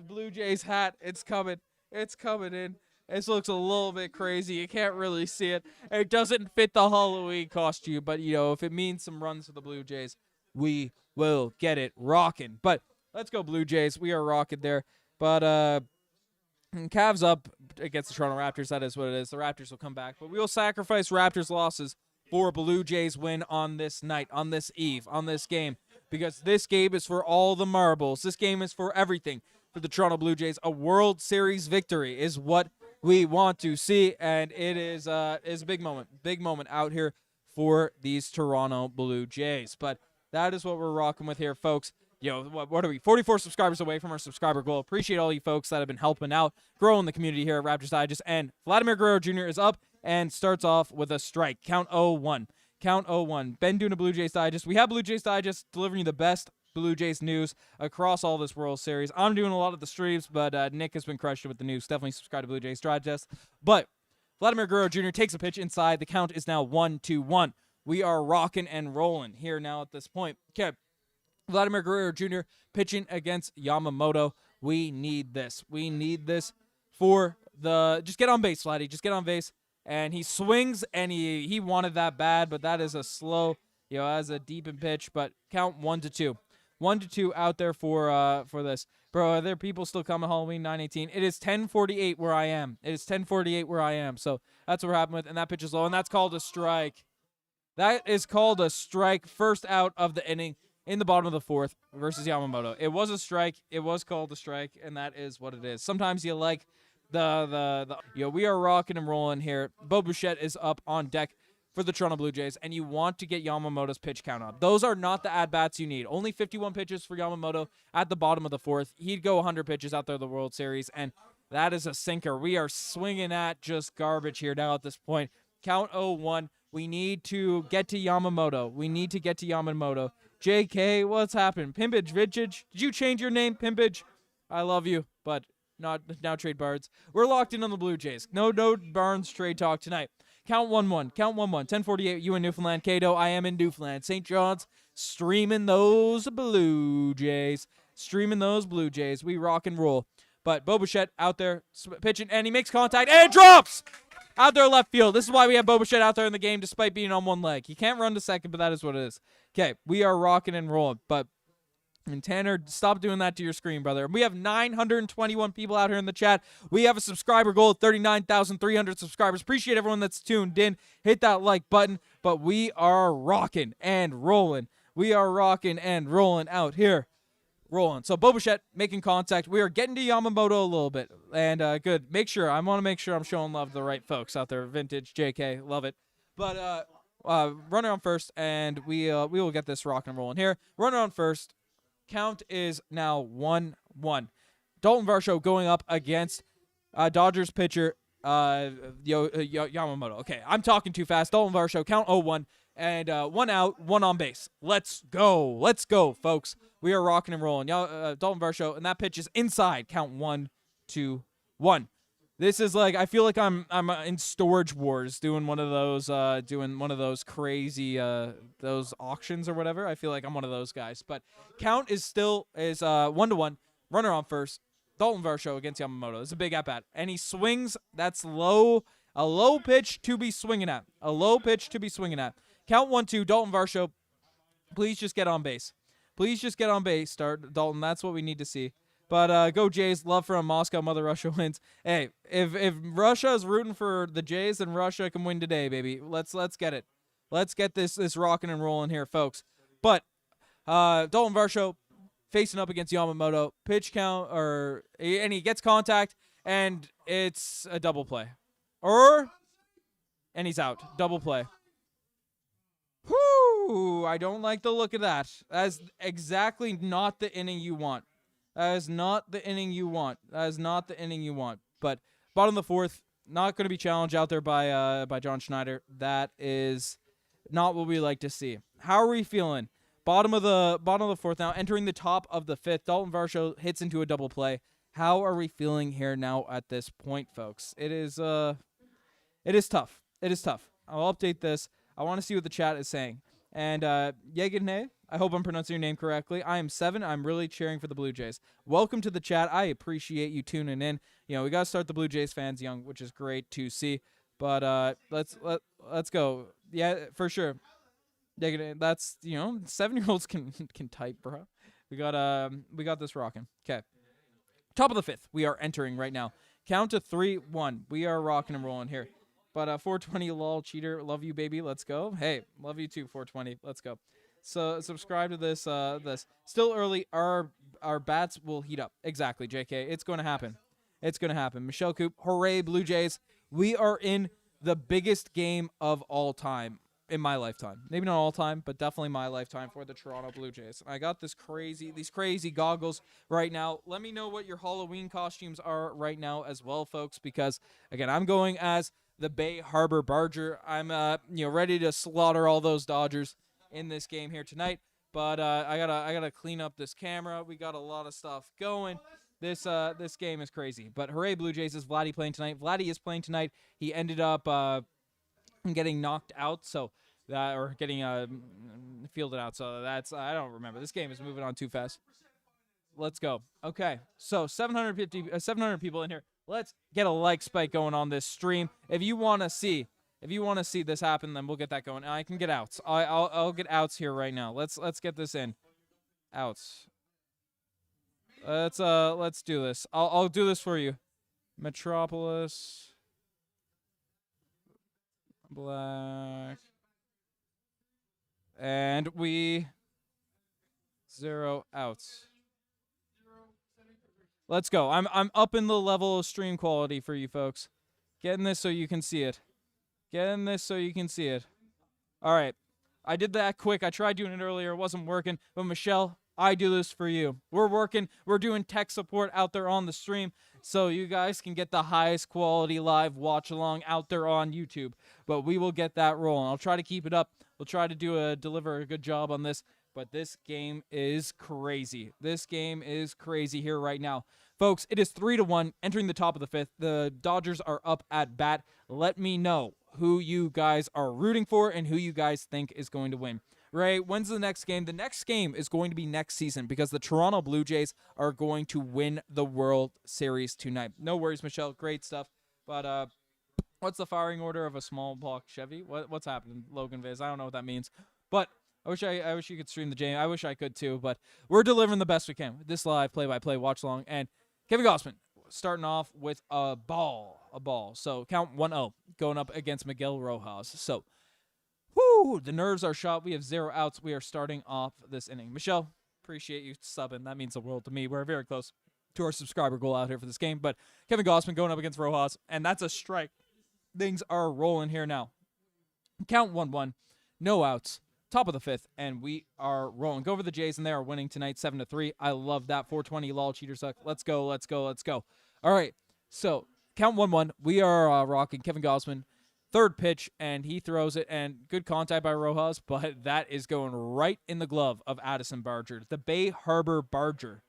Blue Jays hat, it's coming. It's coming in. This looks a little bit crazy. You can't really see it. It doesn't fit the Halloween costume, but, if it means some runs for the Blue Jays, we will get it rocking. But let's go Blue Jays. We are rocking there. But Cavs up against the Toronto Raptors. That is what it is. The Raptors will come back. But we will sacrifice Raptors losses for Blue Jays win on this night, on this eve, on this game. Because this game is for all the marbles. This game is for everything for the Toronto Blue Jays. A World Series victory is what we want to see. And it is a big moment. Big moment out here for these Toronto Blue Jays. But that is what we're rocking with here, folks. What are we? 44 subscribers away from our subscriber goal. Appreciate all you folks that have been helping out, growing the community here at Raptors Digest. And Vladimir Guerrero Jr. is up and starts off with a strike. Count 0-1. Count 0-1. Ben doing a Blue Jays Digest. We have Blue Jays Digest delivering you the best Blue Jays news across all this World Series. I'm doing a lot of the streams, but Nick has been crushing with the news. Definitely subscribe to Blue Jays Digest. But Vladimir Guerrero Jr. takes a pitch inside. The count is now 1-1. We are rocking and rolling here now at this point. Okay, Vladimir Guerrero Jr. pitching against Yamamoto. We need this. We need this for just get on base, Vladdy. Just get on base. And he swings, and he wanted that bad, but that is a slow, as a deep in pitch. But count 1-2. 1-2 out there for this. Bro, are there people still coming Halloween 9/18? It is 10:48 where I am. It is 10:48 where I am. So that's what we're happening with, and that pitch is low, and that's called a strike. That is called a strike. First out of the inning in the bottom of the fourth versus Yamamoto. It was a strike. It was called a strike, and that is what it is. Sometimes you like we are rocking and rolling here. Bichette is up on deck for the Toronto Blue Jays, and you want to get Yamamoto's pitch count up. Those are not the at-bats you need. Only 51 pitches for Yamamoto at the bottom of the fourth. He'd go 100 pitches out there in the World Series, and that is a sinker. We are swinging at just garbage here now at this point. Count 0-1. We need to get to Yamamoto. JK, what's happened? Pimpage, Vintage. Did you change your name, Pimpage? I love you, but not now trade Bards. We're locked in on the Blue Jays. No Barnes trade talk tonight. Count 1-1. 10:48. You in Newfoundland. Cato, I am in Newfoundland. St. John's streaming those Blue Jays. We rock and roll. But Bichette out there pitching, and he makes contact, and it drops! Out there left field. This is why we have Bichette out there in the game despite being on one leg. He can't run to second, but that is what it is. Okay, we are rocking and rolling. And Tanner, stop doing that to your screen, brother. We have 921 people out here in the chat. We have a subscriber goal of 39,300 subscribers. Appreciate everyone that's tuned in. Hit that like button. But we are rocking and rolling. Out here. So Bichette making contact. We are getting to Yamamoto a little bit. And good. I want to make sure I'm showing love to the right folks out there. Vintage, JK, love it. But runner on first, and we will get this rocking and rolling here. Runner on first. Count is now 1-1. Dalton Varsho going up against Dodgers pitcher Yamamoto. Okay, I'm talking too fast. Dalton Varsho, count 0-1, and 1 out, 1 on base. Let's go, folks. We are rocking and rolling. Dalton Varsho, and that pitch is inside. Count 1-1. This is like, I feel like I'm in Storage Wars doing one of those crazy those auctions or whatever. I feel like I'm one of those guys. But count is 1-1. Runner on first. Dalton Varsho against Yamamoto. It's a big at bat, and he swings. That's low. A low pitch to be swinging at. Count 1-2. Dalton Varsho. Please just get on base. Start Dalton. That's what we need to see. But go Jays. Love from Moscow. Mother Russia wins. Hey, if Russia is rooting for the Jays, then Russia can win today, baby. Let's get it. Let's get this rocking and rolling here, folks. But Dalton Varsho facing up against Yamamoto. Pitch count, and he gets contact, and it's a double play. And he's out. Double play. Whoo! I don't like the look of that. That's exactly not the inning you want. That is not the inning you want. But bottom of the fourth, not going to be challenged out there by John Schneider. That is not what we like to see. How are we feeling? Bottom of the fourth now, entering the top of the fifth. Dalton Varsho hits into a double play. How are we feeling here now at this point, folks? It is tough. I'll update this. I want to see what the chat is saying. And Yeginhe, I hope I'm pronouncing your name correctly. I am 7. I'm really cheering for the Blue Jays. Welcome to the chat. I appreciate you tuning in. We got to start the Blue Jays fans young, which is great to see. But let's go. Yeah, for sure. Yeginhe, that's 7-year-olds can type, bro. We got this rocking. Okay. Top of the fifth. We are entering right now. Count to 3-1. We are rocking and rolling here. But 420 lol cheater, love you baby. Let's go. Hey, love you too 420. Let's go. So subscribe to this Still early. Our bats will heat up. Exactly, JK. It's going to happen. Michelle Coop, hooray Blue Jays. We are in the biggest game of all time in my lifetime. Maybe not all time, but definitely my lifetime for the Toronto Blue Jays. I got these crazy goggles right now. Let me know what your Halloween costumes are right now as well, folks, because again, I'm going as the Bay Harbor Barger. I'm ready to slaughter all those Dodgers in this game here tonight. But I gotta clean up this camera. We got a lot of stuff going. This game is crazy. But hooray Blue Jays. Is Vladdy playing tonight? Vladdy is playing tonight. He ended up getting knocked out, or getting fielded out. So that's I don't remember. This game is moving on too fast. Let's go. Okay, so 700 people in here. let's get a like spike going on this stream. If you want to see this happen, then we'll get that going. And I can get outs. I'll get outs here right now. Let's get this in. Outs. Let's do this. I'll do this for you. Metropolis. Black. And we 0 outs. Let's go. I'm upping the level of stream quality for you folks. Getting this so you can see it. Getting this so you can see it. All right. I did that quick. I tried doing it earlier. It wasn't working. But Michelle, I do this for you. We're working. We're doing tech support out there on the stream so you guys can get the highest quality live watch along out there on YouTube. But we will get that rolling. I'll try to keep it up. We'll try to deliver a good job on this. But this game is crazy. This game is crazy here right now. Folks, it is 3-1 entering the top of the 5th. The Dodgers are up at bat. Let me know who you guys are rooting for and who you guys think is going to win. Ray, when's the next game? The next game is going to be next season because the Toronto Blue Jays are going to win the World Series tonight. No worries, Michelle. Great stuff. But what's the firing order of a small block Chevy? What's happening, Logan Viz? I don't know what that means. But I wish you could stream the game. I wish I could too, but we're delivering the best we can. This live play-by-play watch along. And Kevin Gossman starting off with a ball. So count 1-0 going up against Miguel Rojas. So, the nerves are shot. We have 0 outs. We are starting off this inning. Michelle, appreciate you subbing. That means the world to me. We're very close to our subscriber goal out here for this game. But Kevin Gossman going up against Rojas, and that's a strike. Things are rolling here now. Count 1-1. No outs. Top of the 5th, and we are rolling. Go over the Jays, and they are winning tonight 7-3. I love that. 420 lol cheater suck. Let's go. All right, so count 1-1. We are rocking Kevin Gossman. Third pitch, and he throws it, and good contact by Rojas, but that is going right in the glove of Addison Barger. The Bay Harbor Barger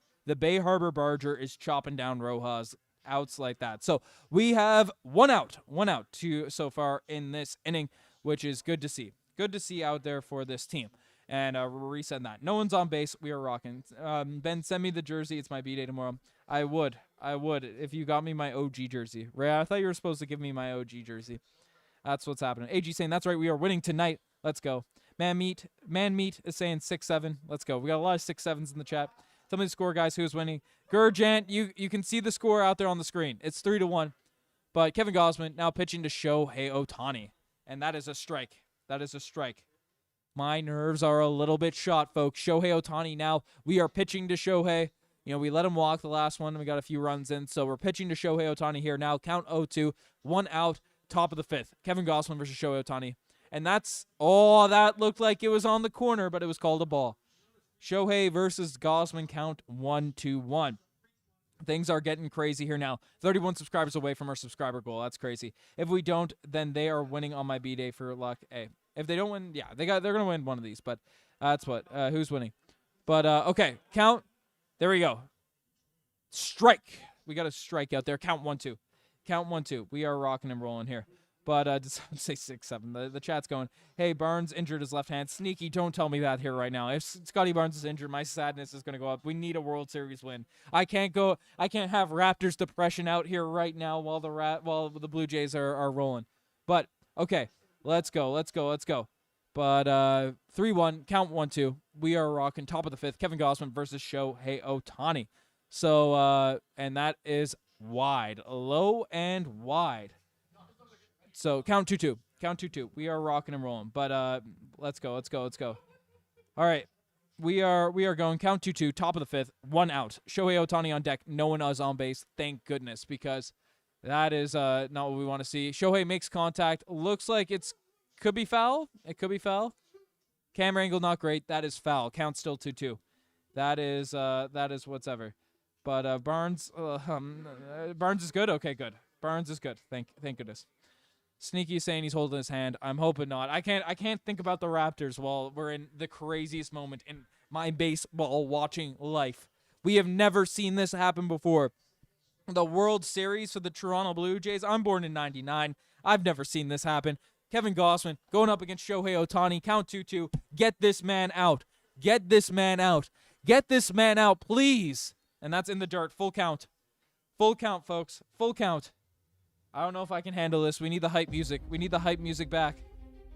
is chopping down Rojas. Outs like that. So we have one out so far in this inning, which is good to see. Good to see out there for this team. And reset that. No one's on base. We are rocking. Ben, send me the jersey. It's my B-Day tomorrow. I would if you got me my OG jersey. Ray, I thought you were supposed to give me my OG jersey. That's what's happening. AG saying, that's right, we are winning tonight. Let's go. Man Meat is saying 6-7. Let's go. We got a lot of 6-7s in the chat. Tell me the score, guys. Who's winning? Gurjant, you can see the score out there on the screen. It's 3-1. But Kevin Gossman now pitching to Shohei Ohtani. And that is a strike. My nerves are a little bit shot, folks. Shohei Ohtani now. We are pitching to Shohei. We let him walk the last one, and we got a few runs in. So we're pitching to Shohei Ohtani here now. Count 0-2. 1 out. Top of the 5th. Kevin Gossman versus Shohei Ohtani. And that looked like it was on the corner, but it was called a ball. Shohei versus Gossman, count 1-1. Things are getting crazy here now. 31 subscribers away from our subscriber goal. That's crazy. If we don't, then they are winning on my B-Day for luck. Hey, if they don't win, yeah, they're going to win one of these. But that's what. Who's winning? But, okay. Count. There we go. Strike. We got a strike out there. Count 1-2. Count 1-2. We are rocking and rolling here. But just say 6-7. The chat's going, hey, Barnes injured his left hand. Sneaky, don't tell me that here right now. If Scotty Barnes is injured, my sadness is going to go up. We need a World Series win. I can't have Raptors depression out here right now while the Blue Jays are rolling. But okay, let's go. But 3-1, count 1-2. We are rocking top of the 5th. Kevin Gossman versus Shohei Ohtani. So and that is wide, low and wide. So count 2-2. Count 2-2. We are rocking and rolling. But let's go. All right. We are going count 2-2, top of the 5th, 1 out. Shohei Ohtani on deck. No one is on base. Thank goodness, because that is not what we want to see. Shohei makes contact. Looks like could be foul. It could be foul. Camera angle not great. That is foul. Count still 2-2. That is whatever. But Barnes is good. Okay, good. Barnes is good. Thank goodness. Sneaky saying he's holding his hand. I'm hoping not. I can't think about the Raptors while we're in the craziest moment in my baseball watching life. We have never seen this happen before. The World Series for the Toronto Blue Jays. I'm born in 99. I've never seen this happen. Kevin Gossman going up against Shohei Ohtani. Count 2-2. Get this man out. Get this man out. Get this man out, please. And that's in the dirt. Full count. Full count, folks. Full count. I don't know if I can handle this. We need the hype music. We need the hype music back.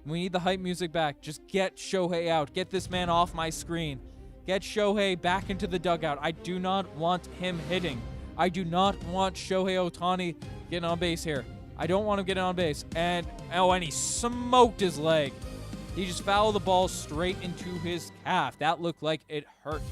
We need the hype music back. Just get Shohei out. Get this man off my screen. Get Shohei back into the dugout. I do not want him hitting. I do not want Shohei Ohtani getting on base here. I don't want him getting on base. And he smoked his leg. He just fouled the ball straight into his calf. That looked like it hurt.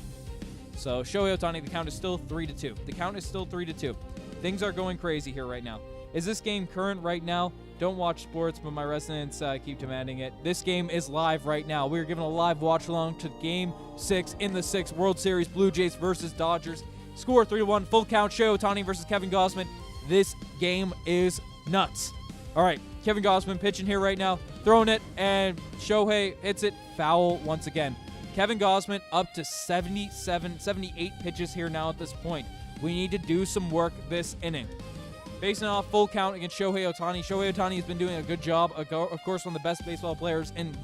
So Shohei Ohtani, the count is still 3-2. The count is still 3-2. Things are going crazy here right now. Is this game current right now? Don't watch sports, but my residents keep demanding it. This game is live right now. We are giving a live watch along to Game 6 in the 6th World Series, Blue Jays versus Dodgers. Score 3-1, full count, Shohei Ohtani versus Kevin Gausman. This game is nuts. All right, Kevin Gausman pitching here right now, throwing it, and Shohei hits it foul once again. Kevin Gausman up to 78 pitches here now at this point. We need to do some work this inning. Facing off full count against Shohei Ohtani. Shohei Ohtani has been doing a good job. Of course, one of the best baseball players in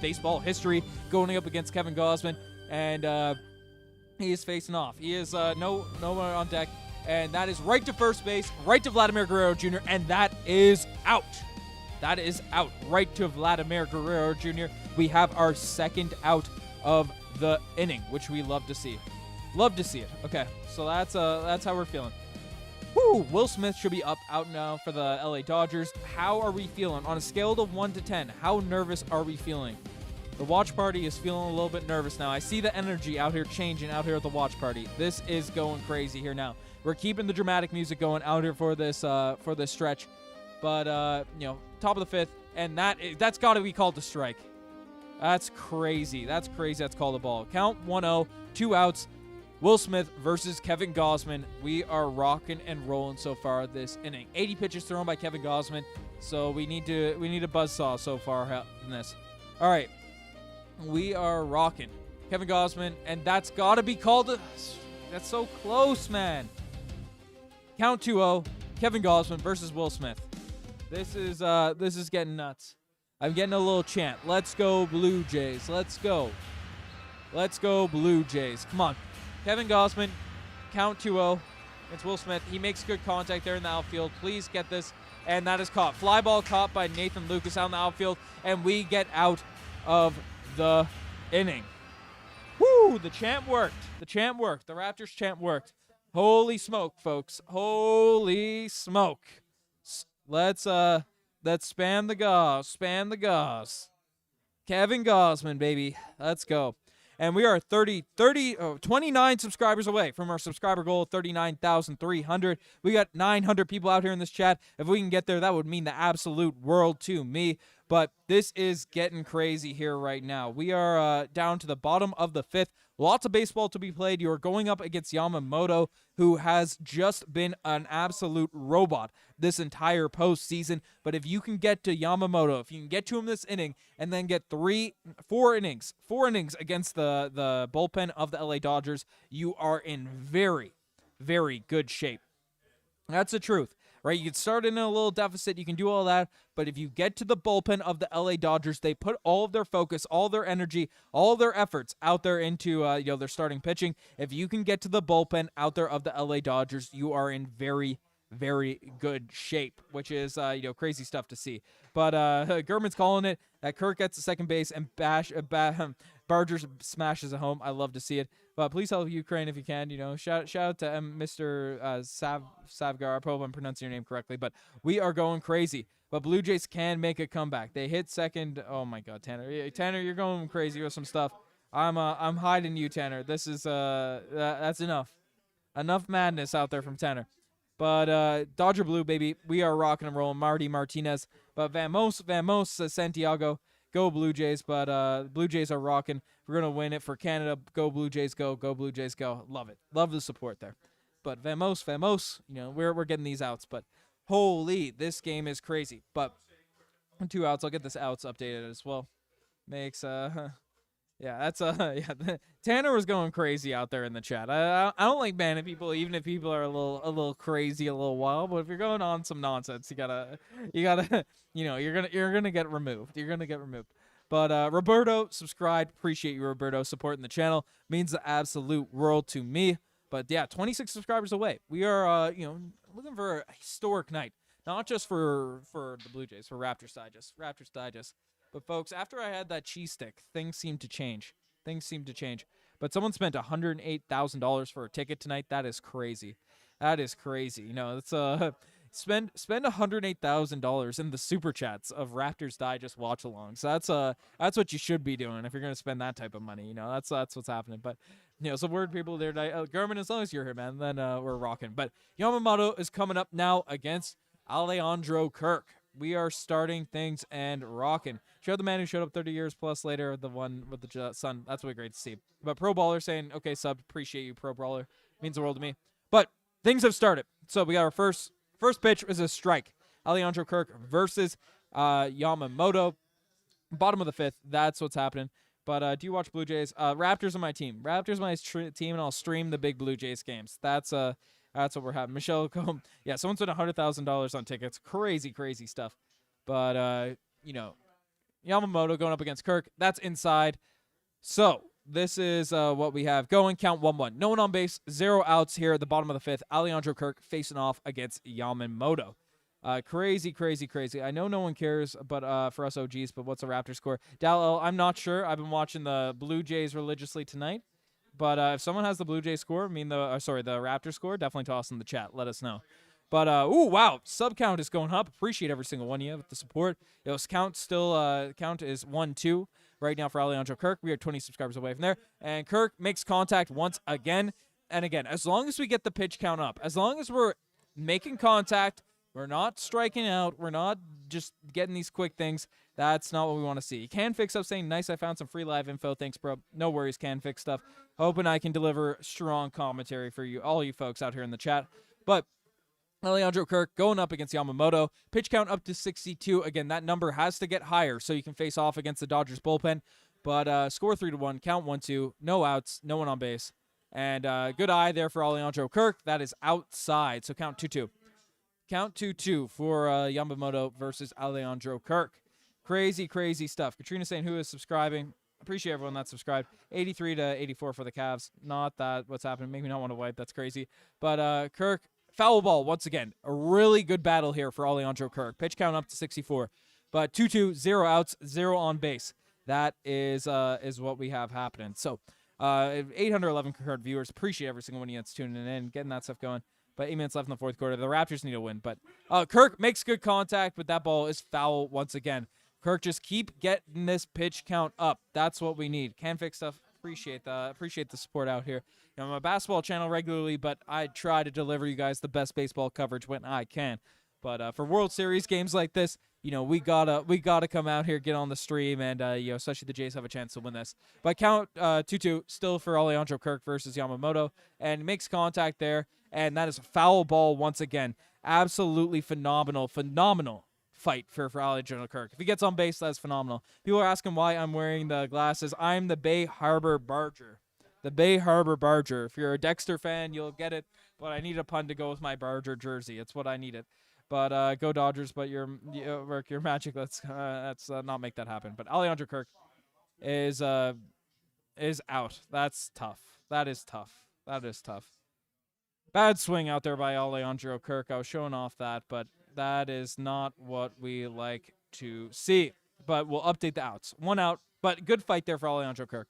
baseball history, going up against Kevin Gausman, and he is facing off. He is no one on deck, and that is right to first base, right to Vladimir Guerrero Jr., and that is out. That is out. Right to Vladimir Guerrero Jr. We have our second out of the inning, which we love to see. Love to see it. Okay, so that's how we're feeling. Woo! Will Smith should be out now for the LA Dodgers. How are we feeling? On a scale of 1 to 10, how nervous are we feeling? The watch party is feeling a little bit nervous now. I see the energy out here changing out here at the watch party. This is going crazy here now. We're keeping the dramatic music going out here for this stretch. But top of the 5th, and that's got to be called a strike. That's crazy. That's crazy. That's called a ball. Count 1-0, 2 outs. Will Smith versus Kevin Gausman. We are rocking and rolling so far this inning. 80 pitches thrown by Kevin Gausman, so we need a buzzsaw so far in this. All right, we are rocking. Kevin Gausman, and that's got to be called. That's so close, man. Count 2-0. Kevin Gausman versus Will Smith. This is getting nuts. I'm getting a little chant. Let's go Blue Jays. Let's go. Let's go Blue Jays. Come on. Kevin Gausman, count 2-0. It's Will Smith. He makes good contact there in the outfield. Please get this. And that is caught. Fly ball caught by Nathan Lucas out in the outfield. And we get out of the inning. Woo! The chant worked. The chant worked. The Raptors chant worked. Holy smoke, folks. Holy smoke. Let's span the gauze. Span the gauze. Kevin Gausman, baby. Let's go. And we are 29 subscribers away from our subscriber goal of 39,300. We got 900 people out here in this chat. If we can get there, that would mean the absolute world to me. But this is getting crazy here right now. We are down to the bottom of the 5th. Lots of baseball to be played. You are going up against Yamamoto, who has just been an absolute robot this entire postseason. But if you can get to Yamamoto, if you can get to him this inning, and then get four innings against the bullpen of the LA Dodgers, you are in very, very good shape. That's the truth, right? You can start in a little deficit. You can do all that. But if you get to the bullpen of the LA Dodgers, they put all of their focus, all their energy, all their efforts out there into their starting pitching. If you can get to the bullpen out there of the LA Dodgers, you are in very, very good shape, which is crazy stuff to see. But German's calling it that Kirk gets to second base and Barger smashes it home. I love to see it. But please help Ukraine if you can. Shout out to Mr. Savgar. I hope I'm pronouncing your name correctly. But we are going crazy. But Blue Jays can make a comeback. They hit second. Oh my God, Tanner! Tanner, you're going crazy with some stuff. I'm hiding you, Tanner. This is that's enough. Enough madness out there from Tanner. But Dodger Blue, baby, we are rocking and rolling. Marty Martinez, but Vamos, Santiago, go Blue Jays. But Blue Jays are rocking. We're gonna win it for Canada. Go Blue Jays, go Blue Jays, go. Love it, love the support there. But Vamos, we're getting these outs. But holy, this game is crazy. But 2 outs. I'll get this outs updated as well. Makes yeah, that's yeah. Tanner was going crazy out there in the chat. I don't like banning people, even if people are a little crazy, a little wild. But if you're going on some nonsense, you gotta you're gonna get removed. You're gonna get removed. But Roberto, subscribed. Appreciate you, Roberto, supporting the channel. Means the absolute world to me. But yeah, 26 subscribers away. We are, looking for a historic night. Not just for the Blue Jays, for Raptors Digest. But folks, after I had that cheese stick, things seemed to change. But someone spent $108,000 for a ticket tonight. That is crazy. It's spend $108,000 in the super chats of Raptors Digest watch alongs. That's what you should be doing if you're gonna spend that type of money. That's what's happening. But some word people there tonight. Garmin, as long as you're here, man, then we're rocking. But Yamamoto is coming up now against Alejandro Kirk. We are starting things and rocking. Show the man who showed up 30 years plus later, the one with the sun. That's really great to see. But Pro Baller saying, okay, sub, appreciate you, Pro Brawler. Means the world to me. But things have started. So we got our first pitch is a strike. Alejandro Kirk versus Yamamoto. Bottom of the fifth. That's what's happening. But do you watch Blue Jays? Raptors are my team. Raptors are my team, and I'll stream the big Blue Jays games. That's what we're having. Michelle Combe. Yeah, someone spent $100,000 on tickets. Crazy stuff. But, Yamamoto going up against Kirk. That's inside. So this is what we have going. Count 1-1. No one on base. 0 outs here at the bottom of the fifth. Alejandro Kirk facing off against Yamamoto. Crazy. I know no one cares, but for us OGs, but what's the Raptor score? Dal, I'm not sure. I've been watching the Blue Jays religiously tonight. But if someone has the Blue Jays score, the Raptor score, definitely toss in the chat. Let us know. But, wow, sub count is going up. Appreciate every single one of you with the support. Count is 1-2 right now for Alejandro Kirk. We are 20 subscribers away from there. And Kirk makes contact once again and again. As long as we get the pitch count up, as long as we're making contact, we're not striking out, we're not just getting these quick things, that's not what we want to see. Can Fix up saying, nice, I found some free live info. Thanks, bro. No worries, Can Fix stuff. Hoping I can deliver strong commentary for you, all you folks out here in the chat. But Alejandro Kirk going up against Yamamoto. Pitch count up to 62. Again, that number has to get higher so you can face off against the Dodgers bullpen. But score 3-1, count 1-2, no outs, no one on base. And good eye there for Alejandro Kirk. That is outside, so count 2-2. Count 2-2 for Yamamoto versus Alejandro Kirk. Crazy stuff. Katrina saying who is subscribing. Appreciate everyone that's subscribed. 83-84 for the Cavs. Not that what's happening. Make me not want to wipe. That's crazy. But Kirk, foul ball once again. A really good battle here for Alejandro Kirk. Pitch count up to 64. But 2-2, 0 outs, 0 on base. That is what we have happening. So 811 concurrent viewers. Appreciate every single one of you that's tuning in, getting that stuff going. But 8 minutes left in the fourth quarter. The Raptors need a win. But Kirk makes good contact, but that ball is foul once again. Kirk, just keep getting this pitch count up. That's what we need. Can Fix stuff. Appreciate the support out here. I'm a basketball channel regularly, but I try to deliver you guys the best baseball coverage when I can. But for World Series games like this, we gotta come out here, get on the stream, and especially the Jays have a chance to win this. But count 2-2 still for Alejandro Kirk versus Yamamoto, and makes contact there, and that is a foul ball once again. Absolutely phenomenal fight for Alejandro Kirk. If he gets on base, that's phenomenal. People are asking why I'm wearing the glasses. I'm the Bay Harbor Barger. The Bay Harbor Barger. If you're a Dexter fan, you'll get it. But I need a pun to go with my Barger jersey. It's what I needed. But go Dodgers. But your Magic. Let's not make that happen. But Alejandro Kirk is out. That's tough. That is tough. Bad swing out there by Alejandro Kirk. I was showing off that, but that is not what we like to see. But we'll update the outs. 1 out, but good fight there for Alejandro Kirk.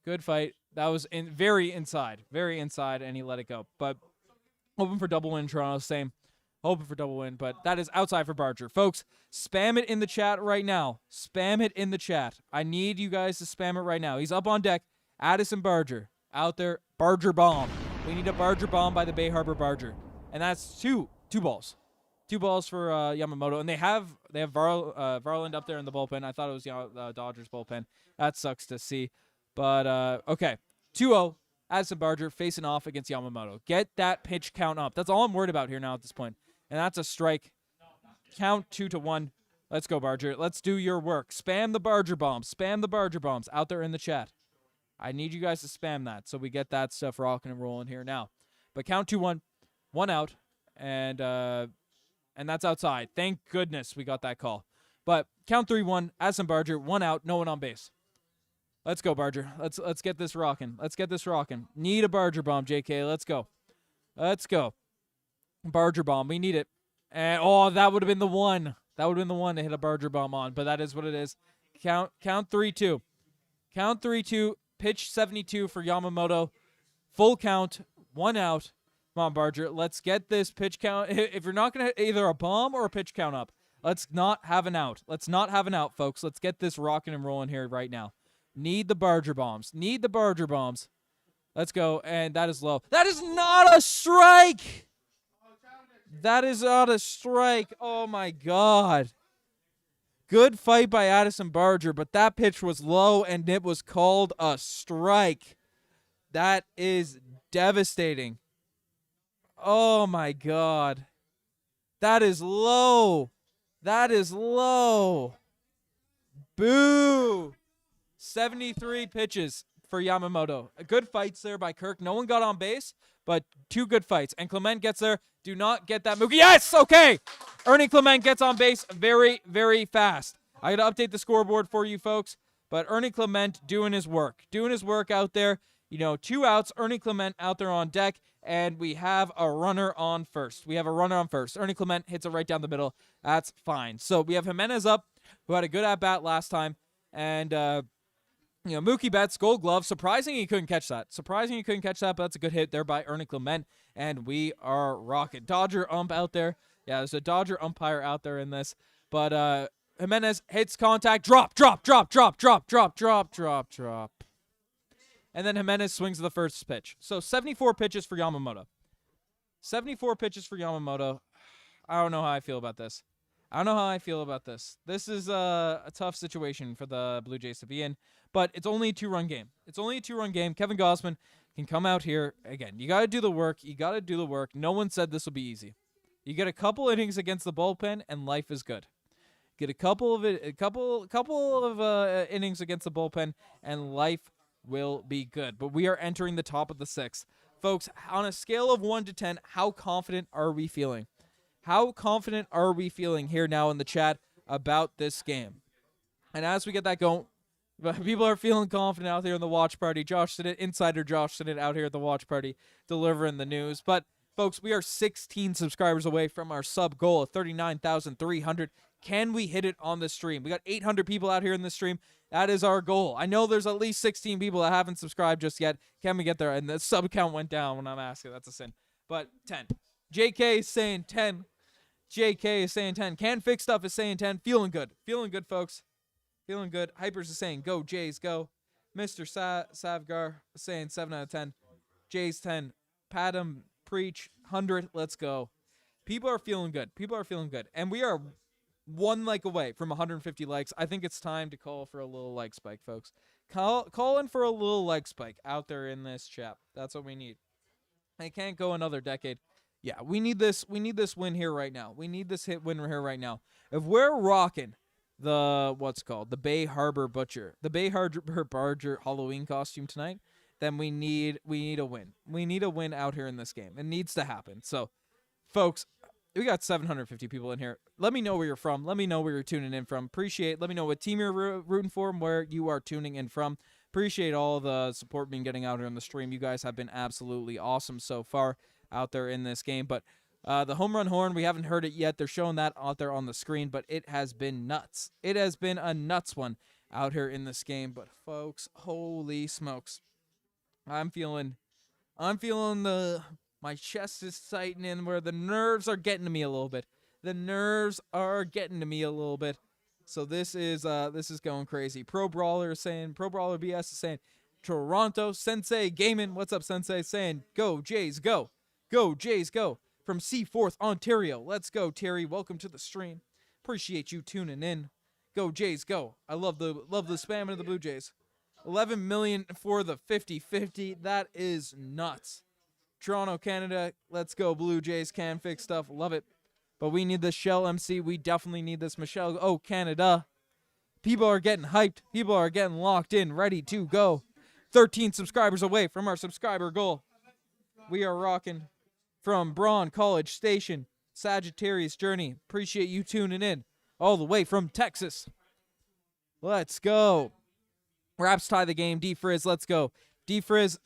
Good fight. That was very inside, and he let it go. But hoping for double win, Toronto, same. Hoping for double win, but that is outside for Barger. Folks, spam it in the chat right now. Spam it in the chat. I need you guys to spam it right now. He's up on deck. Addison Barger out there. Barger bomb. We need a Barger bomb by the Bay Harbor Barger. And that's two balls. 2 balls for Yamamoto. And they have Varland up there in the bullpen. I thought it was Dodgers bullpen. That sucks to see. But, okay. 2-0. Addison Barger facing off against Yamamoto. Get that pitch count up. That's all I'm worried about here now at this point. And that's a strike. Count 2-1. Let's go, Barger. Let's do your work. Spam the Barger bombs. Spam the Barger bombs out there in the chat. I need you guys to spam that so we get that stuff rocking and rolling here now. But count 2-1. 1 out. And that's outside. Thank goodness we got that call. But count 3-1. Addison Barger. 1 out. No one on base. Let's go, Barger. Let's get this rocking. Let's get this rocking. Need a Barger bomb, JK. Let's go. Let's go. Barger bomb. We need it. And that would have been the one. That would have been the one to hit a Barger bomb on, but that is what it is. Count 3-2. Count 3-2. Pitch 72 for Yamamoto. Full count. 1 out. Come on, Barger. Let's get this pitch count. If you're not going to either a bomb or a pitch count up, let's not have an out. Let's not have an out, folks. Let's get this rocking and rolling here right now. Need the Barger bombs. Need the Barger bombs. Let's go. And that is low. That is not a strike. That is not a strike. Oh, my God. Good fight by Addison Barger, but that pitch was low, and it was called a strike. That is devastating. Oh, my God. That is low. That is low. Boo. 73 pitches for Yamamoto. Good fights there by Kirk. No one got on base, but 2 good fights. And Clement gets there. Do not get that Mookie. Yes, okay. Ernie Clement gets on base very, very fast. I got to update the scoreboard for you folks, but Ernie Clement doing his work. Doing his work out there. 2 outs. Ernie Clement out there on deck, and we have a runner on first. Ernie Clement hits it right down the middle. That's fine. So we have Jimenez up, who had a good at-bat last time, and Mookie Betts, Gold Glove. Surprising he couldn't catch that. But that's a good hit there by Ernie Clement, and we are rocking. Dodger ump out there. Yeah, there's a Dodger umpire out there in this. But Jimenez hits contact. Drop. And then Jimenez swings to the first pitch. So 74 pitches for Yamamoto. I don't know how I feel about this. This is a tough situation for the Blue Jays to be in, but it's only a 2-run game. Kevin Gausman can come out here. Again, you got to do the work. No one said this will be easy. You get a couple innings against the bullpen, and life is good. Get a couple of innings against the bullpen, and life will be good. But we are entering the top of the 6th. Folks, on a scale of 1 to 10, how confident are we feeling? How confident are we feeling here now in the chat about this game? And as we get that going, people are feeling confident out there in the watch party. Insider Josh Sinnott out here at the watch party delivering the news. But, folks, we are 16 subscribers away from our sub goal of 39,300. Can we hit it on the stream? We got 800 people out here in the stream. That is our goal. I know there's at least 16 people that haven't subscribed just yet. Can we get there? And the sub count went down when I'm asking. That's a sin. But 10. JK is saying 10. Can Fix Stuff is saying 10. Feeling good, folks. Feeling good. Hypers is saying go, Jays, go. Mr. Savgar is saying 7 out of 10. Jays 10. Padam, preach, 100. Let's go. People are feeling good. And we are 1 like away from 150 likes. I think it's time to call for a little like spike, folks. Call in for a little like spike out there in this chat. That's what we need. I can't go another decade. Yeah, we need this win here right now. If we're rocking the Bay Harbor Barger Halloween costume tonight, then we need a win. We need a win out here in this game. It needs to happen. So, folks, we got 750 people in here. Let me know where you're from. Let me know where you're tuning in from. Let me know what team you're rooting for and where you are tuning in from. Appreciate all the support being getting out here on the stream. You guys have been absolutely awesome so far out there in this game. But the home run horn, we haven't heard it yet. They're showing that out there on the screen, but it has been nuts. It has been a nuts one out here in this game. But, folks, holy smokes. I'm feeling my chest is tightening where the nerves are getting to me a little bit. So this is going crazy. Pro Brawler BS is saying Toronto. Sensei Gaiman, what's up, Sensei? Saying go Jays, go. Go Jays, go. From Seaforth, Ontario. Let's go, Terry. Welcome to the stream. Appreciate you tuning in. Go Jays, go. I love the spamming of the Blue Jays. 11 million for the 50-50. That is nuts. Toronto, Canada. Let's go, Blue Jays. Can Fix Stuff. Love it. But we need this Shell MC. We definitely need this Michelle. Oh, Canada. People are getting hyped. People are getting locked in, ready to go. 13 subscribers away from our subscriber goal. We are rocking from Braun College Station, Sagittarius Journey. Appreciate you tuning in all the way from Texas. Let's go. Raps tie the game. D-Frizz, let's go. D-Frizz,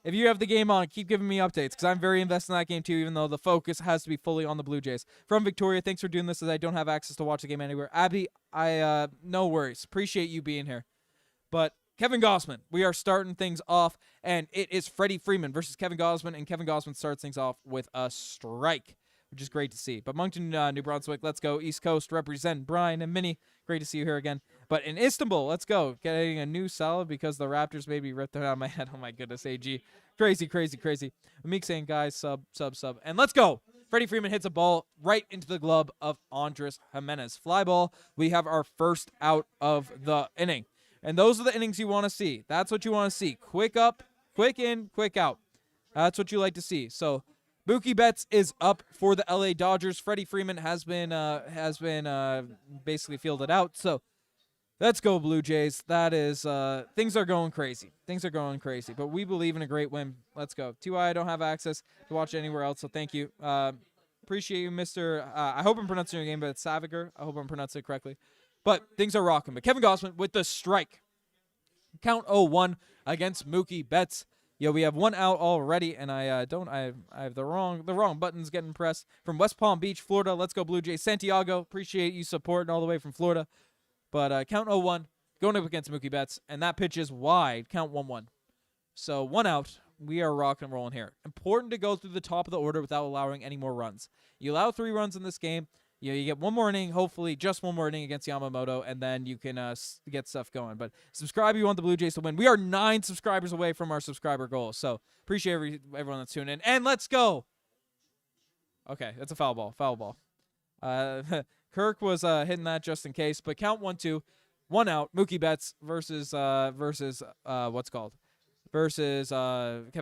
if you have the game on, keep giving me updates because I'm very invested in that game too, even though the focus has to be fully on the Blue Jays. From Victoria, thanks for doing this as I don't have access to watch the game anywhere. Abby, no worries. Appreciate you being here. But Kevin Gausman, we are starting things off, and it is Freddie Freeman versus Kevin Gausman, and Kevin Gausman starts things off with a strike, which is great to see. But Moncton, New Brunswick, let's go. East Coast, represent Brian and Minnie. Great to see you here again. But in Istanbul, let's go. Getting a new salad because the Raptors maybe ripped it out of my head. Oh, my goodness, AG. Crazy, crazy, crazy. Meek saying, guys, sub. And let's go. Freddie Freeman hits a ball right into the glove of Andres Jimenez. Fly ball. We have our first out of the inning. And those are the innings you want to see. That's what you want to see. Quick up, quick in, quick out. That's what you like to see. So Mookie Betts is up for the LA Dodgers. Freddie Freeman has been basically fielded out. So let's go Blue Jays. That is things are going crazy. Things are going crazy. But we believe in a great win. Let's go. TY, I don't have access to watch it anywhere else, so thank you. Appreciate you, Mr. I hope I'm pronouncing your name, but it's Saviger. I hope I'm pronouncing it correctly. But things are rocking. But Kevin Gausman with the strike. Count 0-1 against Mookie Betts. Yeah, we have one out already, and I have the wrong buttons getting pressed. From West Palm Beach, Florida. Let's go Blue Jays. Santiago, appreciate you supporting all the way from Florida. But count 0-1 going up against Mookie Betts, and that pitch is wide. Count 1-1. So one out. We are rocking and rolling here. Important to go through the top of the order without allowing any more runs. You allow 3 runs in this game. You get one more inning, hopefully just one more inning against Yamamoto, and then you can get stuff going. But subscribe if you want the Blue Jays to win. We are 9 subscribers away from our subscriber goal, so appreciate everyone that's tuning in. And let's go! Okay, that's a foul ball. Foul ball. Kirk was hitting that just in case, but count 1-2, 1 out. Mookie Betts versus Kevin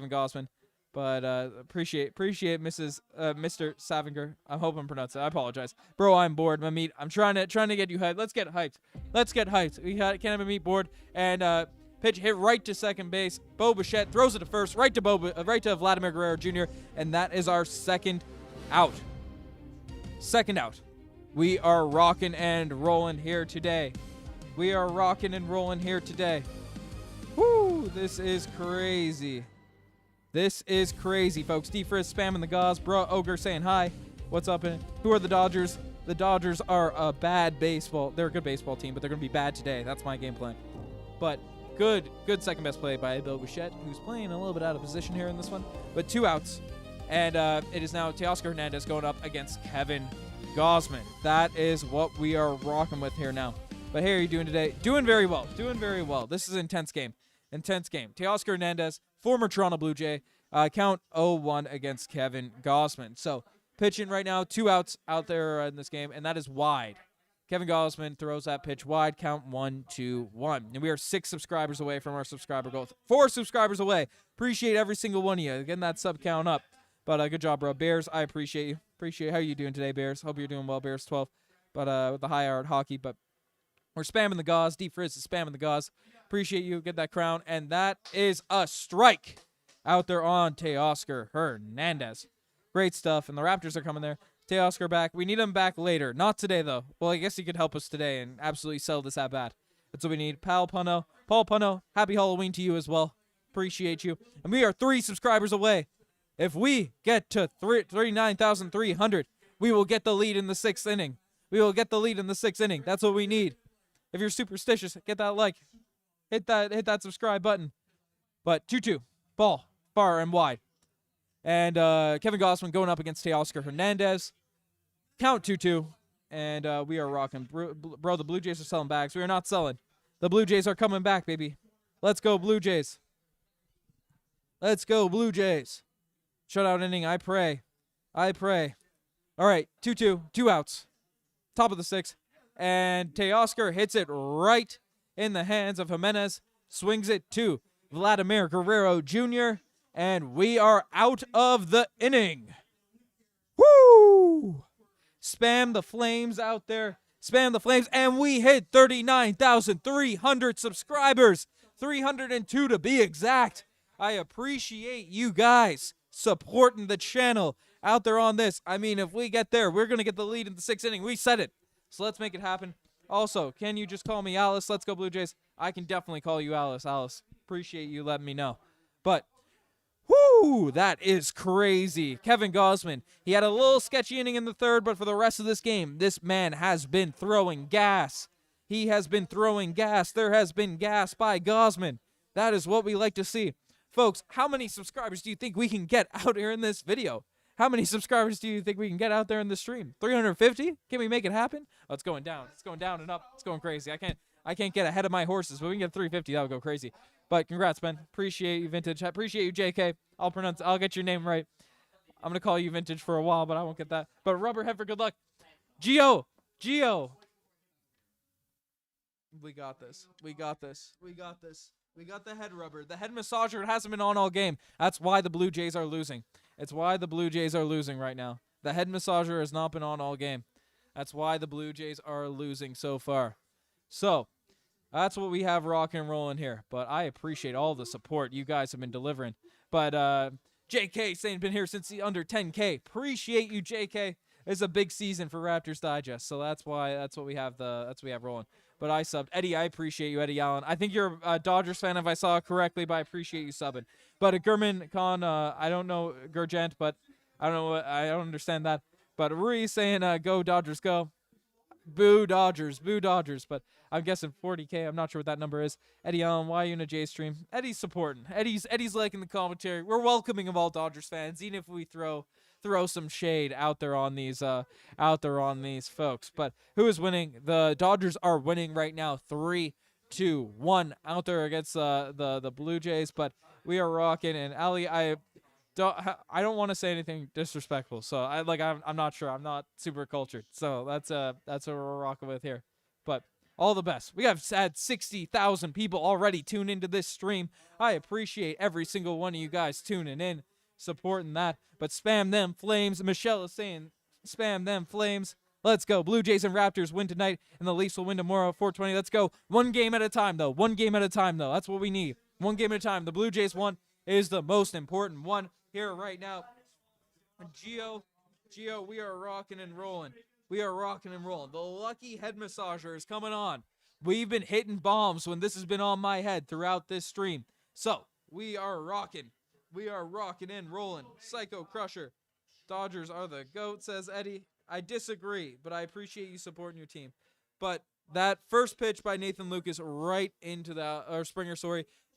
Gausman. But appreciate Mr. Savinger. I hope I'm pronouncing it. I apologize. Bro, I'm bored. My meat. I'm trying to get you hyped. Let's get hyped. We can't have a meat board. And pitch hit right to second base. Bichette throws it to first, right to Vladimir Guerrero Jr. And that is our second out. Second out. We are rocking and rolling here today. Woo! This is crazy. This is crazy, folks. D-Frizz spamming the gauze. Bro, Ogre saying hi. What's up? Who are the Dodgers? The Dodgers are a bad baseball. They're a good baseball team, but they're going to be bad today. That's my game plan. But good second best play by Bill Bichette, who's playing a little bit out of position here in this one. But 2 outs. And it is now Teoscar Hernandez going up against Kevin Gausman. That is what we are rocking with here now. But how are you doing today? Doing very well. This is an intense game. Teoscar Hernandez, former Toronto Blue Jay, count 0-1 against Kevin Gausman. So pitching right now, 2 outs out there in this game, and that is wide. Kevin Gausman throws that pitch wide, count 1-1. And we are 6 subscribers away from our subscriber goal. 4 subscribers away. Appreciate every single one of you getting that sub count up. But good job, bro. Bears, I appreciate you. How are you doing today, Bears? Hope you're doing well, Bears 12. But with the high art hockey, but we're spamming the gauze. D-Frizz is spamming the gauze. Appreciate you. Get that crown. And that is a strike out there on Teoscar Hernandez. Great stuff. And the Raptors are coming there. Teoscar back. We need him back later. Not today, though. Well, I guess he could help us today and absolutely sell this at bat. That's what we need. Paul Puno, happy Halloween to you as well. Appreciate you. And we are 3 subscribers away. If we get to 39,300, we will get the lead in the 6th inning. That's what we need. If you're superstitious, get that like. Hit that subscribe button. But 2-2. Ball. Far and wide. And Kevin Gausman going up against Teoscar Hernandez. Count 2-2. And we are rocking. Bro, the Blue Jays are selling bags. We are not selling. The Blue Jays are coming back, baby. Let's go, Blue Jays. Shutout inning, I pray. All right, 2-2. 2 outs. Top of the 6th. And Teoscar hits it right in the hands of Jimenez. Swings it to Vladimir Guerrero Jr. And we are out of the inning. Woo! Spam the flames out there. And we hit 39,300 subscribers. 302 to be exact. I appreciate you guys supporting the channel out there on this. I mean, if we get there, we're going to get the lead in the 6th inning. We said it. So let's make it happen. Also, can you just call me Alice? Let's go Blue Jays. I can definitely call you Alice. Alice, appreciate you letting me know. But, whoo, that is crazy. Kevin Gausman, he had a little sketchy inning in the third, but for the rest of this game, this man has been throwing gas. He has been throwing gas. There has been gas by Gausman. That is what we like to see. Folks, how many subscribers do you think we can get out here in this video? How many subscribers do you think we can get out there in the stream? 350? Can we make it happen? Oh, it's going down. It's going down and up. It's going crazy. I can't get ahead of my horses, but we can get 350. That would go crazy. But congrats, man. Appreciate you, Vintage. I appreciate you, JK. I'll get your name right. I'm gonna call you Vintage for a while, but I won't get that. But Rubber Heifer, good luck. Gio. We got this. We got this. We got this. We got the head rubber. The head massager hasn't been on all game. That's why the Blue Jays are losing. It's why the Blue Jays are losing right now. The head massager has not been on all game. That's why the Blue Jays are losing so far. So, that's what we have rocking and rolling here. But I appreciate all the support you guys have been delivering. But JK saying been here since the under 10K. Appreciate you, JK. It's a big season for Raptors Digest. So that's what we have rolling. But I subbed. Eddie, I appreciate you, Eddie Allen. I think you're a Dodgers fan if I saw it correctly, but I appreciate you subbing. But Gurman Khan, I don't know Gurgent, but I don't understand that. But Rui saying, go Dodgers, go. Boo Dodgers, boo Dodgers. But I'm guessing 40K. I'm not sure what that number is. Eddie Allen, why are you in a J stream? Eddie's supporting. Eddie's liking the commentary. We're welcoming of all Dodgers fans, even if we throw some shade out there on these folks. But who is winning? The Dodgers are winning right now, 3-1 out there against the Blue Jays. But we are rocking. And Ali, I don't want to say anything disrespectful, so I'm not sure. I'm not super cultured, so that's what we're rocking with here. But all the best. We have had 60,000 people already tune into this stream. I appreciate every single one of you guys tuning in, supporting that. But spam them flames. Michelle is saying spam them flames. Let's go. Blue Jays and Raptors win tonight, and the Leafs will win tomorrow, 420. Let's go. One game at a time, though. One game at a time, though. That's what we need. One game at a time. The Blue Jays one is the most important one here right now. Gio, we are rocking and rolling. We are rocking and rolling. The lucky head massager is coming on. We've been hitting bombs when this has been on my head throughout this stream. So, we are rocking. We are rocking and rolling. Psycho Crusher. Dodgers are the GOAT, says Eddie. I disagree, but I appreciate you supporting your team. But that first pitch by Nathan Lucas right into Springer,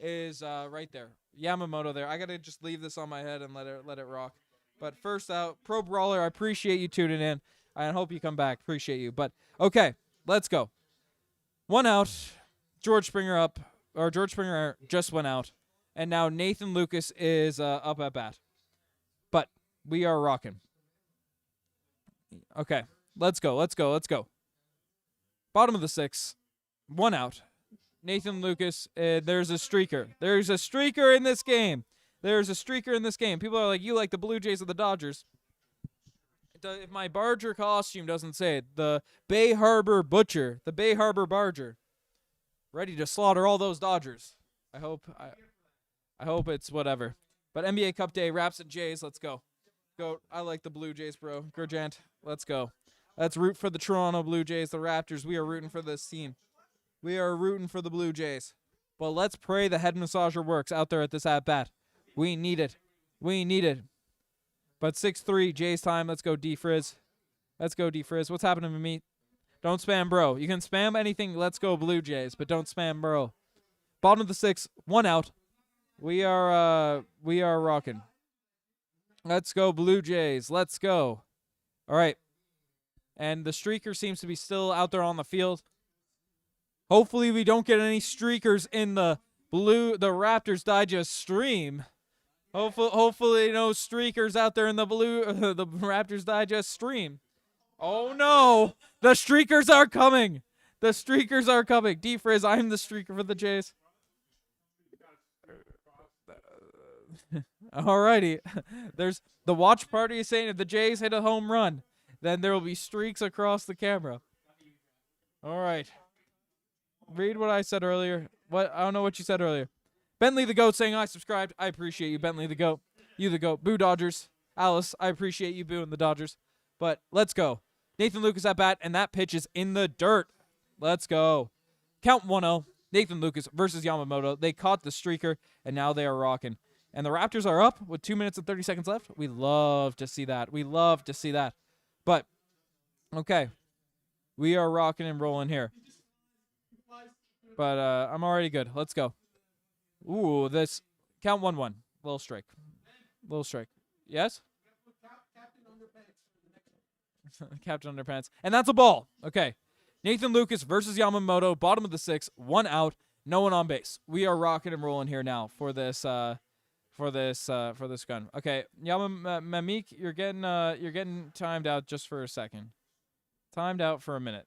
is right there. Yamamoto there. I got to just leave this on my head and let it rock. But first out, Pro Brawler, I appreciate you tuning in. I hope you come back. Appreciate you. But, okay, let's go. One out. George Springer just went out. And now Nathan Lucas is up at bat. But we are rocking. Okay, let's go. Bottom of the sixth. One out. Nathan Lucas, there's a streaker. There's a streaker in this game. People are like, you like the Blue Jays or the Dodgers. If my Barger costume doesn't say it, the Bay Harbor Butcher, the Bay Harbor Barger, ready to slaughter all those Dodgers. I hope it's whatever. But NBA Cup Day, Raps and Jays, let's go. I like the Blue Jays, bro. Gurgent, let's go. Let's root for the Toronto Blue Jays, the Raptors. We are rooting for this team. We are rooting for the Blue Jays. But let's pray the head massager works out there at this at-bat. We need it. But 6-3, Jays time. Let's go, D-Frizz. What's happening to me? Don't spam, bro. You can spam anything. Let's go, Blue Jays. But don't spam, bro. Bottom of the sixth. One out. We are rocking. Let's go, Blue Jays. Let's go. All right. And the streaker seems to be still out there on the field. Hopefully we don't get any streakers in the Raptors Digest stream. Hopefully no streakers out there in the Raptors Digest stream. Oh no, the streakers are coming. D-Frizz, I'm the streaker for the Jays. Alrighty. There's the watch party is saying if the Jays hit a home run, then there will be streaks across the camera. Alright. Read what I said earlier. I don't know what you said earlier. Bentley the GOAT saying I subscribed. I appreciate you, Bentley the GOAT. You the GOAT. Boo Dodgers. Alice, I appreciate you booing the Dodgers. But let's go. Nathan Lucas at bat, and that pitch is in the dirt. Let's go. Count 1-0. Nathan Lucas versus Yamamoto. They caught the streaker, and now they are rocking. And the Raptors are up with 2 minutes and 30 seconds left. We love to see that. We love to see that. But, okay. We are rocking and rolling here. But I'm already good. Let's go. Ooh, this. Count 1-1. Little strike. Little strike. Yes? Captain Underpants. And that's a ball. Okay. Nathan Lucas versus Yamamoto. Bottom of the 6th. 1 out. No one on base. We are rocking and rolling here now for this gun. Okay. Mamik, you're getting timed out just for a second. Timed out for a minute.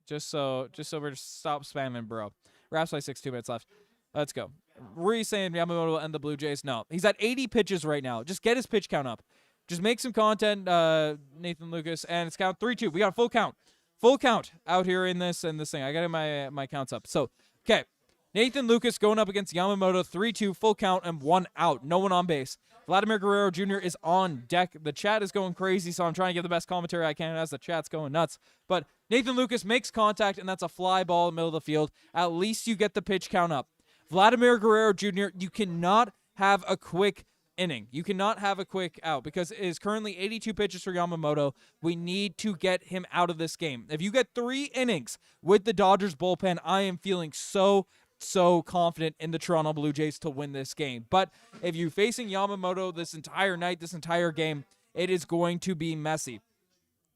Just so we're just stop spamming, bro. Raps by 6, 2 minutes left. Let's go. Were you saying Yamamoto and the Blue Jays? No. He's at 80 pitches right now. Just get his pitch count up. Just make some content, Nathan Lucas, and it's count 3-2. We got a full count. Full count out here in this thing. I got my counts up. So, okay. Nathan Lucas going up against Yamamoto, 3-2, full count, and 1 out. No one on base. Vladimir Guerrero Jr. is on deck. The chat is going crazy, so I'm trying to give the best commentary I can as the chat's going nuts. But Nathan Lucas makes contact, and that's a fly ball in the middle of the field. At least you get the pitch count up. Vladimir Guerrero Jr., you cannot have a quick inning. You cannot have a quick out because it is currently 82 pitches for Yamamoto. We need to get him out of this game. If you get 3 innings with the Dodgers bullpen, I am feeling so confident in the Toronto Blue Jays to win this game. But if you're facing Yamamoto this entire night, this entire game, it is going to be messy.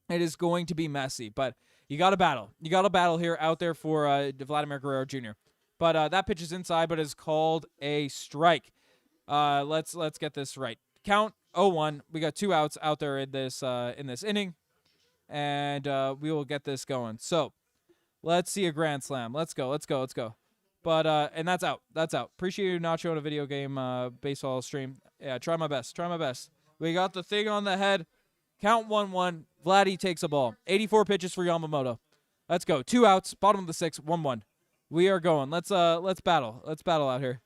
It is going to be messy. But you got to battle. You got to battle here out there for Vladimir Guerrero Jr. But that pitch is inside, but is called a strike. Let's get this right. Count 0-1. We got 2 outs out there in this inning, and we will get this going. So let's see a grand slam. Let's go. But and that's out. That's out. Appreciate you not showing a video game baseball stream. Yeah, try my best. We got the thing on the head. Count 1-1. Vladdy takes a ball. 84 pitches for Yamamoto. Let's go. 2 outs. Bottom of the 6th. 1-1. We are going. Let's battle. Let's battle out here.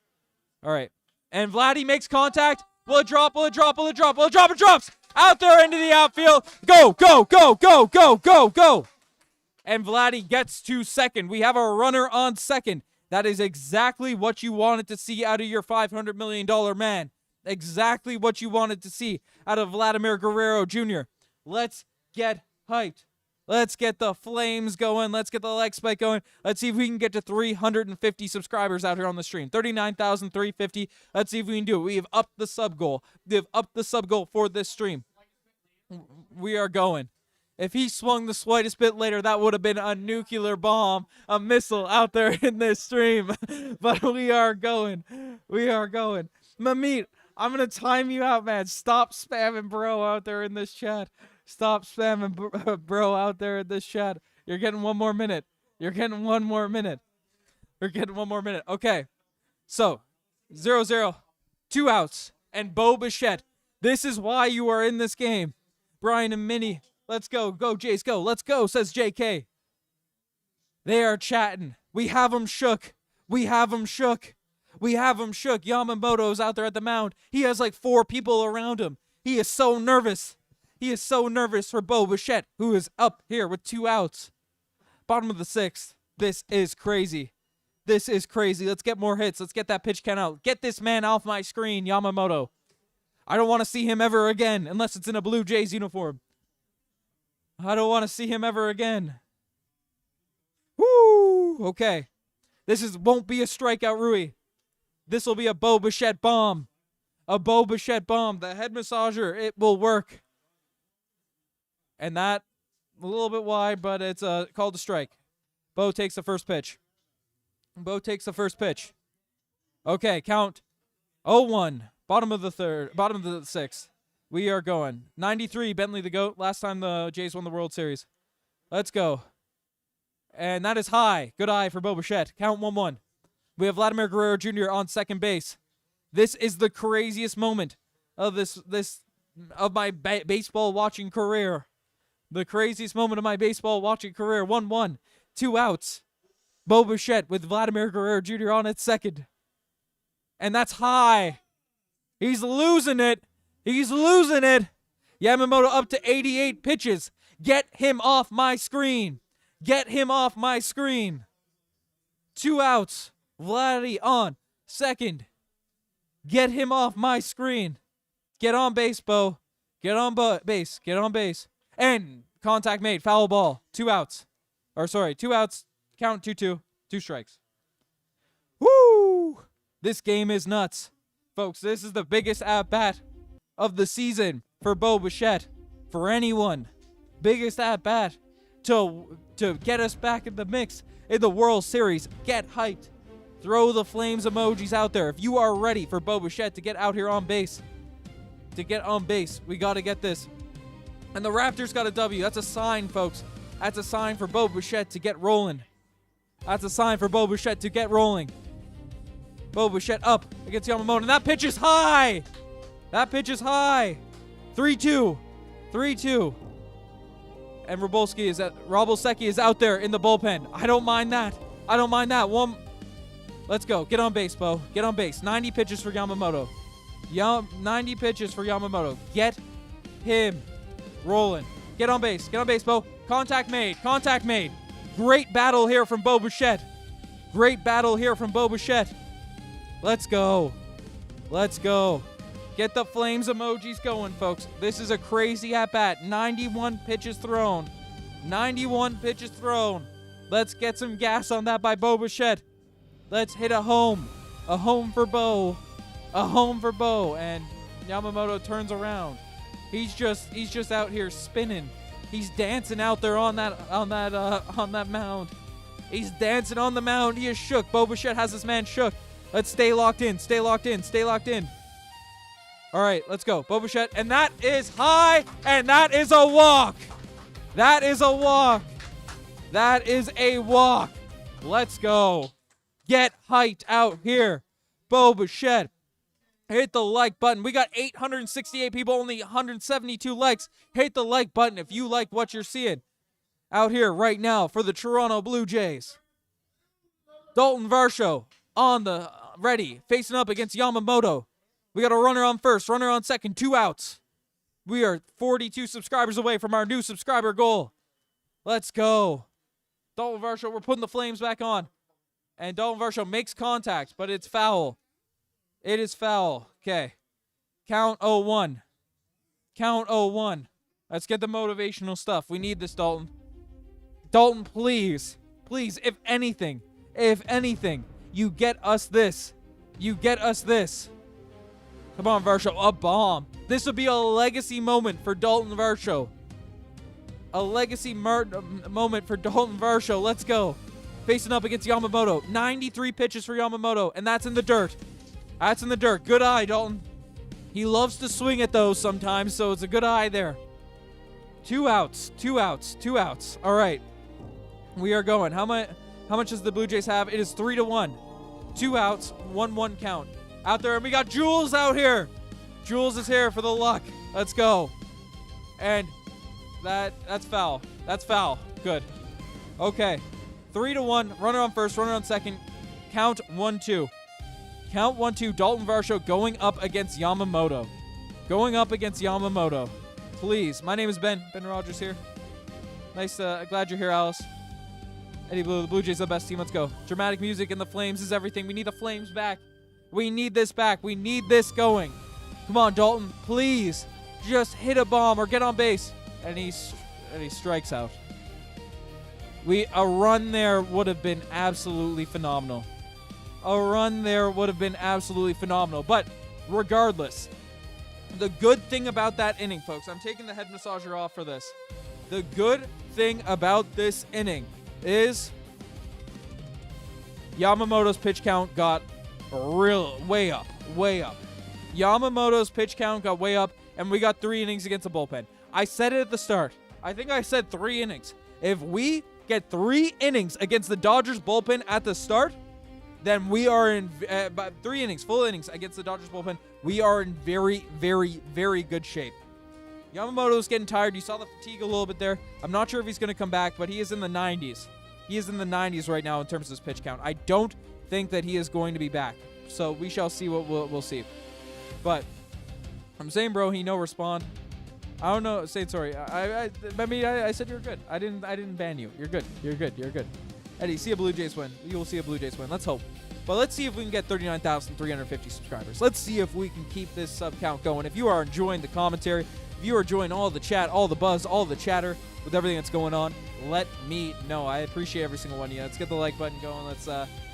All right. And Vladdy makes contact. Will it drop? It drops. Out there into the outfield. Go. And Vladdy gets to second. We have a runner on second. That is exactly what you wanted to see out of your $500 million man. Exactly what you wanted to see out of Vladimir Guerrero Jr. Let's get hyped. Let's get the flames going. Let's get the leg spike going. Let's see if we can get to 350 subscribers out here on the stream. 39,350. Let's see if we can do it. We have upped the sub goal. We have upped the sub goal for this stream. We are going. If he swung the slightest bit later, that would have been a nuclear bomb, a missile out there in this stream. But we are going. Mamit, I'm going to time you out, man. Stop spamming bro out there in this chat. Stop spamming bro out there in this chat. You're getting 1 more minute. Okay. So, 0-0. 2 outs. And Bo Bichette. This is why you are in this game. Brian and Minnie. Let's go. Go, Jays, go. Let's go, says JK. They are chatting. We have them shook. Yamamoto's out there at the mound. He has like 4 people around him. He is so nervous. For Bo Bichette, who is up here with 2 outs. Bottom of the 6th. This is crazy. Let's get more hits. Let's get that pitch count out. Get this man off my screen, Yamamoto. I don't want to see him ever again, unless it's in a Blue Jays uniform. I don't want to see him ever again. Woo! Okay. Won't be a strikeout, Rui. This will be a Bo Bichette bomb. The head massager, it will work. And that, a little bit wide, but it's called a strike. Bo takes the first pitch. Okay, count 0-1. Bottom of the 6th. We are going. 93, Bentley the GOAT. Last time the Jays won the World Series. Let's go. And that is high. Good eye for Bo Bichette. Count 1-1. We have Vladimir Guerrero Jr. on second base. This is the craziest moment of my baseball watching career. 1-1. 2 outs. Bo Bichette with Vladimir Guerrero Jr. on at second. And that's high. He's losing it. Yamamoto up to 88 pitches. Get him off my screen. Get him off my screen. 2 outs. Vladdy on second. Get him off my screen. Get on base, Bo. Get on base. Get on base. And contact made. Foul ball. 2 outs. 2 outs. Count 2-2. 2 strikes. Woo! This game is nuts. Folks, this is the biggest at-bat of the season for Bo Bichette. For anyone. Biggest at-bat to get us back in the mix in the World Series. Get hyped. Throw the flames emojis out there. If you are ready for Bo Bichette to get out here on base. We got to get this. And the Raptors got a W. That's a sign, folks. That's a sign for Bo Bichette to get rolling. Bo Bichette up against Yamamoto. And that pitch is high. 3-2. And Robolsecki is out there in the bullpen. I don't mind that. Let's go. Get on base, Bo. Get on base. 90 pitches for Yamamoto. 90 pitches for Yamamoto. Get him rolling. Get on base, Bo. Contact made. Great battle here from Bo Bichette. Let's go. Get the flames emojis going, folks. This is a crazy at-bat. 91 pitches thrown. Let's get some gas on that by Bo Bichette. Let's hit a home. A home for Bo. And Yamamoto turns around. He's just out here spinning. He's dancing out there on that mound. He's dancing on the mound. He is shook. Bo Bichette has this man shook. Let's stay locked in. All right, let's go. Bo Bichette, and that is high, and that is a walk. Let's go. Get hyped out here. Bo Bichette. Hit the like button. We got 868 people, only 172 likes. Hit the like button if you like what you're seeing out here right now for the Toronto Blue Jays. Dalton Varsho on the ready, facing up against Yamamoto. We got a runner on first, runner on second, 2 outs. We are 42 subscribers away from our new subscriber goal. Let's go. Dalton Varsho, we're putting the flames back on. And Dalton Varsho makes contact, but it's foul. It is foul. Okay. Count 0-1. Let's get the motivational stuff. We need this, Dalton. Dalton, please. Please, if anything, you get us this. Come on, Varsho. A bomb. This would be a legacy moment for Dalton Varsho. Let's go. Facing up against Yamamoto. 93 pitches for Yamamoto, and that's in the dirt. Good eye, Dalton. He loves to swing at those sometimes, so it's a good eye there. 2 outs. All right. We are going. How much does the Blue Jays have? It is 3-1. 2 outs, 1-1 count. Out there, and we got Jules out here. Jules is here for the luck. Let's go. And that's foul. Good. Okay. 3-1. Runner on first, runner on second. Count 1-2. Dalton Varsho going up against Yamamoto. Please. My name is Ben. Ben Rogers here. Nice. Glad you're here, Alice. Eddie Blue, the Blue Jays are the best team. Let's go. Dramatic music and the flames is everything. We need the flames back. We need this back. We need this going. Come on, Dalton. Please. Just hit a bomb or get on base. And he strikes out. A run there would have been absolutely phenomenal. But regardless, the good thing about that inning, folks, I'm taking the head massager off for this. The good thing about this inning is Yamamoto's pitch count got way up. Yamamoto's pitch count got way up, and we got 3 innings against the bullpen. I said it at the start. I think I said 3 innings. If we get 3 innings against the Dodgers bullpen at the start, then we are in 3 innings, full innings against the Dodgers bullpen. We are in very, very, very good shape. Yamamoto's getting tired. You saw the fatigue a little bit there. I'm not sure if he's going to come back, but he is in the 90s. He is in the 90s right now in terms of his pitch count. I don't think that he is going to be back. So we shall see what we'll see. But I'm saying, bro, he no respond. I don't know. Say sorry. I said you're good. I didn't ban you. You're good. You're good. You're good. Eddie, see a Blue Jays win. You will see a Blue Jays win. Let's hope. But let's see if we can get 39,350 subscribers. Let's see if we can keep this sub count going. If you are enjoying the commentary, if you are enjoying all the chat, all the buzz, all the chatter with everything that's going on, let me know. I appreciate every single one of you. Let's get the like button going. Let's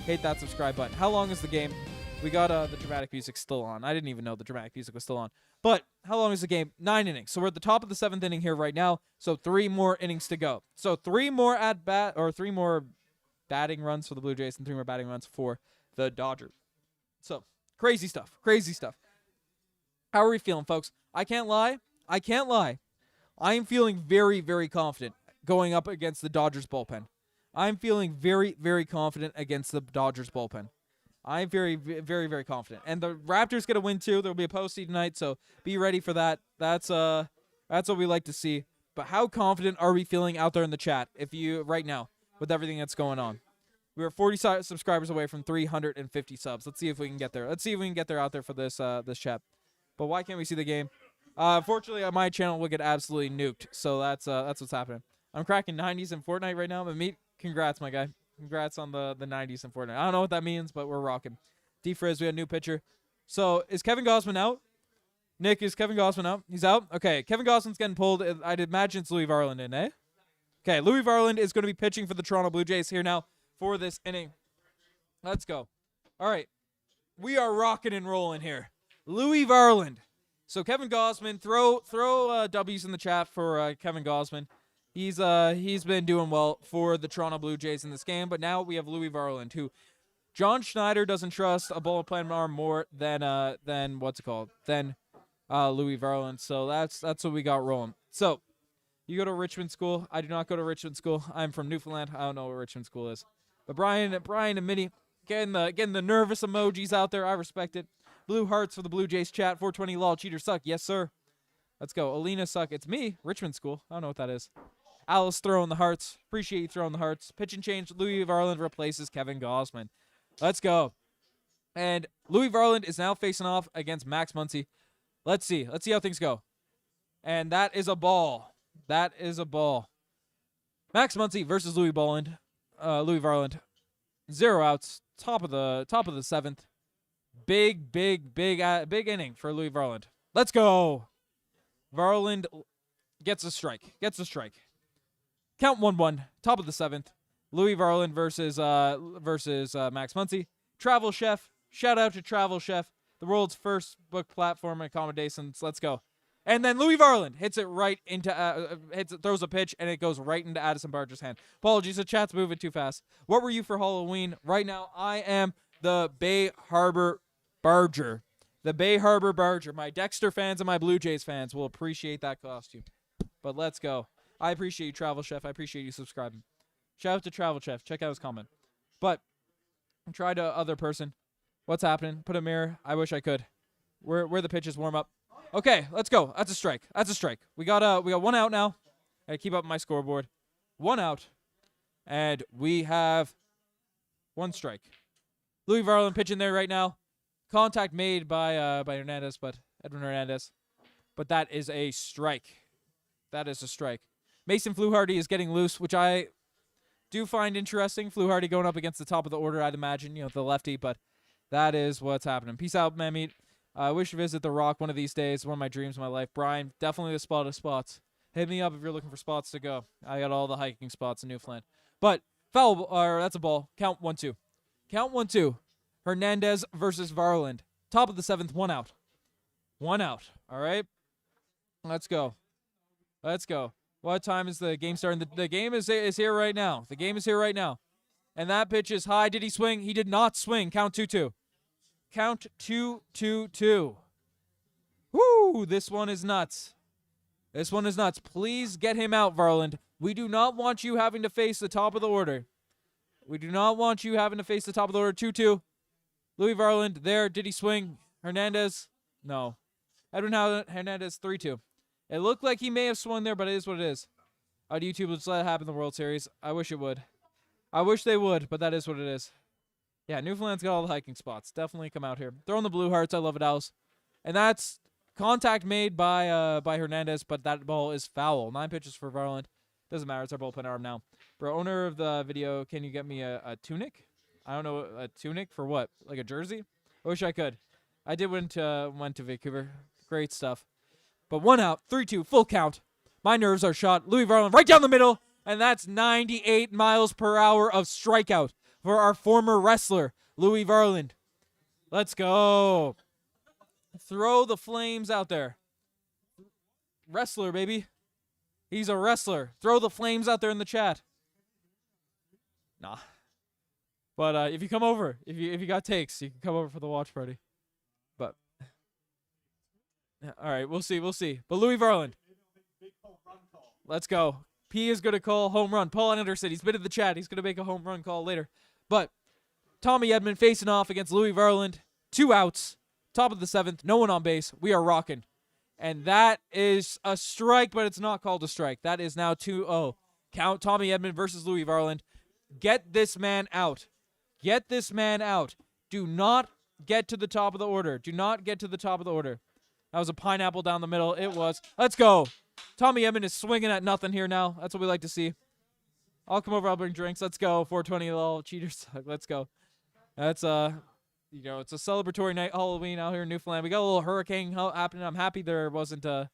hit that subscribe button. How long is the game? We got the dramatic music still on. I didn't even know the dramatic music was still on. But how long is the game? 9 innings. So we're at the top of the 7th inning here right now. So 3 more innings to go. So 3 more batting runs for the Blue Jays and 3 more batting runs for the Dodgers. So crazy stuff. Crazy stuff. How are we feeling, folks? I can't lie. I am feeling very, very confident going up against the Dodgers bullpen. I'm feeling very, very confident against the Dodgers bullpen. I'm very, very, very confident. And the Raptors get a win too. There'll be a postseason tonight, so be ready for that. That's what we like to see. But how confident are we feeling out there in the chat right now with everything that's going on? We are 40 subscribers away from 350 subs. Let's see if we can get there. Let's see if we can get there out there for this chat. But why can't we see the game? Fortunately, my channel will get absolutely nuked. So that's what's happening. I'm cracking 90s in Fortnite right now. But congrats, my guy. Congrats on the 90s in Fortnite. I don't know what that means, but we're rocking. D-Frizz, we got a new pitcher. So is Kevin Gausman out? Nick, is Kevin Gausman out? He's out? Okay, Kevin Gausman's getting pulled. I'd imagine it's Louis Varland in, eh? Okay, Louis Varland is going to be pitching for the Toronto Blue Jays here now for this inning. Let's go. All right. We are rocking and rolling here. Louis Varland. So Kevin Gausman, throw W's in the chat for Kevin Gausman. He's been doing well for the Toronto Blue Jays in this game, but now we have Louis Varland, who John Schneider doesn't trust a bullpen arm more than Louis Varland. So that's what we got rolling. So you go to Richmond School. I do not go to Richmond School. I'm from Newfoundland. I don't know what Richmond School is. But Brian and Minnie getting the nervous emojis out there. I respect it. Blue hearts for the Blue Jays chat. 420 lol cheater suck. Yes sir. Let's go. Alina suck. It's me. Richmond School. I don't know what that is. Alice throwing the hearts. Appreciate you throwing the hearts. Pitch and change. Louis Varland replaces Kevin Gausman. Let's go. And Louis Varland is now facing off against Max Muncy. Let's see. Let's see how things go. And that is a ball. That is a ball. Max Muncy versus Louis Varland. 0 outs. Top of the 7th. Big inning for Louis Varland. Let's go. Varland gets a strike. Count 1-1. Top of the 7th. Louis Varland versus Max Muncy. Travel Chef. Shout out to Travel Chef, the world's first book platform and accommodations. Let's go. And then Louis Varland hits it right into throws a pitch, and it goes right into Addison Barger's hand. Apologies, the chat's moving too fast. What were you for Halloween? Right now, I am the Bay Harbor Barger. The Bay Harbor Barger. My Dexter fans and my Blue Jays fans will appreciate that costume. But let's go. I appreciate you, Travel Chef. I appreciate you subscribing. Shout out to Travel Chef. Check out his comment. But try to other person. What's happening? Put a mirror. I wish I could. Where the pitches warm up. Okay, let's go. That's a strike. We got 1 out now. I keep up my scoreboard. 1 out. And we have 1 strike. Louis Varland pitching there right now. Contact made by Hernandez, Edwin Hernandez. But that is a strike. Mason Fluharty is getting loose, which I do find interesting. Fluharty going up against the top of the order, I'd imagine, the lefty, but that is what's happening. Peace out, man. I wish to visit The Rock one of these days. One of my dreams in my life. Brian, definitely the spot of spots. Hit me up if you're looking for spots to go. I got all the hiking spots in Newfoundland. But that's a ball. Count 1-2. Count 1-2. Hernandez versus Varland. Top of the 7th, 1 out. 1 out. All right. Let's go. What time is the game starting? The game is here right now. And that pitch is high. Did he swing? He did not swing. Count 2-2. Count 2-2. Woo! This one is nuts. Please get him out, Varland. We do not want you having to face the top of the order. 2-2. Louis Varland there. Did he swing? Hernandez? No. Edwin Hernandez, 3-2. It looked like he may have swung there, but it is what it is. YouTube, let's let it happen in the World Series. I wish it would. I wish they would, but that is what it is. Yeah, Newfoundland's got all the hiking spots. Definitely come out here. Throwing the blue hearts. I love it, Alice. And that's Contact made by Hernandez, but that ball is foul. 9 pitches for Varland. Doesn't matter. It's our bullpen arm now. Bro, owner of the video, can you get me a tunic? I don't know, a tunic for what? Like a jersey? I wish I could. I did went to Vancouver. Great stuff. But 1 out, 3-2, full count. My nerves are shot. Louis Varland right down the middle, and that's 98 miles per hour of strikeout for our former wrestler, Louis Varland. Let's go. Throw the flames out there. Wrestler, baby. He's a wrestler. Throw the flames out there in the chat. Nah. But if you come over, if you got takes, you can come over for the watch party. But yeah, all right, we'll see. But Louis Varland. Let's go. P is going to call home run. Paul Anderson, he's been in the chat. He's going to make a home run call later. But Tommy Edman facing off against Louis Varland. 2 outs. Top of the 7th. No one on base. We are rocking. And that is a strike, but it's not called a strike. That is now 2-0. Count Tommy Edman versus Louis Varland. Get this man out. Get this man out. Do not get to the top of the order. Do not get to the top of the order. That was a pineapple down the middle. It was. Let's go. Tommy Edman is swinging at nothing here now. That's what we like to see. I'll come over. I'll bring drinks. Let's go. 420 little cheaters. Let's go. That's it's a celebratory night, Halloween out here in Newfoundland. We got a little hurricane happening. I'm happy there wasn't a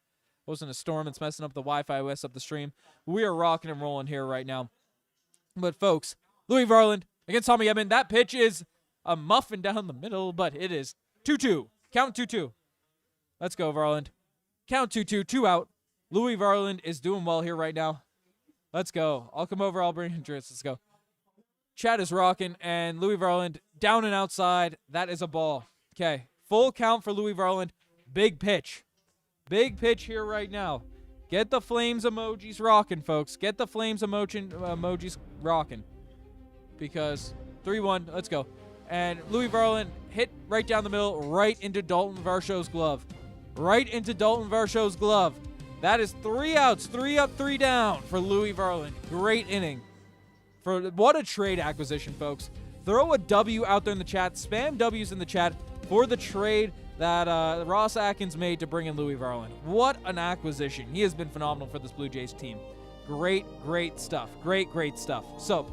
storm that's messing up the Wi-Fi, messed up the stream. We are rocking and rolling here right now. But folks, Louis Varland against Tommy Edman. That pitch is a muffin down the middle, but it is 2-2. Count 2-2. Let's go, Varland. Count 2-2. 2 out. Louis Varland is doing well here right now. Let's go. I'll come over. I'll bring drinks. Let's go. Chat is rocking, and Louis Varland down and outside. That is a ball. Okay. Full count for Louis Varland. Big pitch. Big pitch here right now. Get the flames emojis rocking, folks. Get the flames emojis rocking. Because 3-1. Let's go. And Louis Varland hit right down the middle, right into Dalton Varsho's glove. Right into Dalton Varsho's glove. That is 3 outs. 3 up, 3 down for Louis Varland. Great inning. What a trade acquisition, folks. Throw a W out there in the chat. Spam W's in the chat for the trade that Ross Atkins made to bring in Louis Varland. What an acquisition. He has been phenomenal for this Blue Jays team. Great stuff. Great stuff. So,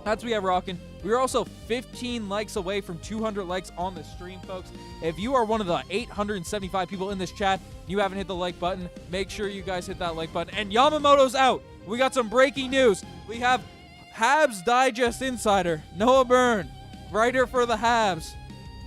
that's what we have rocking. We are also 15 likes away from 200 likes on the stream, folks. If you are one of the 875 people in this chat, you haven't hit the like button, make sure you guys hit that like button. And Yamamoto's out. We got some breaking news. We have Habs Digest insider Noah Byrne, writer for the Habs,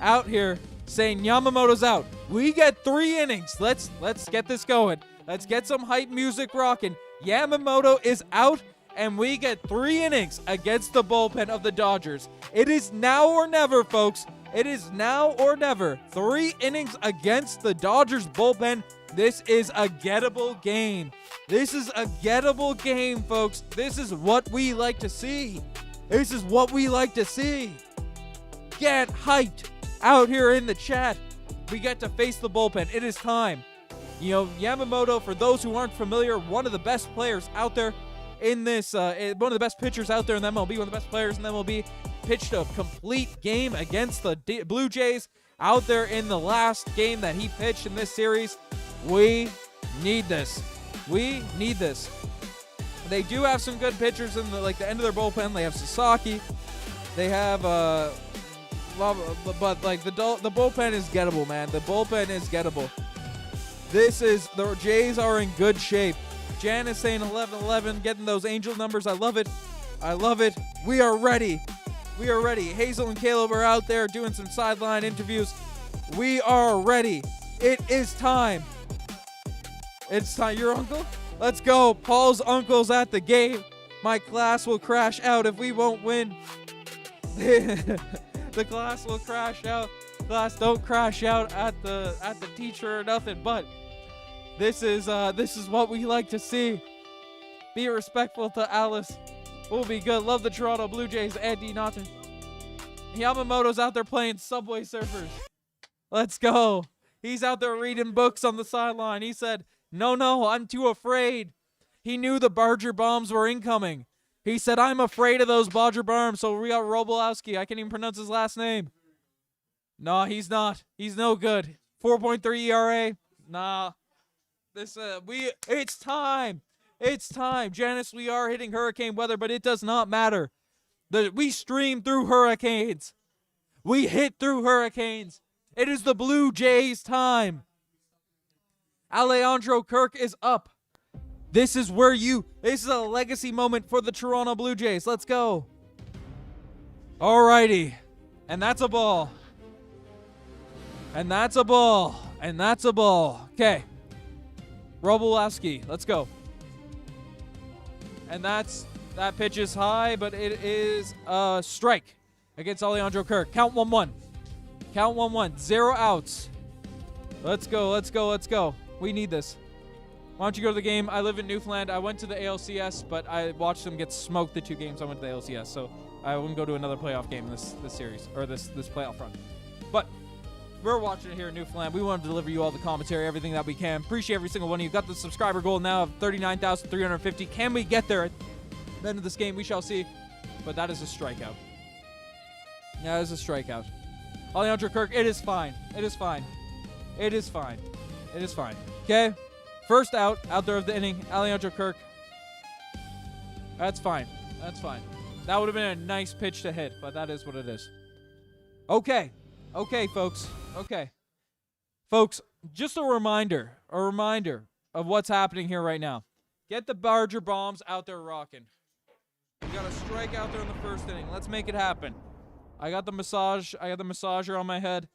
out here saying Yamamoto's out. We get 3 innings. Let's get this going. Let's get some hype music rocking. Yamamoto is out, and we get 3 innings against the bullpen of the Dodgers. It is now or never, folks. It is now or never. 3 innings against the Dodgers bullpen. This is a gettable game. This is a gettable game, folks. This is what we like to see. This is what we like to see. Get hyped out here in the chat. We get to face the bullpen. It is time. You know, Yamamoto, for those who aren't familiar, one of the best players out there in this, one of the best pitchers out there in the MLB, one of the best players in the MLB, pitched a complete game against the Blue Jays out there in the last game that he pitched in this series. We need this. We need this. They do have some good pitchers in the end of their bullpen. They have Sasaki. They have but the bullpen is gettable, man. The bullpen is gettable. The Jays are in good shape. Jan is saying 11-11, getting those angel numbers. I love it. I love it. We are ready. We are ready. Hazel and Caleb are out there doing some sideline interviews. We are ready. It is time. It's time. Your uncle? Let's go. Paul's uncle's at the game. My class will crash out if we won't win. The class will crash out. Class, don't crash out at the teacher or nothing. But this is what we like to see. Be respectful to Alice. We'll be good. Love the Toronto Blue Jays. Andy Naughton. Yamamoto's out there playing Subway Surfers. Let's go. He's out there reading books on the sideline. He said, No, I'm too afraid. He knew the Barger bombs were incoming. He said, I'm afraid of those Barger bombs. So we got Robolowski. I can't even pronounce his last name. No, he's not. He's no good. 4.3 ERA. Nah. It's time. It's time. Janice, we are hitting hurricane weather, but it does not matter. We stream through hurricanes. We hit through hurricanes. It is the Blue Jays' time. Alejandro Kirk is up. This is a legacy moment for the Toronto Blue Jays. Let's go. Alrighty. And that's a ball. And that's a ball. And that's a ball. Okay. Robolewski, let's go. And that pitch is high, but it is a strike against Alejandro Kirk. Count 1-1. Count 1-1. 0 outs. Let's go, let's go, let's go. We need this. Why don't you go to the game? I live in Newfoundland. I went to the ALCS, but I watched them get smoked the 2 games I went to the ALCS, so I wouldn't go to another playoff game this series, or this playoff run. But we're watching it here in Newfoundland. We want to deliver you all the commentary, everything that we can. Appreciate every single one of you. Got the subscriber goal now of 39,350. Can we get there at the end of this game? We shall see. But that is a strikeout. Yeah, that is a strikeout. Alejandro Kirk, it is fine. It is fine. It is fine. It is fine. Okay? First out there of the inning, Alejandro Kirk. That's fine. That's fine. That would have been a nice pitch to hit, but that is what it is. Okay. Okay, folks. Okay. Folks, just a reminder of what's happening here right now. Get the Barger bombs out there rocking. We got a strike out there in the first inning. Let's make it happen. I got the massager on my head.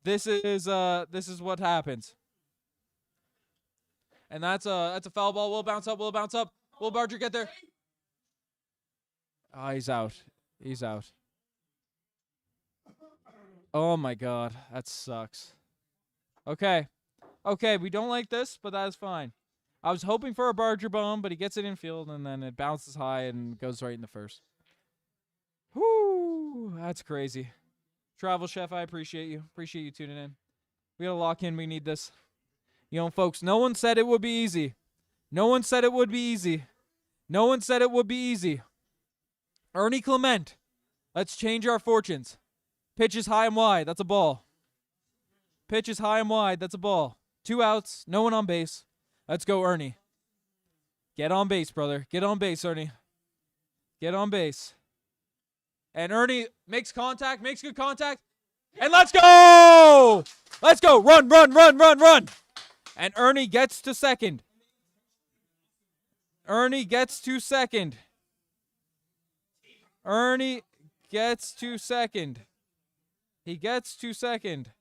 This is what happens. And that's a foul ball. Will bounce up. Will Barger get there? Oh, he's out. He's out. Oh my God, that sucks. Okay, we don't like this, but that is fine. I was hoping for a Barger bomb, but he gets it in field, and then it bounces high and goes right in the first. Whoo, that's crazy. Travel Chef, I appreciate you. Appreciate you tuning in. We gotta lock in. We need this. You know, folks, no one said it would be easy. No one said it would be easy. No one said it would be easy. Ernie Clement, let's change our fortunes. Pitch is high and wide. That's a ball. Pitch is high and wide. That's a ball. 2 outs. No one on base. Let's go, Ernie. Get on base, brother. Get on base, Ernie. Get on base. And Ernie makes contact, makes good contact. And let's go! Let's go. Run. And Ernie gets to second. Ernie gets to second. Ernie gets to second. He gets to second.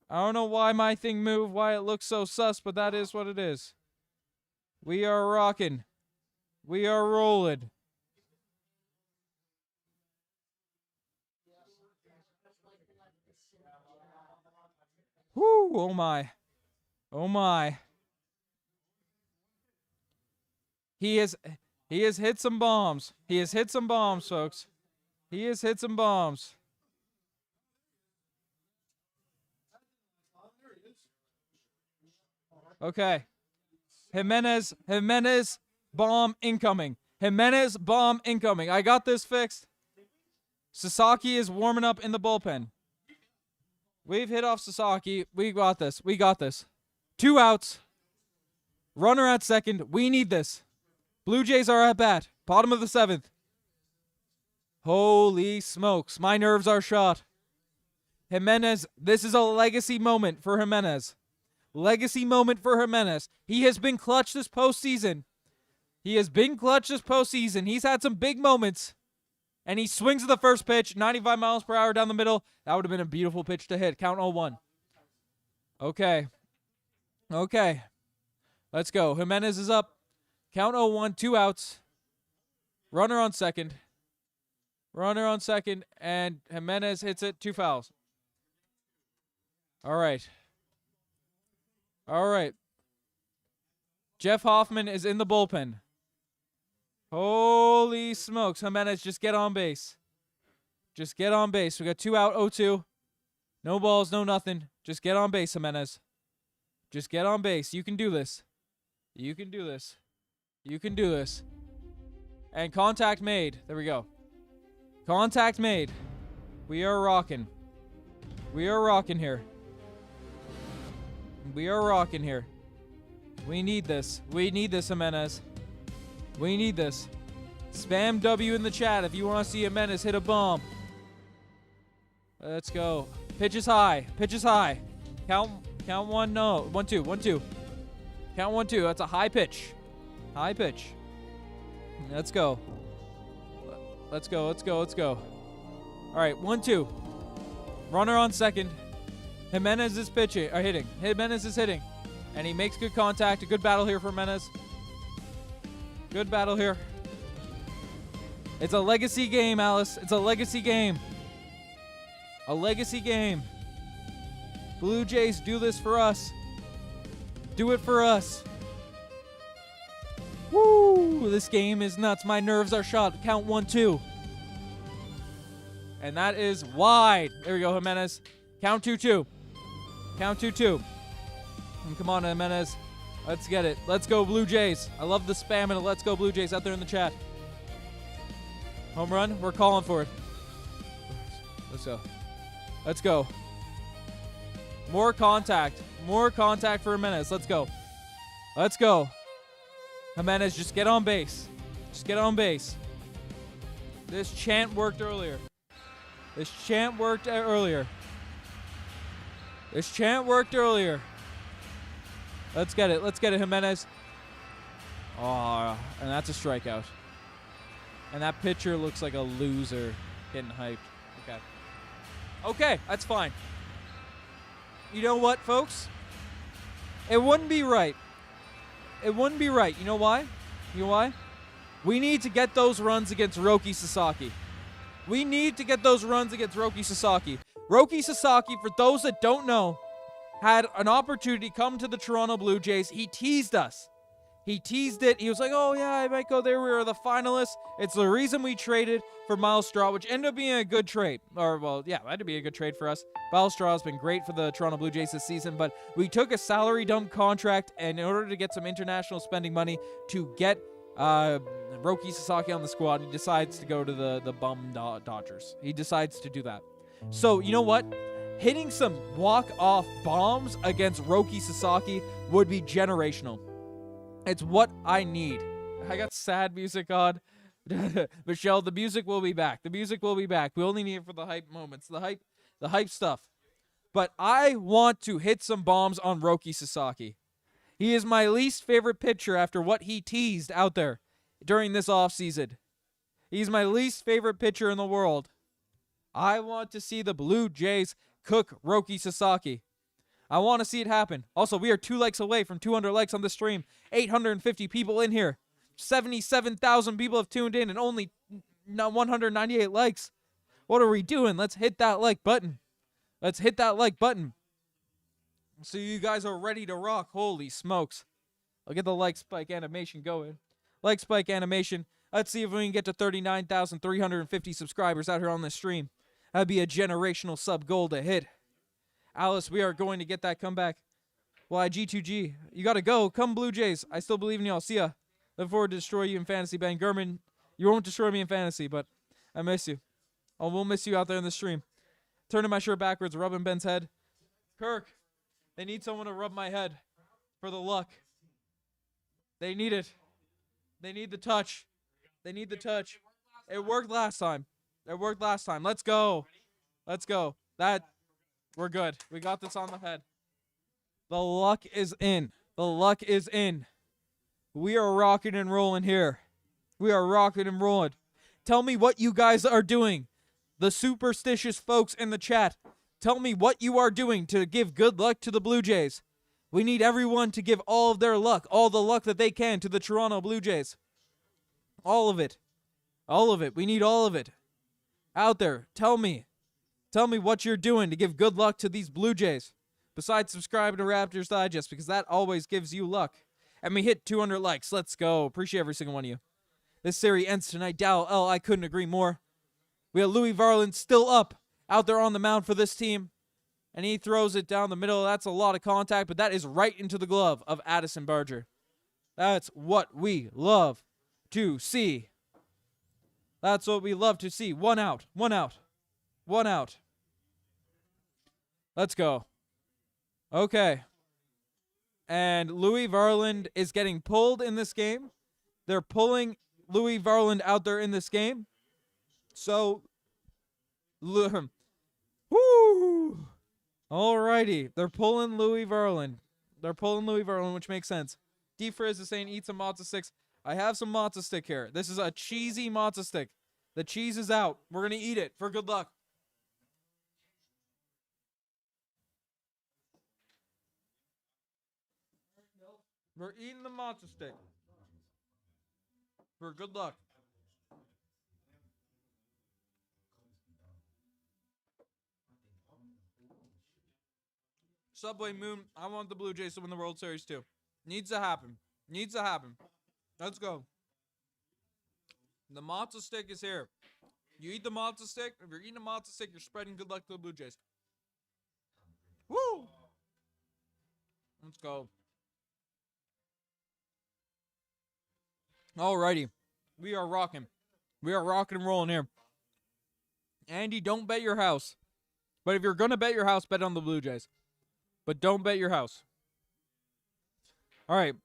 I don't know why my thing moved, why it looks so sus, but that is what it is. We are rocking. We are rolling. Whoo, oh my. Oh my. He has hit some bombs. He has hit some bombs, folks. He has hit some bombs. Okay. Jimenez, bomb incoming. Jimenez, bomb incoming. I got this fixed. Sasaki is warming up in the bullpen. We've hit off Sasaki. We got this. 2 outs. Runner at second. We need this. Blue Jays are at bat. Bottom of the 7th. Holy smokes. My nerves are shot. Jimenez, this is a legacy moment for Jimenez. Legacy moment for Jimenez. He has been clutch this postseason. He's had some big moments. And he swings at the first pitch, 95 miles per hour down the middle. That would have been a beautiful pitch to hit. Count 0-1. Okay. Let's go. Jimenez is up. Count 0-1, 2 outs. Runner on second. And Jimenez hits it. 2 fouls. All right. Jeff Hoffman is in the bullpen. Holy smokes. Jimenez, just get on base. We got 2 out, 0-2. No balls, no nothing. Just get on base, Jimenez. Just get on base. You can do this. And contact made. There we go. Contact made. We are rocking here. We are rocking here. We need this. We need this, Jimenez. We need this. Spam W in the chat if you want to see Jimenez hit a bomb. Let's go. Pitch is high. Pitch is high. Count one. No. 1-2. 1-2. Count 1-2. That's a high pitch. High pitch. Let's go. Let's go. Let's go. Let's go. All right. 1-2. Runner on second. Jimenez is pitching or hitting. Jimenez is hitting. And he makes good contact. A good battle here for Jimenez. Good battle here. It's a legacy game, Alice. It's a legacy game. A legacy game. Blue Jays, do this for us. Do it for us. Woo! This game is nuts. My nerves are shot. Count 1-2. And that is wide. There we go, Jimenez. Count 2-2. Count 2-2. And come on, Jimenez. Let's get it. Let's go, Blue Jays. I love the spam and let's go, Blue Jays out there in the chat. Home run. We're calling for it. Let's go. Let's go. More contact. More contact for Jimenez. Let's go. Let's go. Jimenez, just get on base. Just get on base. This chant worked earlier. This chant worked earlier. This chant worked earlier. Let's get it. Let's get it, Jimenez. Oh, and that's a strikeout. And that pitcher looks like a loser getting hyped. Okay. Okay, that's fine. You know what, folks? It wouldn't be right. It wouldn't be right. You know why? You know why? We need to get those runs against Roki Sasaki. We need to get those runs against Roki Sasaki. Roki Sasaki, for those that don't know, had an opportunity come to the Toronto Blue Jays. He teased us. He teased it. He was like, oh, yeah, I might go there. We were the finalists. It's the reason we traded for Miles Straw, which ended up being a good trade. Or, well, yeah, that had to be a good trade for us. Miles Straw has been great for the Toronto Blue Jays this season, but we took a salary dump contract, and in order to get some international spending money to get Roki Sasaki on the squad, he decides to go to the bum Dodgers. He decides to do that. So, you know what? Hitting some walk-off bombs against Roki Sasaki would be generational. It's what I need. I got sad music on. Michelle, the music will be back. The music will be back. We only need it for the hype moments. The hype stuff. But I want to hit some bombs on Roki Sasaki. He is my least favorite pitcher after what he teased out there during this offseason. He's my least favorite pitcher in the world. I want to see the Blue Jays cook Roki Sasaki. I want to see it happen. Also, we are 2 likes away from 200 likes on the stream. 850 people in here. 77,000 people have tuned in and only 198 likes. What are we doing? Let's hit that like button. Let's hit that like button. So you guys are ready to rock. Holy smokes. I'll get the like spike animation going. Like spike animation. Let's see if we can get to 39,350 subscribers out here on this stream. That'd be a generational sub goal to hit. Alice, we are going to get that comeback. YG2G, you got to go. Come Blue Jays. I still believe in y'all. See ya. Look forward to destroy you in fantasy. Ben Gurman, you won't destroy me in fantasy, but I miss you. Oh, we'll miss you out there in the stream. Turning my shirt backwards, rubbing Ben's head. Kirk, they need someone to rub my head for the luck. They need it. They need the touch. They need the touch. It worked last time. It worked last time. Let's go. Let's go. We're good. We got this on the head. The luck is in. The luck is in. We are rocking and rolling here. We are rocking and rolling. Tell me what you guys are doing. The superstitious folks in the chat. Tell me what you are doing to give good luck to the Blue Jays. We need everyone to give all of their luck, all the luck that they can to the Toronto Blue Jays. All of it. All of it. We need all of it. Out there, tell me. Tell me what you're doing to give good luck to these Blue Jays. Besides subscribing to Raptors Digest, because that always gives you luck. And we hit 200 likes. Let's go. Appreciate every single one of you. This series ends tonight. Dow L, I couldn't agree more. We have Louis Varland still up out there on the mound for this team. And he throws it down the middle. That's a lot of contact, but that is right into the glove of Addison Barger. That's what we love to see. That's what we love to see. 1 out. 1 out. 1 out. Let's go. Okay. And Louis Varland is getting pulled in this game. They're pulling Louis Varland out there in this game. So, woo! Alrighty. They're pulling Louis Varland. Which makes sense. D-Frizz is saying, eat some matzo sticks. I have some matzo stick here. This is a cheesy matzo stick. The cheese is out. We're going to eat it for good luck. We're eating the matzo stick for good luck. Subway Moon, I want the Blue Jays to win the World Series too. Needs to happen. Let's go. The matzo stick is here. You eat the matzo stick. If you're eating a matzo stick, you're spreading good luck to the Blue Jays. Woo! Let's go. Alrighty. We are rocking. We are rocking and rolling here. Andy, don't bet your house. But if you're going to bet your house, bet on the Blue Jays. But don't bet your house. All right.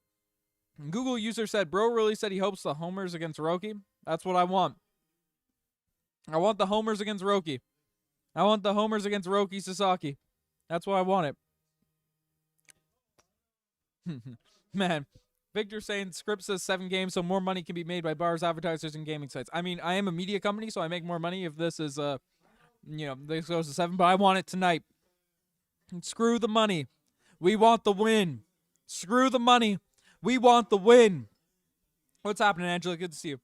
Google user said, bro really said he hopes the homers against Roki. That's what I want. I want the homers against Roki. I want the homers against Roki Sasaki. That's what I want it. Man. Victor saying script says 7 games, so more money can be made by bars, advertisers, and gaming sites. I mean, I am a media company, so I make more money if this is, this goes to 7, but I want it tonight. Screw the money. We want the win. Screw the money. We want the win. What's happening, Angela? Good to see you.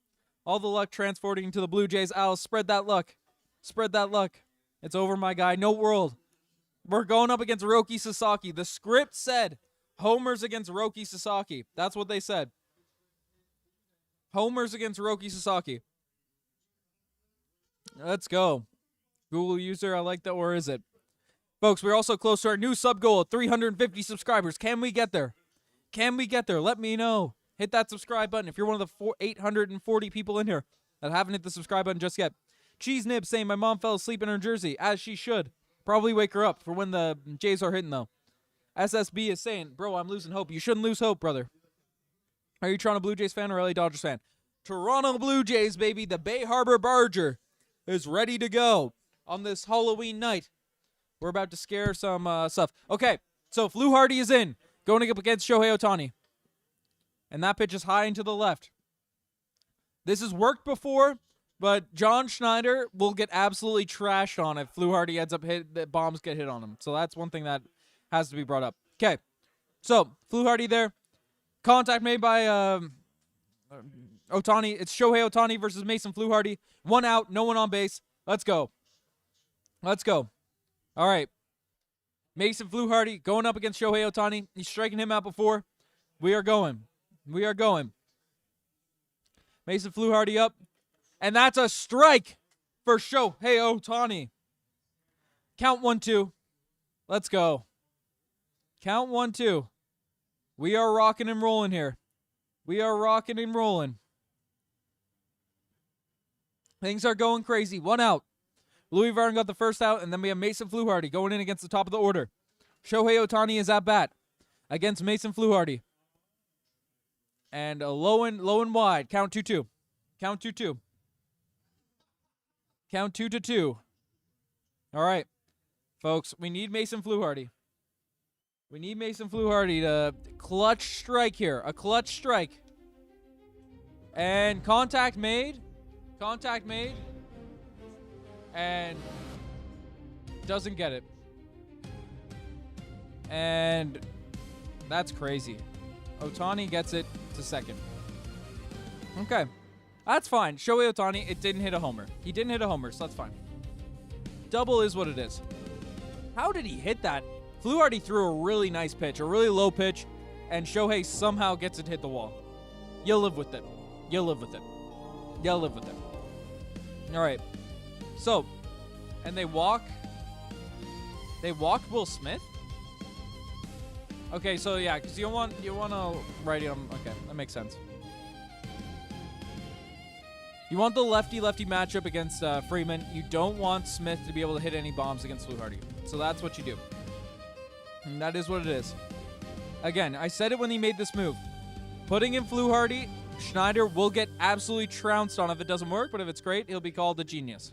All the luck transporting to the Blue Jays. Alice, spread that luck. Spread that luck. It's over, my guy. No world. We're going up against Roki Sasaki. The script said homers against Roki Sasaki. That's what they said. Homers against Roki Sasaki. Let's go. Google user, I like that. Where is it? Folks, we're also close to our new sub goal of 350 subscribers. Can we get there? Can we get there? Let me know. Hit that subscribe button if you're one of the 840 people in here that haven't hit the subscribe button just yet. Cheese Nib saying my mom fell asleep in her jersey, as she should. Probably wake her up for when the Jays are hitting, though. SSB is saying, bro, I'm losing hope. You shouldn't lose hope, brother. Are you Toronto Blue Jays fan or LA Dodgers fan? Toronto Blue Jays, baby. The Bay Harbor Barger is ready to go on this Halloween night. We're about to scare some stuff. Okay, so Flu Hardy is in, going up against Shohei Ohtani. And that pitch is high and to the left. This has worked before, but John Schneider will get absolutely trashed on if Flu Hardy ends up bombs get hit on him. So that's one thing that has to be brought up. Okay, so Flu Hardy there. Contact made by Ohtani. It's Shohei Ohtani versus Mason Flu Hardy. 1 out, no one on base. Let's go. Let's go. All right. Mason Flu Hardy going up against Shohei Ohtani. He's striking him out before. We are going. We are going. Mason Flu Hardy up. And that's a strike for Shohei Ohtani. Count 1-2. Let's go. Count 1-2. We are rocking and rolling here. We are rocking and rolling. Things are going crazy. 1 out. Louis Varland got the first out, and then we have Mason Flu Hardy going in against the top of the order. Shohei Ohtani is at bat against Mason Flu Hardy. And a low and wide. Count 2-2. Count 2-2. Count 2-2. All right, folks, we need Mason Flu Hardy. We need Mason Flu Hardy to clutch strike here. A clutch strike. And contact made. Contact made. And doesn't get it. And that's crazy. Ohtani gets it to second. Okay. That's fine. Shohei Ohtani, it didn't hit a homer. He didn't hit a homer, so that's fine. Double is what it is. How did he hit that? Flu Hardy threw a really nice pitch, a really low pitch, and Shohei somehow gets it to hit the wall. You'll live with it. You'll live with it. You'll live with it. All right. So, and they walked Will Smith? Okay, so yeah, because you want to write him. Okay, that makes sense. You want the lefty-lefty matchup against Freeman. You don't want Smith to be able to hit any bombs against Flu Hardy. So that's what you do. And that is what it is. Again, I said it when he made this move. Putting in Fluharty, Schneider will get absolutely trounced on if it doesn't work, but if it's great, he'll be called a genius.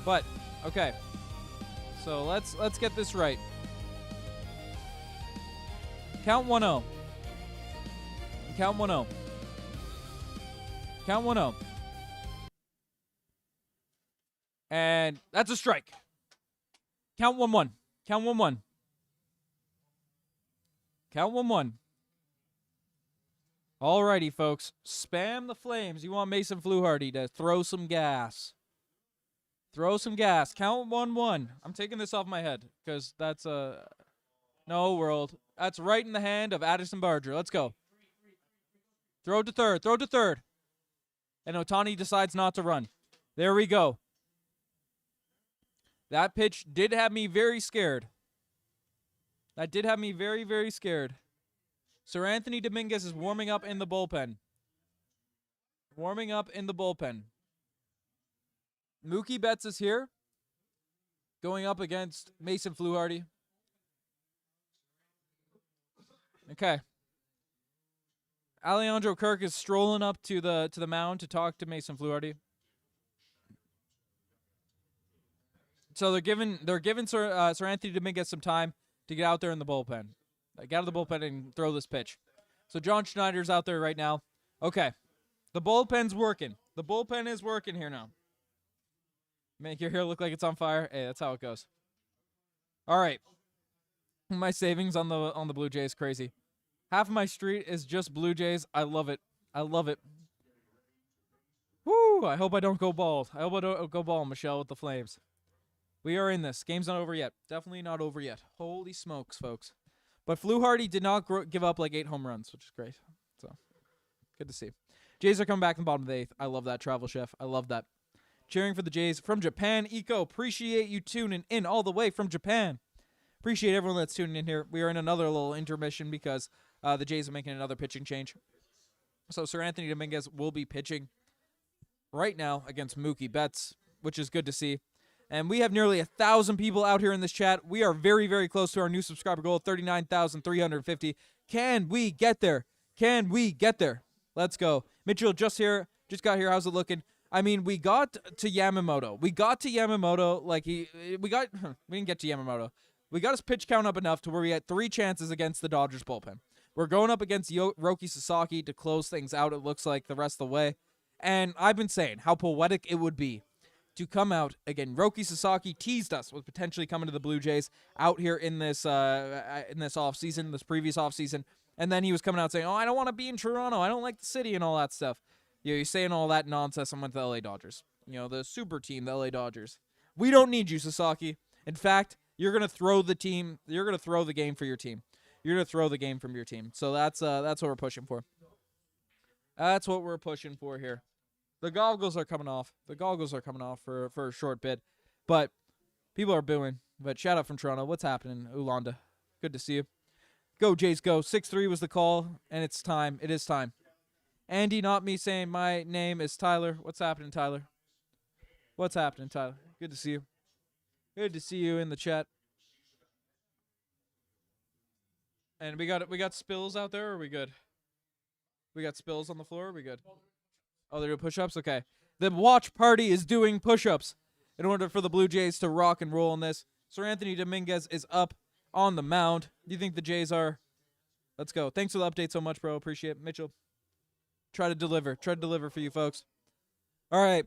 But, okay. So let's get this right. Count 1-0. Count 1-0. Count 1-0. And that's a strike. Count 1-1. Count 1-1. Count 1-1. Alrighty, folks. Spam the flames. You want Mason Fluharty to throw some gas. Throw some gas. Count 1-1. I'm taking this off my head because that's a... No, world. That's right in the hand of Addison Barger. Let's go. Throw to third. Throw to third. And Ohtani decides not to run. There we go. That pitch did have me very scared. That did have me very, very scared. Sir Anthony Dominguez is warming up in the bullpen. Warming up in the bullpen. Mookie Betts is here. Going up against Mason Fluharty. Okay. Alejandro Kirk is strolling up to the mound to talk to Mason Fluharty. So they're giving Sir Anthony Dominguez some time to get out there in the bullpen. Get out of the bullpen and throw this pitch. So John Schneider's out there right now. Okay. The bullpen's working. The bullpen is working here now. Make your hair look like it's on fire. Hey, that's how it goes. All right. My savings on the Blue Jays crazy. Half of my street is just Blue Jays. I love it. I love it. Woo! I hope I don't go bald. I hope I don't go bald, Michelle, with the Flames. We are in this. Game's not over yet. Definitely not over yet. Holy smokes, folks. But Fluharty did not give up like 8 home runs, which is great. So, good to see. Jays are coming back in the bottom of the 8th. I love that, Travel Chef. I love that. Cheering for the Jays from Japan. Eco, appreciate you tuning in all the way from Japan. Appreciate everyone that's tuning in here. We are in another little intermission because the Jays are making another pitching change. So Sir Anthony Dominguez will be pitching right now against Mookie Betts, which is good to see. And we have nearly 1,000 people out here in this chat. We are very, very close to our new subscriber goal of 39,350. Can we get there? Can we get there? Let's go. Mitchell just got here. How's it looking? I mean, we got to Yamamoto. We didn't get to Yamamoto. We got his pitch count up enough to where we had 3 chances against the Dodgers bullpen. We're going up against Roki Sasaki to close things out, it looks like, the rest of the way. And I've been saying how poetic it would be to come out again. Roki Sasaki teased us with potentially coming to the Blue Jays out here in this offseason, this previous offseason. And then he was coming out saying, oh, I don't want to be in Toronto. I don't like the city and all that stuff. You know, you're saying all that nonsense. I went to the LA Dodgers. You know, the super team, the LA Dodgers. We don't need you, Sasaki. In fact, you're going to throw the team. You're going to throw the game for your team. You're going to throw the game from your team. So that's what we're pushing for. That's what we're pushing for here. The goggles are coming off. The goggles are coming off for a short bit. But people are booing. But shout out from Toronto. What's happening, Ulanda? Good to see you. Go, Jays, go. 6-3 was the call, and it's time. It is time. Andy, not me saying my name is Tyler. What's happening, Tyler? What's happening, Tyler? Good to see you. Good to see you in the chat. And we got spills out there, or are we good? We got spills on the floor, are we good? Oh, they're doing push-ups? Okay. The watch party is doing push-ups in order for the Blue Jays to rock and roll in this. Sir Anthony Dominguez is up on the mound. Do you think the Jays are? Let's go. Thanks for the update so much, bro. Appreciate it. Mitchell, try to deliver. Try to deliver for you folks. All right.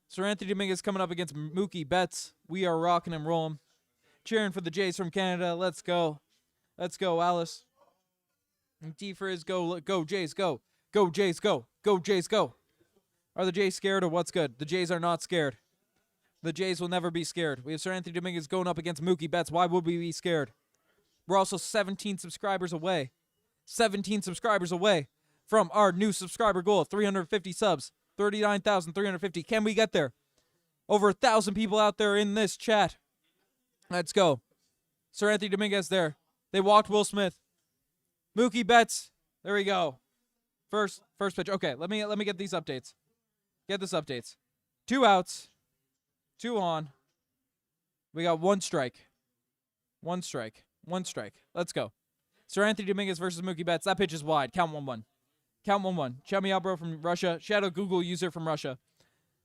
Sir Anthony Dominguez coming up against Mookie Betts. We are rocking and rolling. Cheering for the Jays from Canada. Let's go. Let's go, Alice. And D-Frizz, go Jays, go. Go, Jays, go. Go, Jays, go. Are the Jays scared or what's good? The Jays are not scared. The Jays will never be scared. We have Sir Anthony Dominguez going up against Mookie Betts. Why would we be scared? We're also 17 subscribers away. 17 subscribers away from our new subscriber goal of 350 subs. 39,350. Can we get there? Over 1,000 people out there in this chat. Let's go. Sir Anthony Dominguez there. They walked Will Smith. Mookie Betts. There we go. First pitch. Okay, let me get these updates. Get this updates. 2 outs. 2 on. We got 1 strike. 1 strike. 1 strike. Let's go. Sir Anthony Dominguez versus Mookie Betts. That pitch is wide. Count 1-1. Count 1-1. Shout me out, bro, from Russia. Shout out Google user from Russia.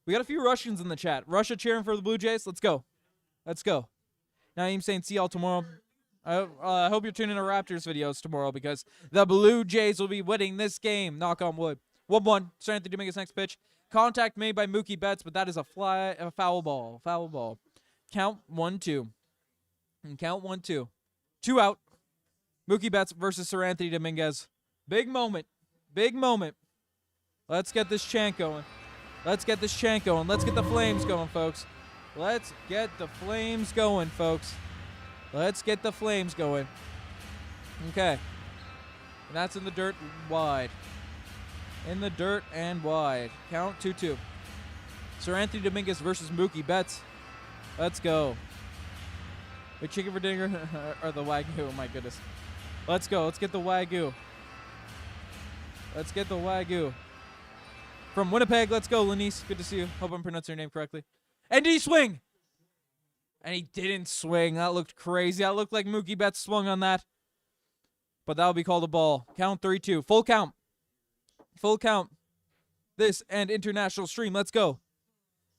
We got a few Russians in the chat. Russia cheering for the Blue Jays. Let's go. Let's go. Now I'm saying see y'all tomorrow. I hope you're tuning in to Raptors videos tomorrow because the Blue Jays will be winning this game. Knock on wood. 1-1. Sir Anthony Dominguez next pitch. Contact made by Mookie Betts, but that is a foul ball. Foul ball. Count 1-2. And count 1-2. 2 out. Mookie Betts versus Sir Anthony Dominguez. Big moment. Big moment. Let's get this chant going. Let's get this chant going. Let's get the flames going, folks. Let's get the flames going, folks. Let's get the flames going. Okay. And that's in the dirt wide. In the dirt and wide. Count 2-2. Sir Anthony Dominguez versus Mookie Betts. Let's go. The chicken for dinner or the Wagyu. Oh, my goodness. Let's go. Let's get the Wagyu. Let's get the Wagyu. From Winnipeg, let's go, Lanice. Good to see you. Hope I'm pronouncing your name correctly. And did he swing? And he didn't swing. That looked crazy. That looked like Mookie Betts swung on that. But that'll be called a ball. Count 3-2. Full count. Full count. This and international stream. Let's go.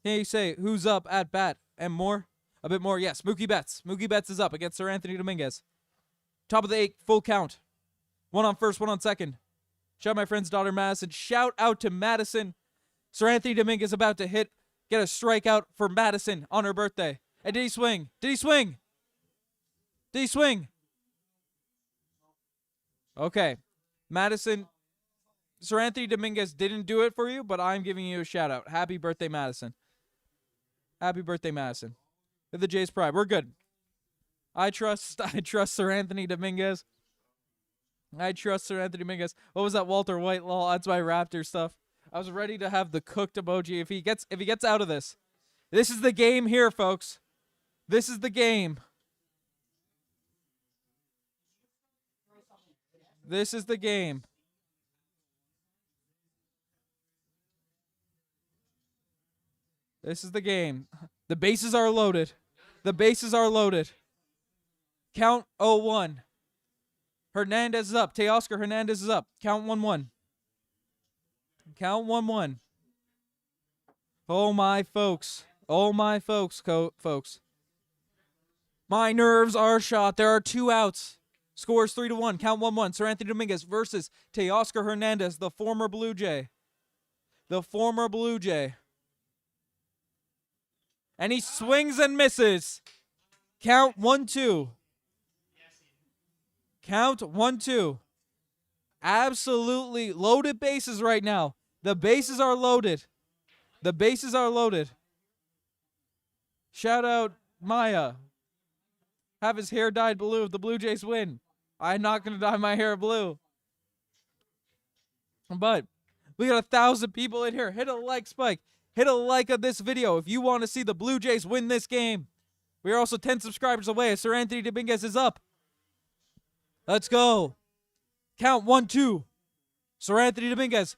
Can you say who's up at bat and more? A bit more. Yes, Mookie Betts. Mookie Betts is up against Sir Anthony Dominguez. Top of the 8th. Full count. 1 on first, 1 on second. Shout out my friend's daughter, Madison. Shout out to Madison. Sir Anthony Dominguez about to get a strikeout for Madison on her birthday. And did he swing? Did he swing? Did he swing? Okay. Madison, Sir Anthony Dominguez didn't do it for you, but I'm giving you a shout out. Happy birthday, Madison. Happy birthday, Madison. With the Jays pride. We're good. I trust Sir Anthony Dominguez. I trust Sir Anthony Dominguez. What was that Walter White law? That's my Raptor stuff. I was ready to have the cooked emoji if he gets out of this. This is the game here, folks. This is the game. This is the game. This is the game. The bases are loaded. The bases are loaded. Count 0-1. Hernandez is up. Teoscar Hernandez is up. Count 1-1. Count 1-1. Oh, my folks. Oh, my folks, folks. My nerves are shot. There are 2 outs. Scores 3-1. Count 1-1. Sir Anthony Dominguez versus Teoscar Hernandez, the former Blue Jay. The former Blue Jay. And he swings and misses. Count 1-2. Count 1-2. Absolutely loaded bases right now. The bases are loaded. The bases are loaded. Shout out Maya. Have his hair dyed blue if the Blue Jays win. I'm not going to dye my hair blue. But we got 1,000 people in here. Hit a like spike. Hit a like of this video if you want to see the Blue Jays win this game. We are also 10 subscribers away as Sir Anthony Dominguez is up. Let's go. Count 1-2. Sir Anthony Dominguez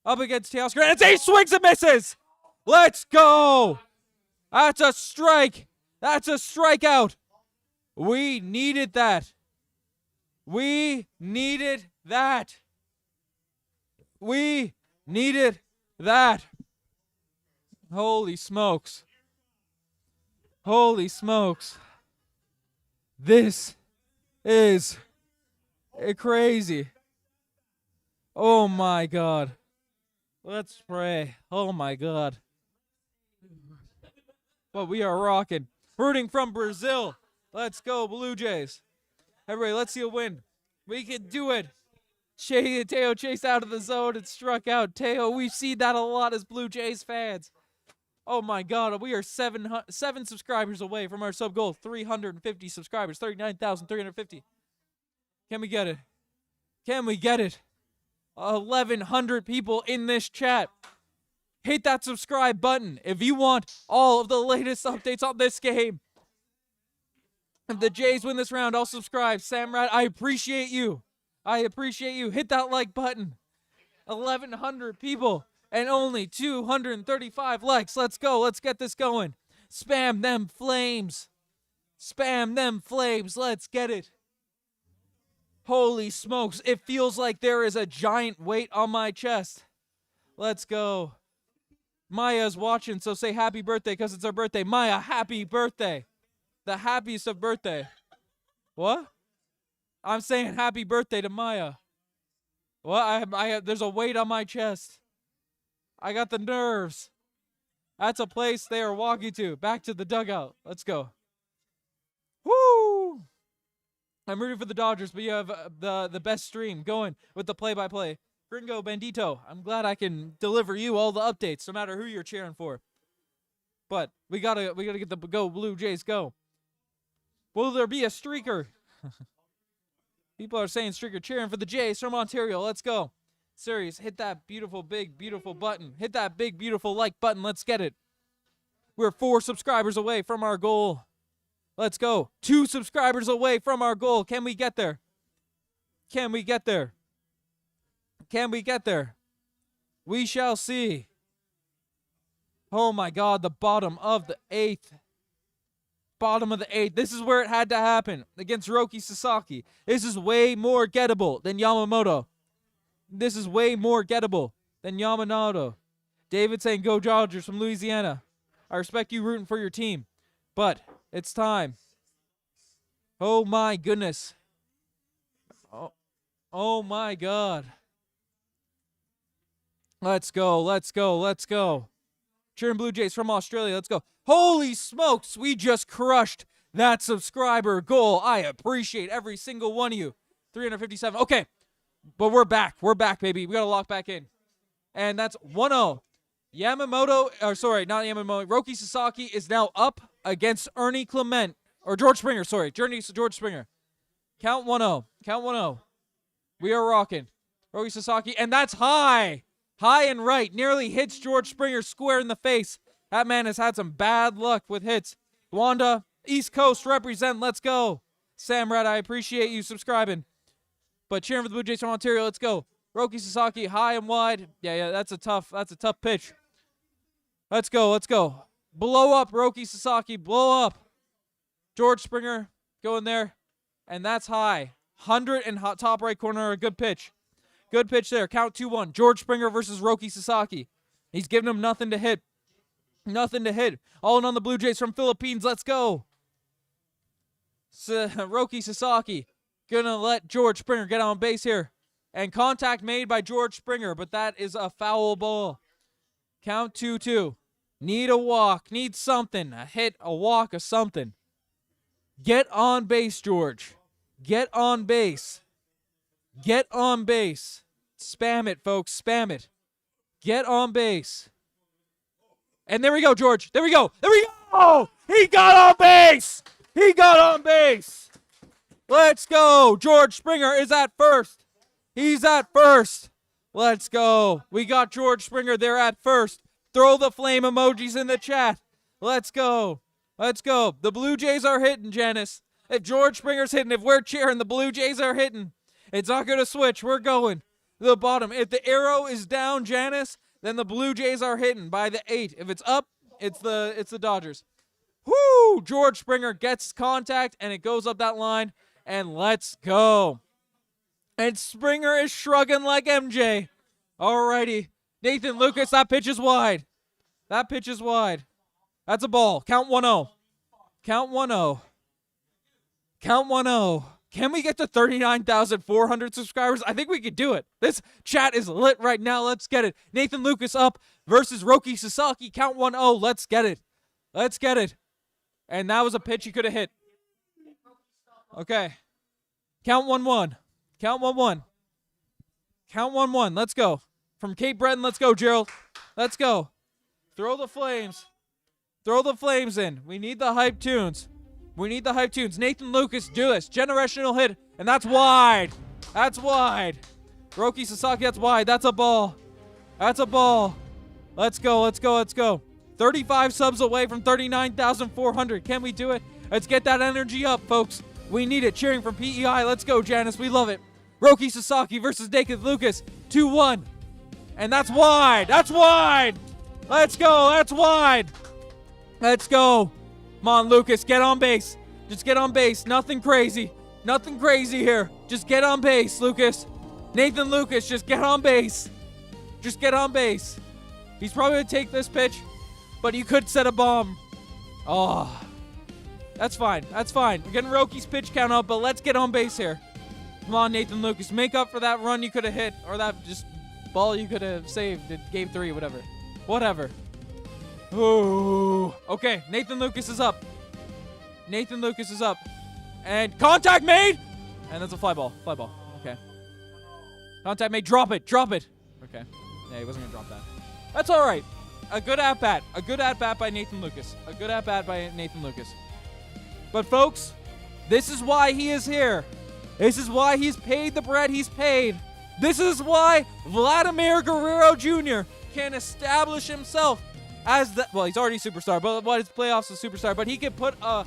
up against Teoscar. And he swings and misses. Let's go. That's a strike. That's a strikeout. We needed that. We needed that. We needed that. Holy smokes. Holy smokes. This is crazy. Oh my God. Let's pray. Oh my God. But we are rocking. Rooting from Brazil. Let's go, Blue Jays. Everybody, let's see a win. We can do it. Teo chased out of the zone and struck out. Teo, we see that a lot as Blue Jays fans. Oh my God, we are 7 subscribers away from our sub goal. 350 subscribers, 39,350. Can we get it? Can we get it? 1,100 people in this chat. Hit that subscribe button if you want all of the latest updates on this game. If the Jays win this round, I'll subscribe. Samrat, I appreciate you. I appreciate you. Hit that like button. 1,100 people and only 235 likes. Let's go. Let's get this going. Spam them flames. Spam them flames. Let's get it. Holy smokes. It feels like there is a giant weight on my chest. Let's go. Maya's watching, so say happy birthday because it's her birthday. Maya, happy birthday. The happiest of birthday. What? I'm saying happy birthday to Maya. What? There's a weight on my chest. I got the nerves. That's a place they are walking to. Back to the dugout. Let's go. Woo! I'm rooting for the Dodgers, but you have the best stream going with the play-by-play. Gringo Bandito, I'm glad I can deliver you all the updates, no matter who you're cheering for. But we gotta get the go Blue Jays go. Will there be a streaker? People are saying streaker, cheering for the Jays from Ontario. Let's go. Series, hit that beautiful, big, beautiful button. Hit that big, beautiful like button. Let's get it. We're 4 subscribers away from our goal. Let's go. 2 subscribers away from our goal. Can we get there? Can we get there? Can we get there? We shall see. Oh my God, the bottom of the 8th. Bottom of the 8th. This is where it had to happen against Roki Sasaki. This is way more gettable than Yamamoto. This is way more gettable than Yamamoto. David saying go Dodgers from Louisiana. I respect you rooting for your team, but it's time. Oh my goodness. Oh my God. Let's go, let's go, let's go. Cheering Blue Jays from Australia, let's go. Holy smokes, we just crushed that subscriber goal. I appreciate every single one of you. 357, okay. But we're back, baby. We gotta lock back in. And that's 1-0. Yamamoto, or sorry, not Yamamoto, Roki Sasaki is now up against Ernie Clement, or George Springer, sorry, George Springer. Count 1-0, count 1-0. We are rocking. Roki Sasaki, and that's high. High and right, nearly hits George Springer square in the face. That man has had some bad luck with hits. Wanda, East Coast represent, let's go. Samrat, I appreciate you subscribing. But cheering for the Blue Jays from Ontario, let's go. Roki Sasaki, high and wide. Yeah, that's a tough pitch. Let's go, let's go. Blow up, Roki Sasaki, blow up. George Springer, going there. And that's high. 100 in top right corner, a good pitch. Good pitch there. Count 2-1. George Springer versus Roki Sasaki. He's giving him nothing to hit. Nothing to hit. All in on the Blue Jays from Philippines. Let's go. Roki Sasaki gonna let George Springer get on base here. And contact made by George Springer, but that is a foul ball. Count 2-2. Need a walk. Need something. A hit, a walk, or something. Get on base, George. Get on base. Get on base. Spam it, folks. Spam it. Get on base. And there we go, George. There we go. There we go. He got on base. He got on base. Let's go. George Springer is at first. He's at first. Let's go. We got George Springer there at first. Throw the flame emojis in the chat. Let's go. Let's go. The Blue Jays are hitting, Janice. If George Springer's hitting, if we're cheering, the Blue Jays are hitting. It's not going to switch. We're going to the bottom. If the arrow is down, Janice, then the Blue Jays are hitting by the 8. If it's up, it's the Dodgers. Whoo! George Springer gets contact, and it goes up that line, and let's go. And Springer is shrugging like MJ. Alrighty. Nathan Lucas, that pitch is wide. That pitch is wide. That's a ball. Count 1-0. Count 1-0. Count 1-0. Can we get to 39,400 subscribers? I think we could do it. This chat is lit right now. Let's get it. Nathan Lucas up versus Roki Sasaki. Count 1-0. Let's get it. Let's get it. And that was a pitch he could have hit. Okay. Count 1-1. Count 1-1. Count 1-1. Let's go. From Cape Breton, let's go, Gerald. Let's go. Throw the flames. Throw the flames in. We need the hype tunes. We need the hype tunes. Nathan Lucas, do this. Generational hit, and that's wide. That's wide. Roki Sasaki, that's wide. That's a ball. That's a ball. Let's go, let's go, let's go. 35 subs away from 39,400. Can we do it? Let's get that energy up, folks. We need it. Cheering from PEI. Let's go, Janice. We love it. Roki Sasaki versus Nathan Lucas. 2-1. And that's wide. That's wide. Let's go. That's wide. Let's go. Come on, Lucas. Get on base. Just get on base. Nothing crazy. Nothing crazy here. Just get on base, Lucas. Nathan Lucas, just get on base. Just get on base. He's probably going to take this pitch, but you could set a bomb. Oh, that's fine. That's fine. We're getting Rocky's pitch count up, but let's get on base here. Come on, Nathan Lucas. Make up for that run you could have hit, or that just ball you could have saved in game 3, whatever. Whatever. Ooh. Okay, Nathan Lucas is up. Nathan Lucas is up. And contact made! And that's a fly ball. Fly ball. Okay. Contact made. Drop it. Drop it. Okay. Yeah, he wasn't going to drop that. That's all right. A good at-bat. A good at-bat by Nathan Lucas. A good at-bat by Nathan Lucas. But, folks, this is why he is here. This is why he's paid the bread he's paid. This is why Vladimir Guerrero Jr. can establish himself as the... Well, he's already a superstar, but what is playoffs a superstar? But he can put a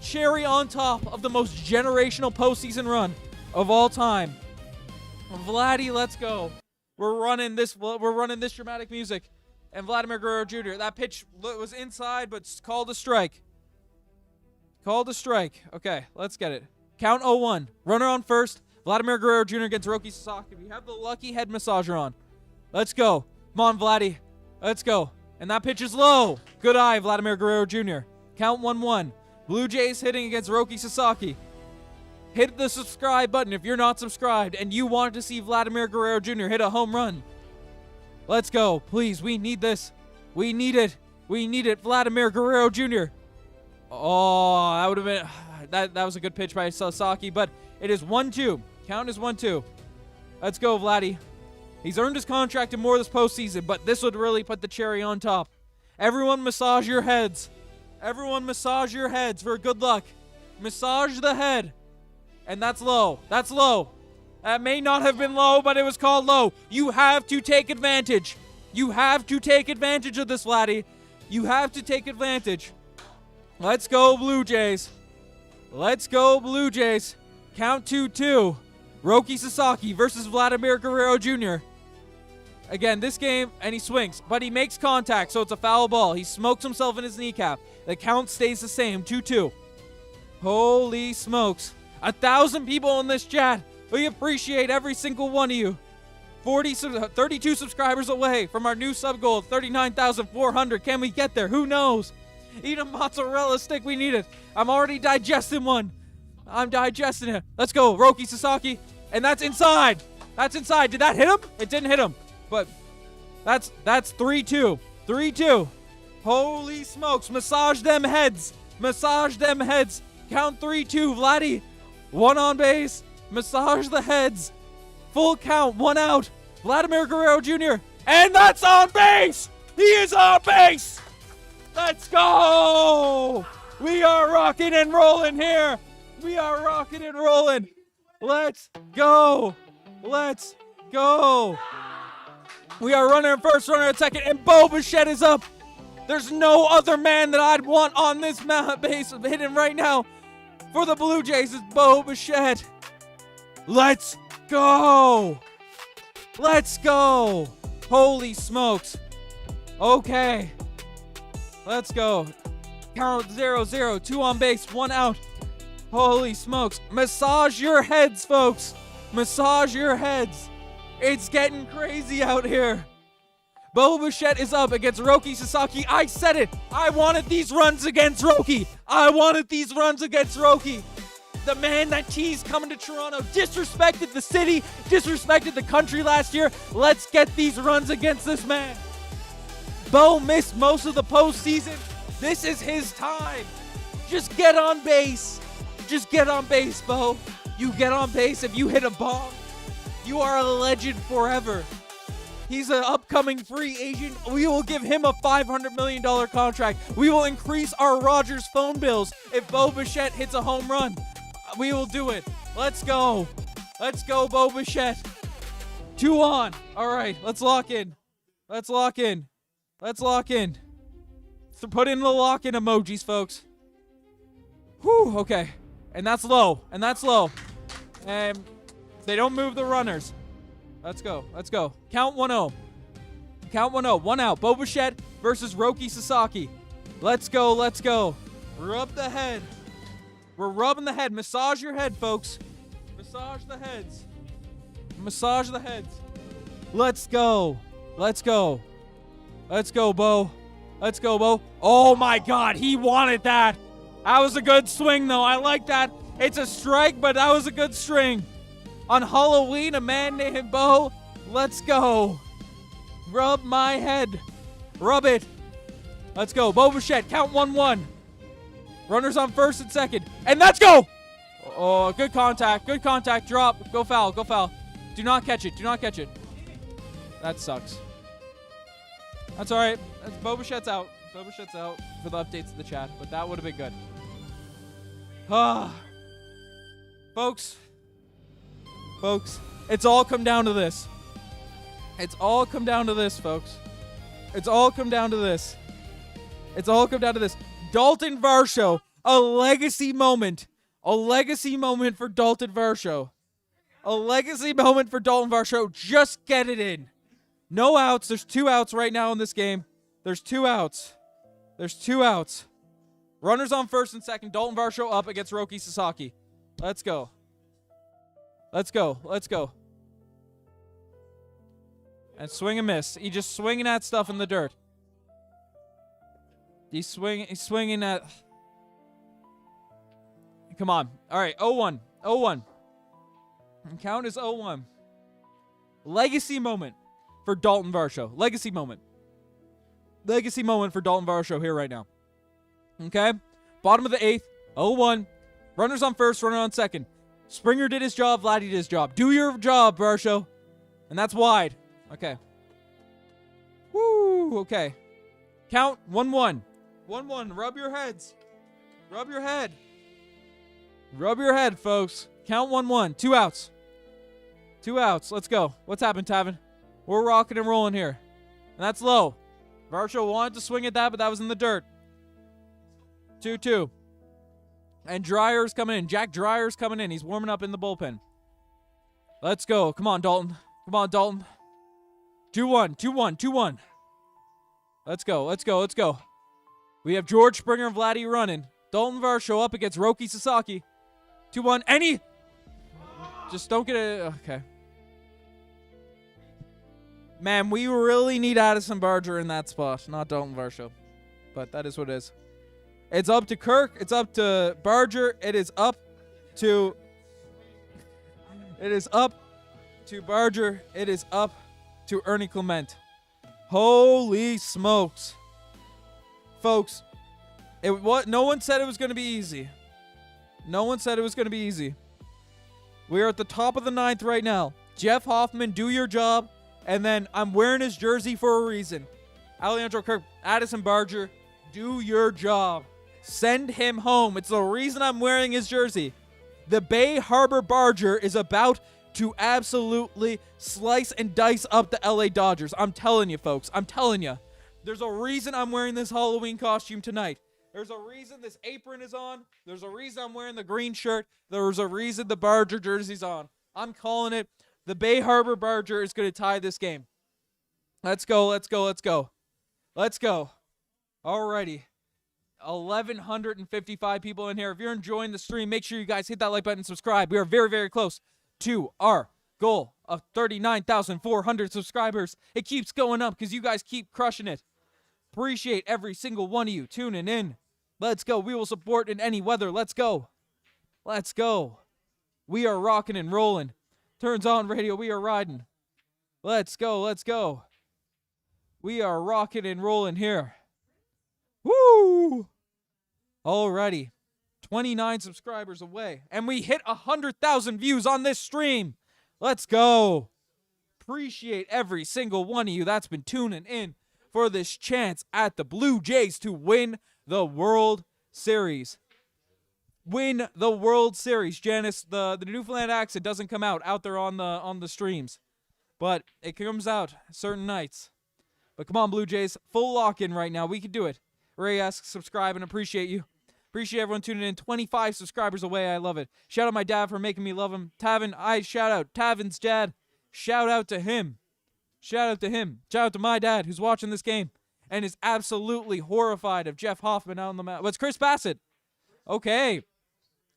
cherry on top of the most generational postseason run of all time. Vladdy, let's go. We're running this dramatic music. And Vladimir Guerrero Jr., that pitch was inside, but called a strike. Called a strike. Okay, let's get it. Count 0-1. Runner on first. Vladimir Guerrero Jr. against Roki Sasaki. We have the lucky head massager on. Let's go. Come on, Vladdy. Let's go. And that pitch is low. Good eye, Vladimir Guerrero Jr. Count 1-1. Blue Jays hitting against Roki Sasaki. Hit the subscribe button if you're not subscribed and you want to see Vladimir Guerrero Jr. hit a home run. Let's go. Please, we need this. We need it. We need it. Vladimir Guerrero Jr. Oh, that would have been... That was a good pitch by Sasaki, but it is 1-2. Count is 1-2. Let's go, Vladdy. He's earned his contract and more this postseason, but this would really put the cherry on top. Everyone massage your heads. Everyone massage your heads for good luck. Massage the head. And that's low. That's low. That may not have been low, but it was called low. You have to take advantage. You have to take advantage of this, Vladdy. You have to take advantage. Let's go, Blue Jays. Let's go, Blue Jays. Count 2-2. Roki Sasaki versus Vladimir Guerrero Jr. Again, this game, and he swings, but he makes contact, so it's a foul ball. He smokes himself in his kneecap. The count stays the same, 2-2. Holy smokes. 1,000 people in this chat. We appreciate every single one of you. 32 subscribers away from our new sub goal of 39,400. Can we get there? Who knows? Eat a mozzarella stick. We need it. I'm already digesting one. I'm digesting it. Let's go. Roki Sasaki. And that's inside. That's inside. Did that hit him? It didn't hit him. But that's 3-2. 3-2. Holy smokes. Massage them heads. Massage them heads. Count 3-2. Vladdy. One on base. Massage the heads. Full count. One out. Vladimir Guerrero Jr. And that's on base. He is on base. Let's go. We are rocking and rolling here. We are rocking and rolling. Let's go. Let's go. We are runner at first, runner at second, and Bichette is up. There's no other man that I'd want on this base hitting right now for the Blue Jays is Bichette. Let's go. Let's go. Holy smokes. Okay. Let's go. Count 0-0. 2 on base, 1 out. Holy smokes. Massage your heads, folks. Massage your heads. It's getting crazy out here. Bichette is up against Roki Sasaki. I said it. I wanted these runs against Roki. I wanted these runs against Roki. The man that teased coming to Toronto, disrespected the city, disrespected the country last year. Let's get these runs against this man. Bo missed most of the postseason. This is his time. Just get on base. Just get on base, Bo. You get on base. If you hit a bomb, you are a legend forever. He's an upcoming free agent. We will give him a $500 million contract. We will increase our Rogers phone bills if Bichette hits a home run. We will do it. Let's go. Let's go, Bichette. 2 on. All right, let's lock in. Let's lock in. Let's lock in. So put in the lock-in emojis, folks. Whew, okay. And that's low. And that's low. And they don't move the runners. Let's go. Let's go. Count 1-0. Count 1-0. 1 out. Bichette versus Roki Sasaki. Let's go. Let's go. Rub the head. We're rubbing the head. Massage your head, folks. Massage the heads. Massage the heads. Let's go. Let's go. Let's go, Bo. Let's go, Bo. Oh, my God. He wanted that. That was a good swing, though. I like that. It's a strike, but that was a good string. On Halloween, a man named Bo. Let's go. Rub my head. Rub it. Let's go. Bo Bichette, count 1-1. Runners on first and second. And let's go. Oh, good contact. Good contact. Drop. Go foul. Go foul. Do not catch it. Do not catch it. That sucks. That's all right. Bo Bichette's out. Bo Bichette's out for the updates to the chat, but that would have been good. Folks, it's all come down to this. It's all come down to this, folks. It's all come down to this. It's all come down to this. Dalton Varsho, a legacy moment. A legacy moment for Dalton Varsho. A legacy moment for Dalton Varsho. Just get it in. No outs. There's 2 outs right now in this game. There's 2 outs. There's 2 outs. Runners on first and second. Dalton Varsho up against Roki Sasaki. Let's go. Let's go. Let's go. And swing and miss. He's just swinging at stuff in the dirt. He's swinging at... Come on. All right, 0-1. 0-1. And count is 0-1. Legacy moment for Dalton Varsho. Legacy moment. Legacy moment for Dalton Varsho here right now. Okay? Bottom of the 8th. 0-1. Runners on first, runner on second. Springer did his job. Vladdy did his job. Do your job, Varsho. And that's wide. Okay. Woo. Okay. Count 1-1. 1-1. Rub your heads. Rub your head. Rub your head, folks. Count 1-1. 2 outs. 2 outs. Let's go. What's happened, Tavin? We're rocking and rolling here. And that's low. Varsho wanted to swing at that, but that was in the dirt. 2-2. And Dreyer's coming in. Jack Dreyer's coming in. He's warming up in the bullpen. Let's go. Come on, Dalton. Come on, Dalton. 2-1. 2-1. 2-1. Let's go. Let's go. Let's go. We have George Springer and Vladdy running. Dalton Varsho up against Roki Sasaki. 2-1. Any. Just don't get it. Okay. Man, we really need Addison Barger in that spot, not Dalton Varsho. But that is what it is. It's up to Kirk. It's up to Barger. It is up to... It is up to Barger. It is up to Ernie Clement. Holy smokes. Folks, no one said it was going to be easy. No one said it was going to be easy. We are at the top of the 9th right now. Jeff Hoffman, do your job. And then I'm wearing his jersey for a reason. Alejandro Kirk, Addison Barger, do your job. Send him home. It's the reason I'm wearing his jersey. The Bay Harbor Barger is about to absolutely slice and dice up the LA Dodgers. I'm telling you, folks. I'm telling you. There's a reason I'm wearing this Halloween costume tonight. There's a reason this apron is on. There's a reason I'm wearing the green shirt. There's a reason the Barger jersey's on. I'm calling it. The Bay Harbor Barger is going to tie this game. Let's go, let's go, let's go. Let's go. Alrighty. 1,155 people in here. If you're enjoying the stream, make sure you guys hit that like button and subscribe. We are very, very close to our goal of 39,400 subscribers. It keeps going up because you guys keep crushing it. Appreciate every single one of you tuning in. Let's go. We will support in any weather. Let's go. Let's go. We are rocking and rolling. Turns on radio. We are riding. Let's go. Let's go. We are rocking and rolling here. Woo! Alrighty. 29 subscribers away. And we hit 100,000 views on this stream. Let's go. Appreciate every single one of you that's been tuning in for this chance at the Blue Jays to win the World Series. Win the World Series. Janice, the Newfoundland accent doesn't come out there on the streams. But it comes out certain nights. But come on, Blue Jays. Full lock-in right now. We can do it. Ray asks, subscribe, and appreciate you. Appreciate everyone tuning in. 25 subscribers away. I love it. Shout out my dad for making me love him. Tavin, shout out. Tavin's dad. Shout out to him. Shout out to him. Shout out to my dad who's watching this game and is absolutely horrified of Jeff Hoffman out on the mound. What's Chris Bassett? Okay.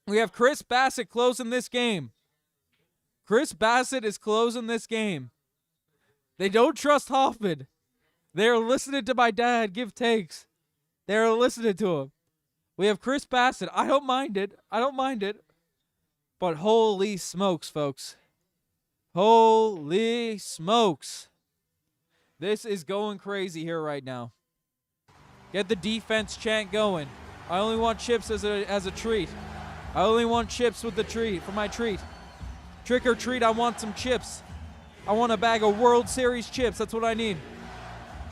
We have Chris Bassett closing this game. Chris Bassitt is closing this game. They don't trust Hoffman. They're listening to my dad give takes. They're listening to him. We have Chris Bassitt. I don't mind it. But holy smokes, folks. Holy smokes. This is going crazy here right now. Get the defense chant going. I only want chips as a treat. I only want chips with the treat, for my treat. Trick or treat, I want some chips. I want a bag of World Series chips. That's what I need.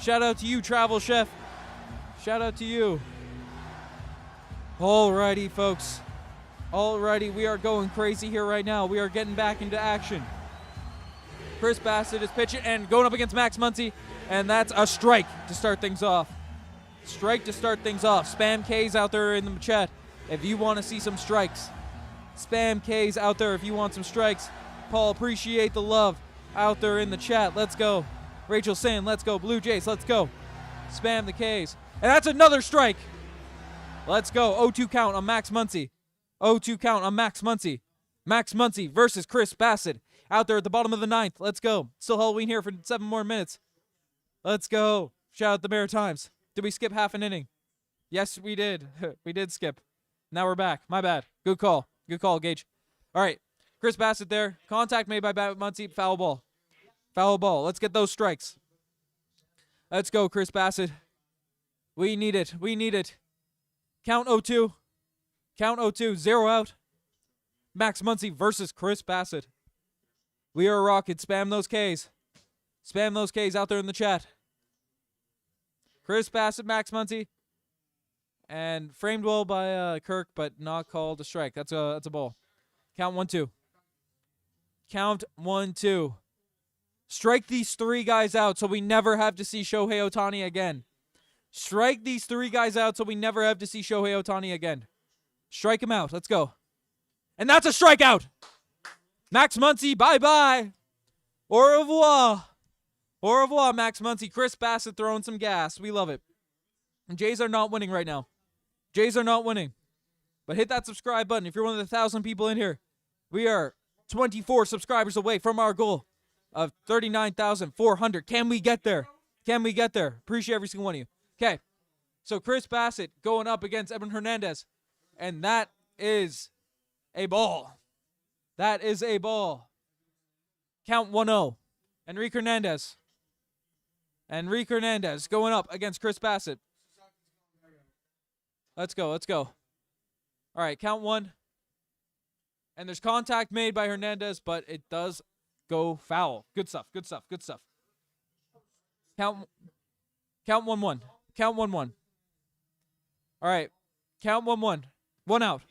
Shout out to you, Travel Chef. Shout out to you. Alrighty, folks. Alrighty, we are going crazy here right now. We are getting back into action. Chris Bassitt is pitching and going up against Max Muncy, and that's a strike to start things off. Strike to start things off. Spam K's out there in the chat if you want to see some strikes. Spam K's out there if you want some strikes. Paul, appreciate the love out there in the chat. Let's go. Rachel saying, let's go. Blue Jays, let's go. Spam the K's. And that's another strike. Let's go. 0-2 count on Max Muncy. 0-2 count on Max Muncy. Max Muncy versus Chris Bassitt out there at the bottom of the ninth. Let's go. Still Halloween here for 7 more minutes. Let's go. Shout out the Maritimes. Did we skip half an inning? Yes, we did. We did skip. Now we're back. My bad. Good call. Good call, Gage. All right. Chris Bassitt there. Contact made by Muncy. Foul ball. Foul ball. Let's get those strikes. Let's go, Chris Bassitt. We need it. We need it. Count 0-2. Count 0-2. 0 out. Max Muncy versus Chris Bassitt. We are rocking. Spam those Ks. Spam those Ks out there in the chat. Chris Bassitt, Max Muncy. And framed well by Kirk, but not called a strike. That's a ball. Count 1-2. Count 1-2. Strike these 3 guys out so we never have to see Shohei Ohtani again. Strike these 3 guys out so we never have to see Shohei Ohtani again. Strike him out. Let's go. And that's a strikeout. Max Muncy, bye-bye. Au revoir. Au revoir, Max Muncy. Chris Bassitt throwing some gas. We love it. And Jays are not winning right now. Jays are not winning. But hit that subscribe button. If you're one of the 1,000 people in here, we are 24 subscribers away from our goal of 39,400. Can we get there? Can we get there? Appreciate every single one of you. Okay. So Chris Bassitt going up against Edwin Hernandez. And that is a ball. That is a ball. Count 1-0. Enrique Hernandez. Enrique Hernandez going up against Chris Bassitt. Let's go. Let's go. All right, count 1. And there's contact made by Hernandez, but it does go foul. Good stuff. Good stuff. Good stuff. Count 1-1. Count 1-1. All right. Count 1-1. 1 out.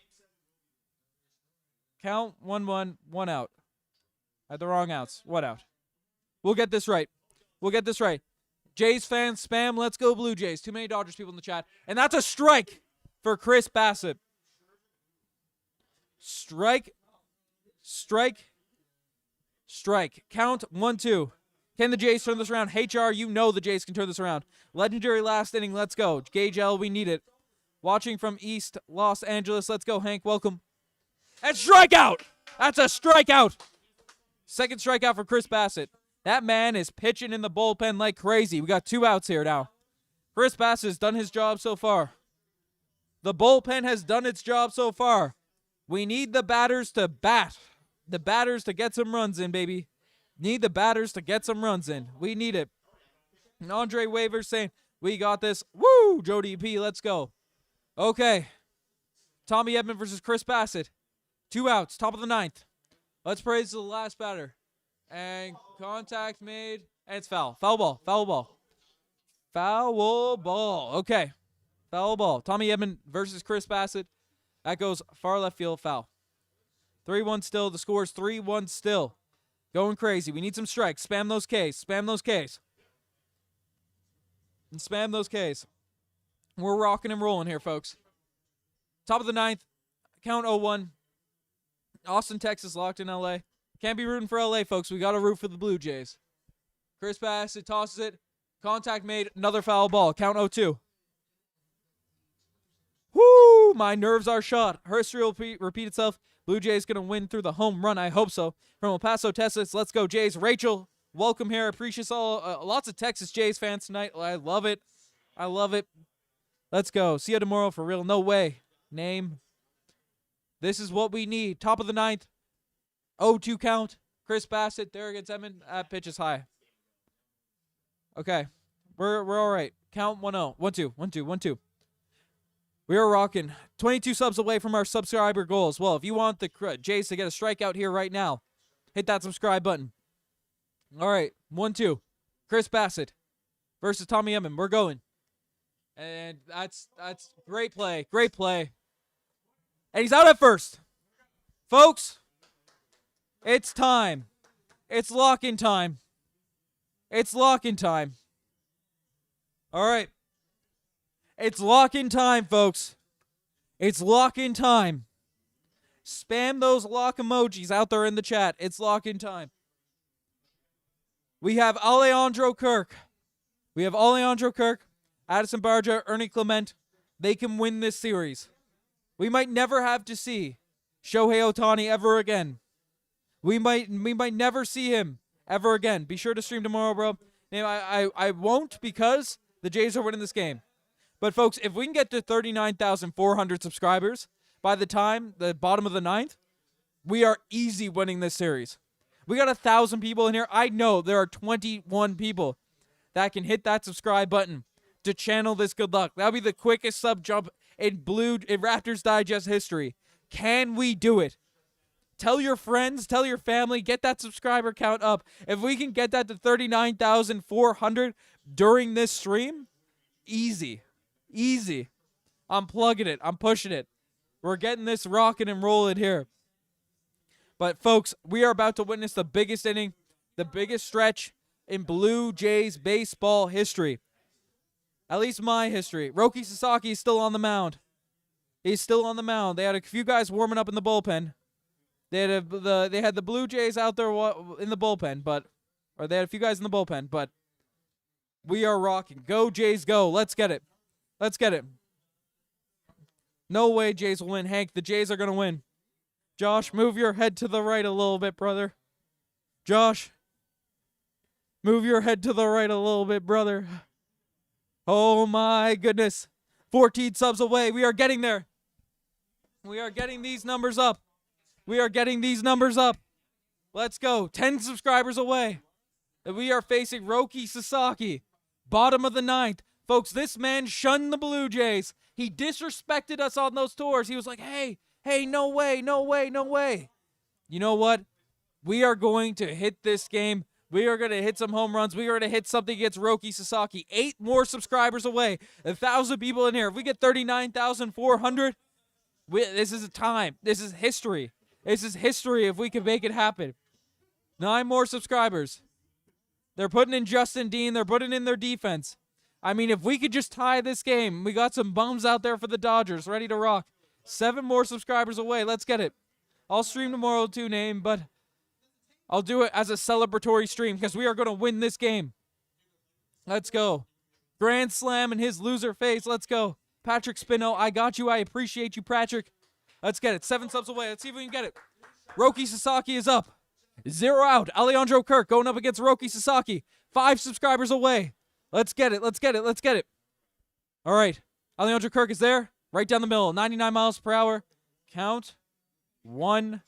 Count 1-1. 1 out. I had the wrong outs. 1 out. We'll get this right. We'll get this right. Jays fans, spam, let's go Blue Jays. Too many Dodgers people in the chat. And that's a strike for Chris Bassitt. Strike. Strike. Strike. Count 1-2. Can the Jays turn this around? HR, you know the Jays can turn this around. Legendary last inning, let's go. Gage L, we need it. Watching from East Los Angeles, let's go, Hank, welcome. And strikeout! That's a strikeout! Second strikeout for Chris Bassitt. That man is pitching in the bullpen like crazy. We got 2 outs here now. Chris Bassitt has done his job so far. The bullpen has done its job so far. We need the batters to bat. The batters to get some runs in, baby. Need the batters to get some runs in. We need it. And Andre Wavers saying, we got this. Woo! Jody P, let's go. Okay. Tommy Edman versus Chris Bassitt. 2 outs, top of the 9th. Let's praise the last batter. And contact made. And it's foul. Foul ball. Foul ball. Foul ball. Okay. Foul ball. Tommy Edman versus Chris Bassitt. That goes far left field. Foul. 3-1 still. The score is 3-1 still. Going crazy. We need some strikes. Spam those Ks. Spam those Ks. And spam those Ks. We're rocking and rolling here, folks. Top of the 9th. Count 0-1. Austin, Texas, locked in LA. Can't be rooting for LA, folks. We got to root for the Blue Jays. Chris Bassitt tosses it. Contact made. Another foul ball. Count 0-2. Woo! My nerves are shot. History will repeat itself. Blue Jays going to win through the home run. I hope so. From El Paso, Texas, let's go Jays. Rachel, welcome here. Appreciate all. Lots of Texas Jays fans tonight. I love it. I love it. Let's go. See you tomorrow for real. No way. Name. This is what we need. Top of the ninth. 0-2 count. Chris Bassett there against Edmond. That pitch is high. Okay. We're all right. Count 1-0. 1-2. 1-2. 1-2. We are rocking. 22 subs away from our subscriber goals. Well, if you want the Jays to get a strikeout here right now, hit that subscribe button. All right. 1-2. Chris Bassett versus Tommy Edman. We're going. And that's great play. Great play. And he's out at first. Folks, it's time. It's lock-in time. It's lock-in time. All right. It's lock-in time, folks. It's lock-in time. Spam those lock emojis out there in the chat. It's lock-in time. We have Alejandro Kirk. Addison Barja, Ernie Clement. They can win this series. We might never have to see Shohei Ohtani ever again. We might never see him ever again. Be sure to stream tomorrow, bro. I won't because the Jays are winning this game. But, folks, if we can get to 39,400 subscribers by the time the bottom of the ninth, we are easy winning this series. We got 1,000 people in here. I know there are 21 people that can hit that subscribe button to channel this good luck. That'll be the quickest sub jump in Raptors Digest history. Can we do it? Tell your friends, tell your family, get that subscriber count up. If we can get that to 39,400 during this stream, easy. Easy. I'm plugging it. I'm pushing it. We're getting this rocking and rolling here. But, folks, we are about to witness the biggest inning, the biggest stretch in Blue Jays baseball history. At least my history. Roki Sasaki is still on the mound. He's still on the mound. They had a few guys warming up in the bullpen. They had the Blue Jays out there in the bullpen, or they had a few guys in the bullpen, but we are rocking. Go Jays, go. Let's get it. Let's get it. No way Jays will win. Hank, the Jays are going to win. Josh, move your head to the right a little bit, brother. Josh, move your head to the right a little bit, brother. Oh, my goodness. 14 subs away. We are getting there. We are getting these numbers up. We are getting these numbers up. Let's go. 10 subscribers away. And we are facing Roki Sasaki. Bottom of the ninth. Folks, this man shunned the Blue Jays. He disrespected us on those tours. He was like, hey, no way, no way, no way. You know what? We are going to hit this game. We are going to hit some home runs. We are going to hit something against Roki Sasaki. 8 more subscribers away. 1,000 people in here. If we get 39,400, this is a time. This is history. This is history if we can make it happen. 9 more subscribers. They're putting in Justin Dean. They're putting in their defense. I mean, if we could just tie this game, we got some bums out there for the Dodgers ready to rock. 7 more subscribers away. Let's get it. I'll stream tomorrow too, Name, but I'll do it as a celebratory stream because we are going to win this game. Let's go. Grand Slam in his loser face. Let's go. Patrick Spino, I got you. I appreciate you, Patrick. Let's get it. 7 subs away. Let's see if we can get it. Roki Sasaki is up. 0 out. Alejandro Kirk going up against Roki Sasaki. 5 subscribers away. Let's get it. Let's get it. Let's get it. All right. Alejandro Kirk is there. Right down the middle. 99 miles per hour. Count. 1-0-1.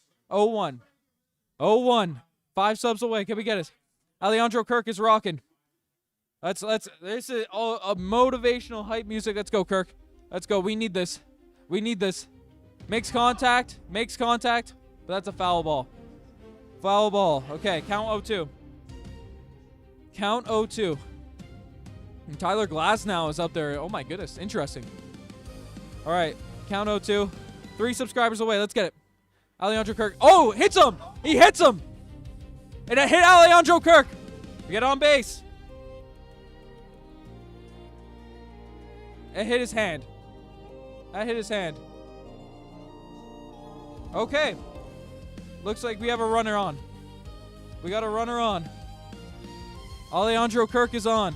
0-1. 5 subs away. Can we get it? Alejandro Kirk is rocking. This is all a motivational hype music. Let's go, Kirk. Let's go. We need this. We need this. Makes contact. Makes contact. But that's a foul ball. Foul ball. Okay. Count 0-2. Count 0-2. And Tyler Glass now is up there. Oh, my goodness. Interesting. All right. Count 0-2. 3 subscribers away. Let's get it. Alejandro Kirk. Oh, hits him. He hits him. And it hit Alejandro Kirk. We get on base. It hit his hand. That hit his hand. Okay. Looks like we have a runner on. We got a runner on. Alejandro Kirk is on.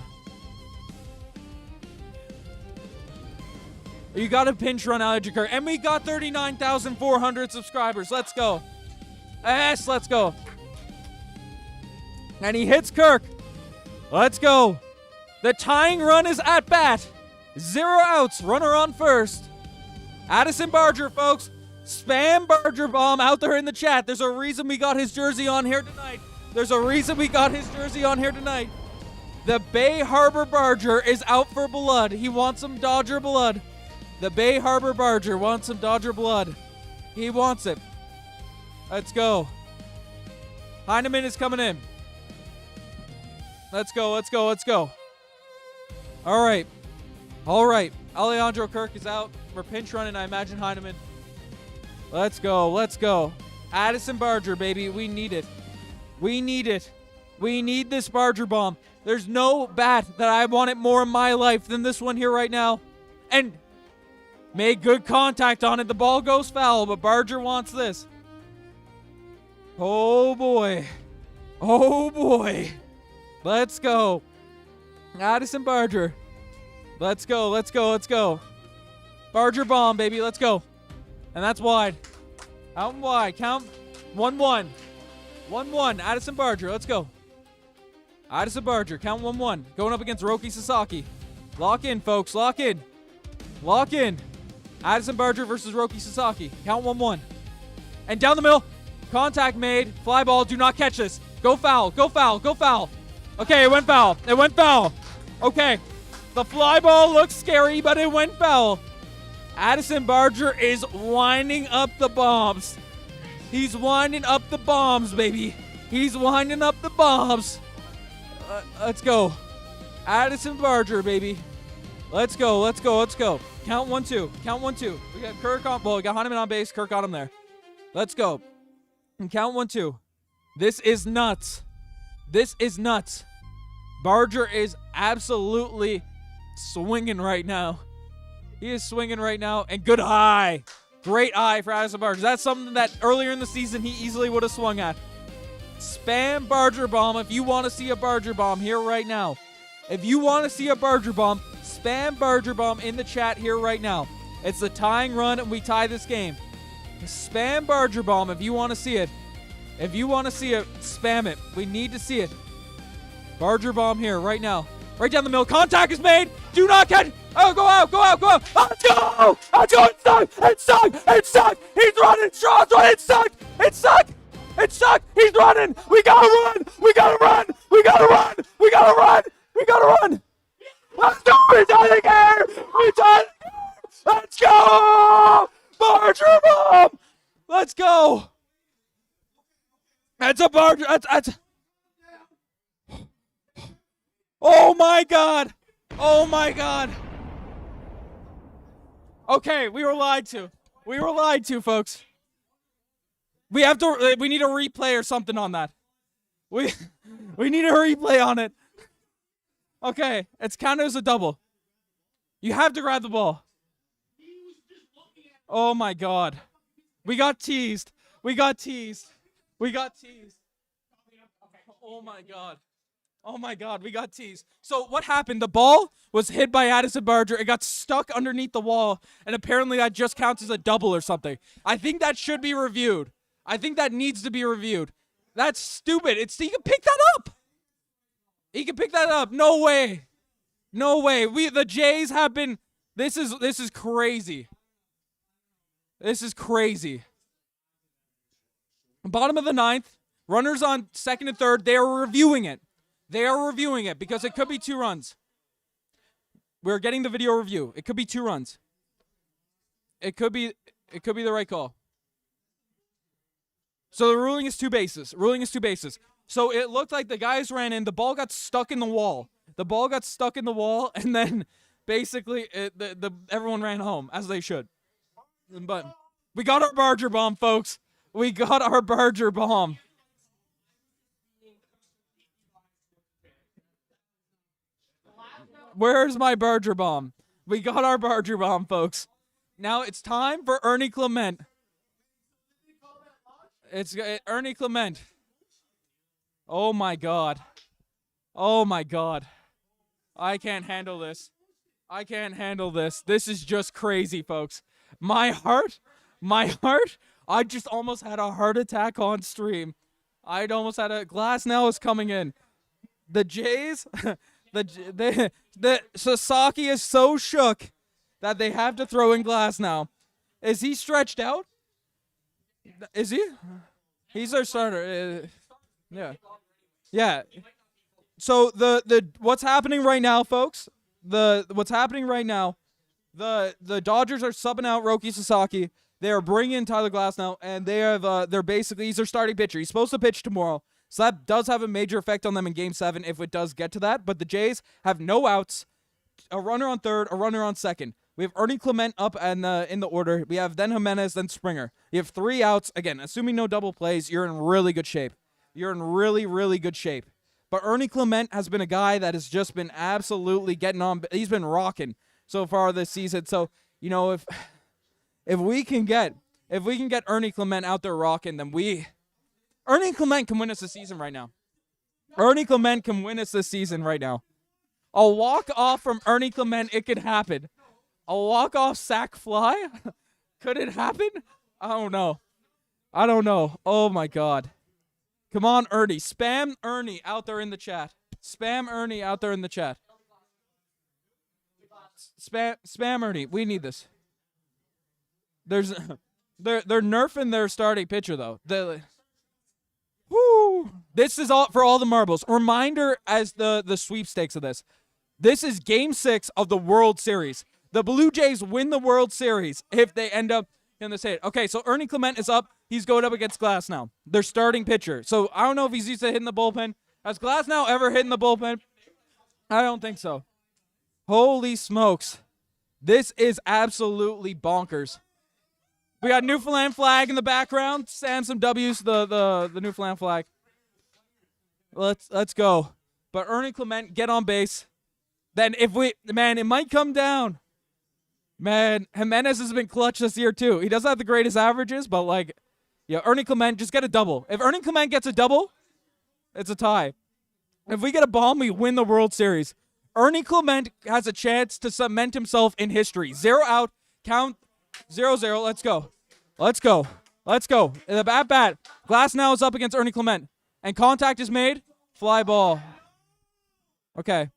You got a pinch run out of Kirk. And we got 39,400 subscribers. Let's go. Yes, let's go. And he hits Kirk. Let's go. The tying run is at bat. 0 outs. Runner on first. Addison Barger, folks. Spam Barger bomb out there in the chat. There's a reason we got his jersey on here tonight. There's a reason we got his jersey on here tonight. The Bay Harbor Barger is out for blood. He wants some Dodger blood. The Bay Harbor Barger wants some Dodger blood. He wants it. Let's go. Heineman is coming in. Let's go, let's go, let's go. All right. All right. Alejandro Kirk is out. We're pinch running, I imagine, Heineman. Let's go, let's go. Addison Barger, baby. We need it. We need it. We need this Barger bomb. There's no bat that I want it more in my life than this one here right now. And made good contact on it. The ball goes foul, but Barger wants this. Oh, boy. Oh, boy. Let's go. Addison Barger. Let's go, let's go, let's go. Barger bomb, baby. Let's go. And that's wide. Out and wide. Count 1-1. 1-1. Addison Barger. Let's go. Addison Barger. Count 1-1. Going up against Roki Sasaki. Lock in, folks. Lock in. Lock in. Addison Barger versus Roki Sasaki. Count 1-1. And down the middle. Contact made. Fly ball. Do not catch this. Go foul. Go foul. Go foul. Okay, it went foul. It went foul. Okay. The fly ball looks scary, but it went foul. Addison Barger is winding up the bombs. He's winding up the bombs, baby. He's winding up the bombs. Let's go. Addison Barger, baby. Let's go, let's go, let's go. Count 1-2. Count 1-2. We got Kirk on, well, we got Heineman on base. Kirk got him there. Let's go. And count 1-2. This is nuts. This is nuts. Barger is absolutely swinging right now. He is swinging right now. And good eye. Great eye for Addison Barger. That's something that earlier in the season he easily would have swung at. Spam Barger bomb if you want to see a Barger bomb here right now. If you want to see a Barger bomb, spam Barger bomb in the chat here right now. It's the tying run and we tie this game. Spam Barger bomb if you want to see it. If you want to see it, spam it. We need to see it. Barger bomb here right now. Right down the middle. Contact is made. Do not catch. Oh, go out, go out, go out. Let's go. Let's go. It sucked. It sucked. It sucked. He's running. Shaw's running. It sucked. It sucked. It sucked. He's running. We gotta run. We gotta run. We gotta run. We gotta run. We gotta run. Let's go. We done it again. We done it again. Let's go. Barger bomb. Let's go. That's a Barger. That's. Oh my God. Oh my God. Okay, we were lied to. We were lied to, folks. We need a replay or something on that. We need a replay on it. Okay, it's counted as a double. You have to grab the ball. Oh my God. We got teased. We got teased. We got teased. Oh my God. Oh my God, we got teased. So what happened? The ball was hit by Addison Barger. It got stuck underneath the wall, and apparently that just counts as a double or something. I think that should be reviewed. I think that needs to be reviewed. That's stupid. He can pick that up. He can pick that up. No way. No way. The Jays have been. This is crazy. This is crazy. Bottom of the ninth. Runners on second and third. They are reviewing it. They are reviewing it because it could be 2 runs. We're getting the video review. It could be 2 runs. It could be the right call. So the ruling is 2 bases. Ruling is 2 bases. So it looked like the guys ran in. The ball got stuck in the wall. The ball got stuck in the wall, and then basically everyone ran home, as they should. But we got our Barger bomb, folks. We got our Barger bomb. Where's my Barger bomb? We got our Barger bomb, folks. Now it's time for Ernie Clement. It's Ernie Clement. Oh my God. Oh my God. I can't handle this. I can't handle this. This is just crazy, folks. My heart, I just almost had a heart attack on stream. I'd almost had a glass now is coming in. The Jays, the Sasaki is so shook that they have to throw in glass now. Is he stretched out? Is he? He's our starter. Yeah. Yeah. So the what's happening right now, folks? What's happening right now? The Dodgers are subbing out Roki Sasaki. They are bringing in Tyler Glass now, and they're basically he's their starting pitcher. He's supposed to pitch tomorrow, so that does have a major effect on them in Game 7 if it does get to that. But the Jays have no outs, a runner on third, a runner on second. We have Ernie Clement up in the order. We have then Jimenez, then Springer. You have 3 outs. Again, assuming no double plays, you're in really good shape. You're in really, really good shape. But Ernie Clement has been a guy that has just been absolutely getting on. He's been rocking so far this season. So, you know, if we can get Ernie Clement out there rocking, then Ernie Clement can win us the season right now. Ernie Clement can win us this season right now. A walk-off from Ernie Clement, it could happen. A walk-off sac fly? Could it happen? I don't know. Oh, my God. Come on, Ernie. Spam Ernie out there in the chat. Spam Ernie out there in the chat. Spam Ernie. We need this. They're nerfing their starting pitcher, though. This is all for all the marbles. Reminder as the sweepstakes of this. This is Game 6 of the World Series. The Blue Jays win the World Series if they end up in the state. Okay, so Ernie Clement is up. He's going up against Glass now. Their starting pitcher. So I don't know if he's used to hitting the bullpen. Has Glass now ever hit in the bullpen? I don't think so. Holy smokes. This is absolutely bonkers. We got Newfoundland flag in the background. Stand some W's, the Newfoundland flag. Let's go. But Ernie Clement, get on base. Then it might come down. Man, Jimenez has been clutch this year too. He doesn't have the greatest averages, but Ernie Clement, just get a double. If Ernie Clement gets a double, it's a tie. If we get a bomb, we win the World Series. Ernie Clement has a chance to cement himself in history. 0 out, count 0-0. Let's go. In the bat. Glass now is up against Ernie Clement. And contact is made. Fly ball. Okay.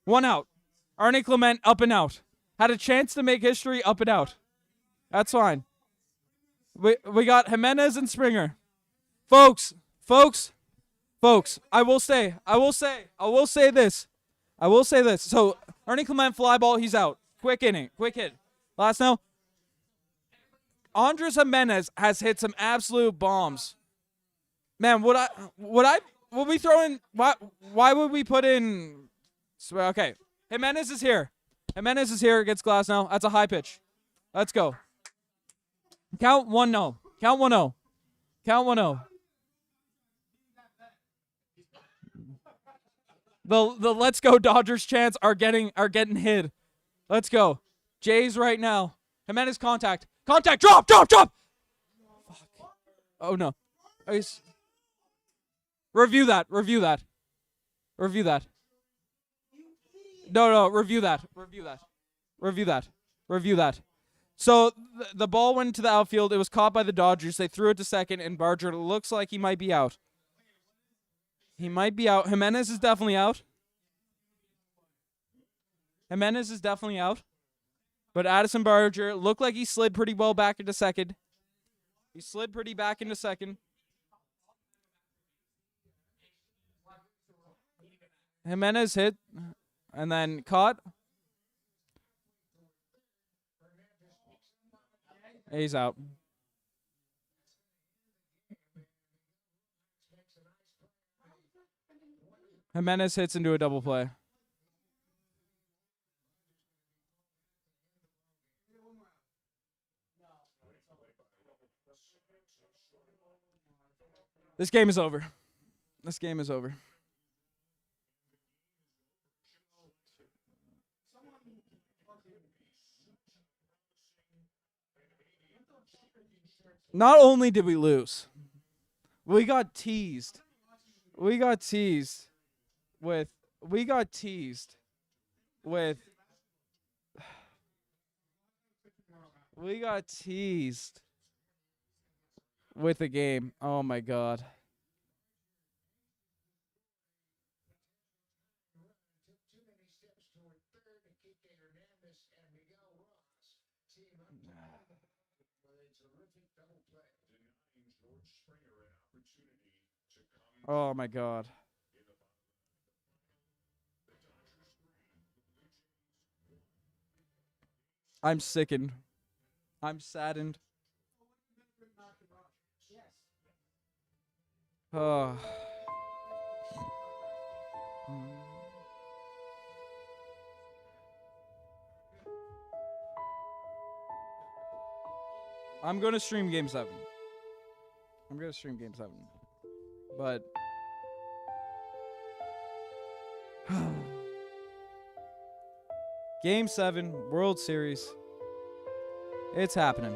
1 out. Ernie Clement up and out. Had a chance to make history up and out. That's fine. We got Jimenez and Springer. Folks. I will say this. So Ernie Clement fly ball, he's out. Quick inning, quick hit. Last now. Andres Jimenez has hit some absolute bombs. Man, would we throw in? Why would we put in? Okay, Jimenez is here. Jimenez is here against Glass now. That's a high pitch. Let's go. Count 1-0. Count 1-0. Count 1-0. The let's go Dodgers chants are getting hit. Let's go. Jays right now. Jimenez contact. Contact. Drop. Fuck. Oh no. Review that. No, review that. Review that. So the ball went to the outfield. It was caught by the Dodgers. They threw it to second, and Barger looks like he might be out. Jimenez is definitely out. But Addison Barger looked like he slid pretty well back into second. Jimenez hit and then caught. He's out. Jimenez hits into a double play. This game is over. Not only did we lose, we got teased. with We got teased with the game. Oh my god. Oh my god. I'm sickened. I'm saddened. Oh. I'm going to stream Game 7. I'm going to stream Game 7. But Game 7, World Series. It's happening.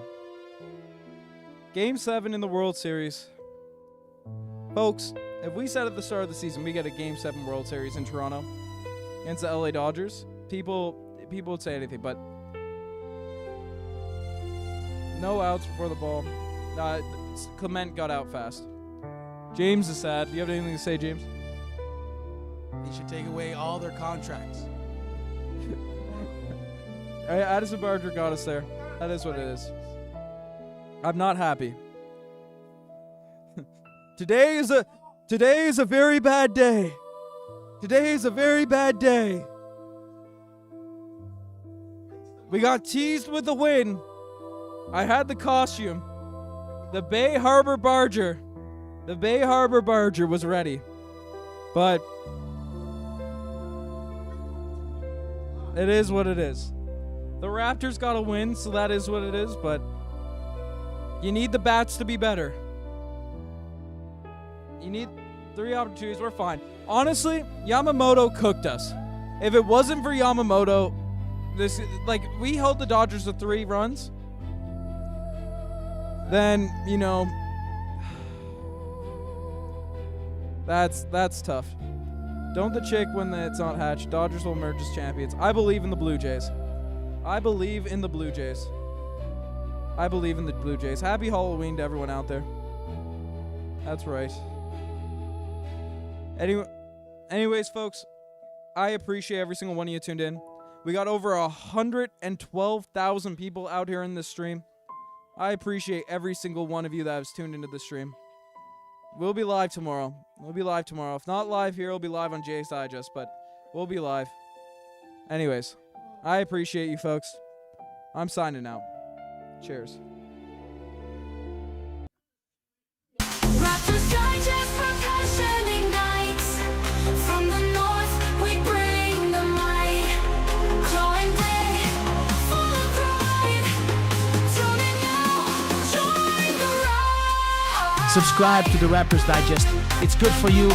Game 7 in the World Series. Folks, if we said at the start of the season we get a Game 7 World Series in Toronto against the LA Dodgers, people would say anything, but no outs before the ball. Clement got out fast. James is sad. Do you have anything to say, James? They should take away all their contracts. Addison Barger got us there. That is what it is. I'm not happy. Today is a very bad day. Today is a very bad day. We got teased with the win. I had the costume. The Bay Harbor Barger. The Bay Harbor Barger was ready. But it is what it is. The Raptors got a win, so that is what it is, but you need the bats to be better. You need 3 opportunities. We're fine. Honestly, Yamamoto cooked us. If it wasn't for Yamamoto, we held the Dodgers to 3 runs, then, that's tough. Don't the chick when it's not hatched. Dodgers will emerge as champions. I believe in the Blue Jays. I believe in the Blue Jays. I believe in the Blue Jays. Happy Halloween to everyone out there. That's right. Anyways, folks, I appreciate every single one of you tuned in. We got over 112,000 people out here in this stream. I appreciate every single one of you that has tuned into the stream. We'll be live tomorrow. If not live here, it'll be live on Jay's Digest, but we'll be live. Anyways, I appreciate you folks. I'm signing out. Cheers. Raptors Digest percussion ignites. From the north, we bring the might. Clawing day, full of pride. Tune in now, join the ride. Subscribe to the Raptors Digest. It's good for you.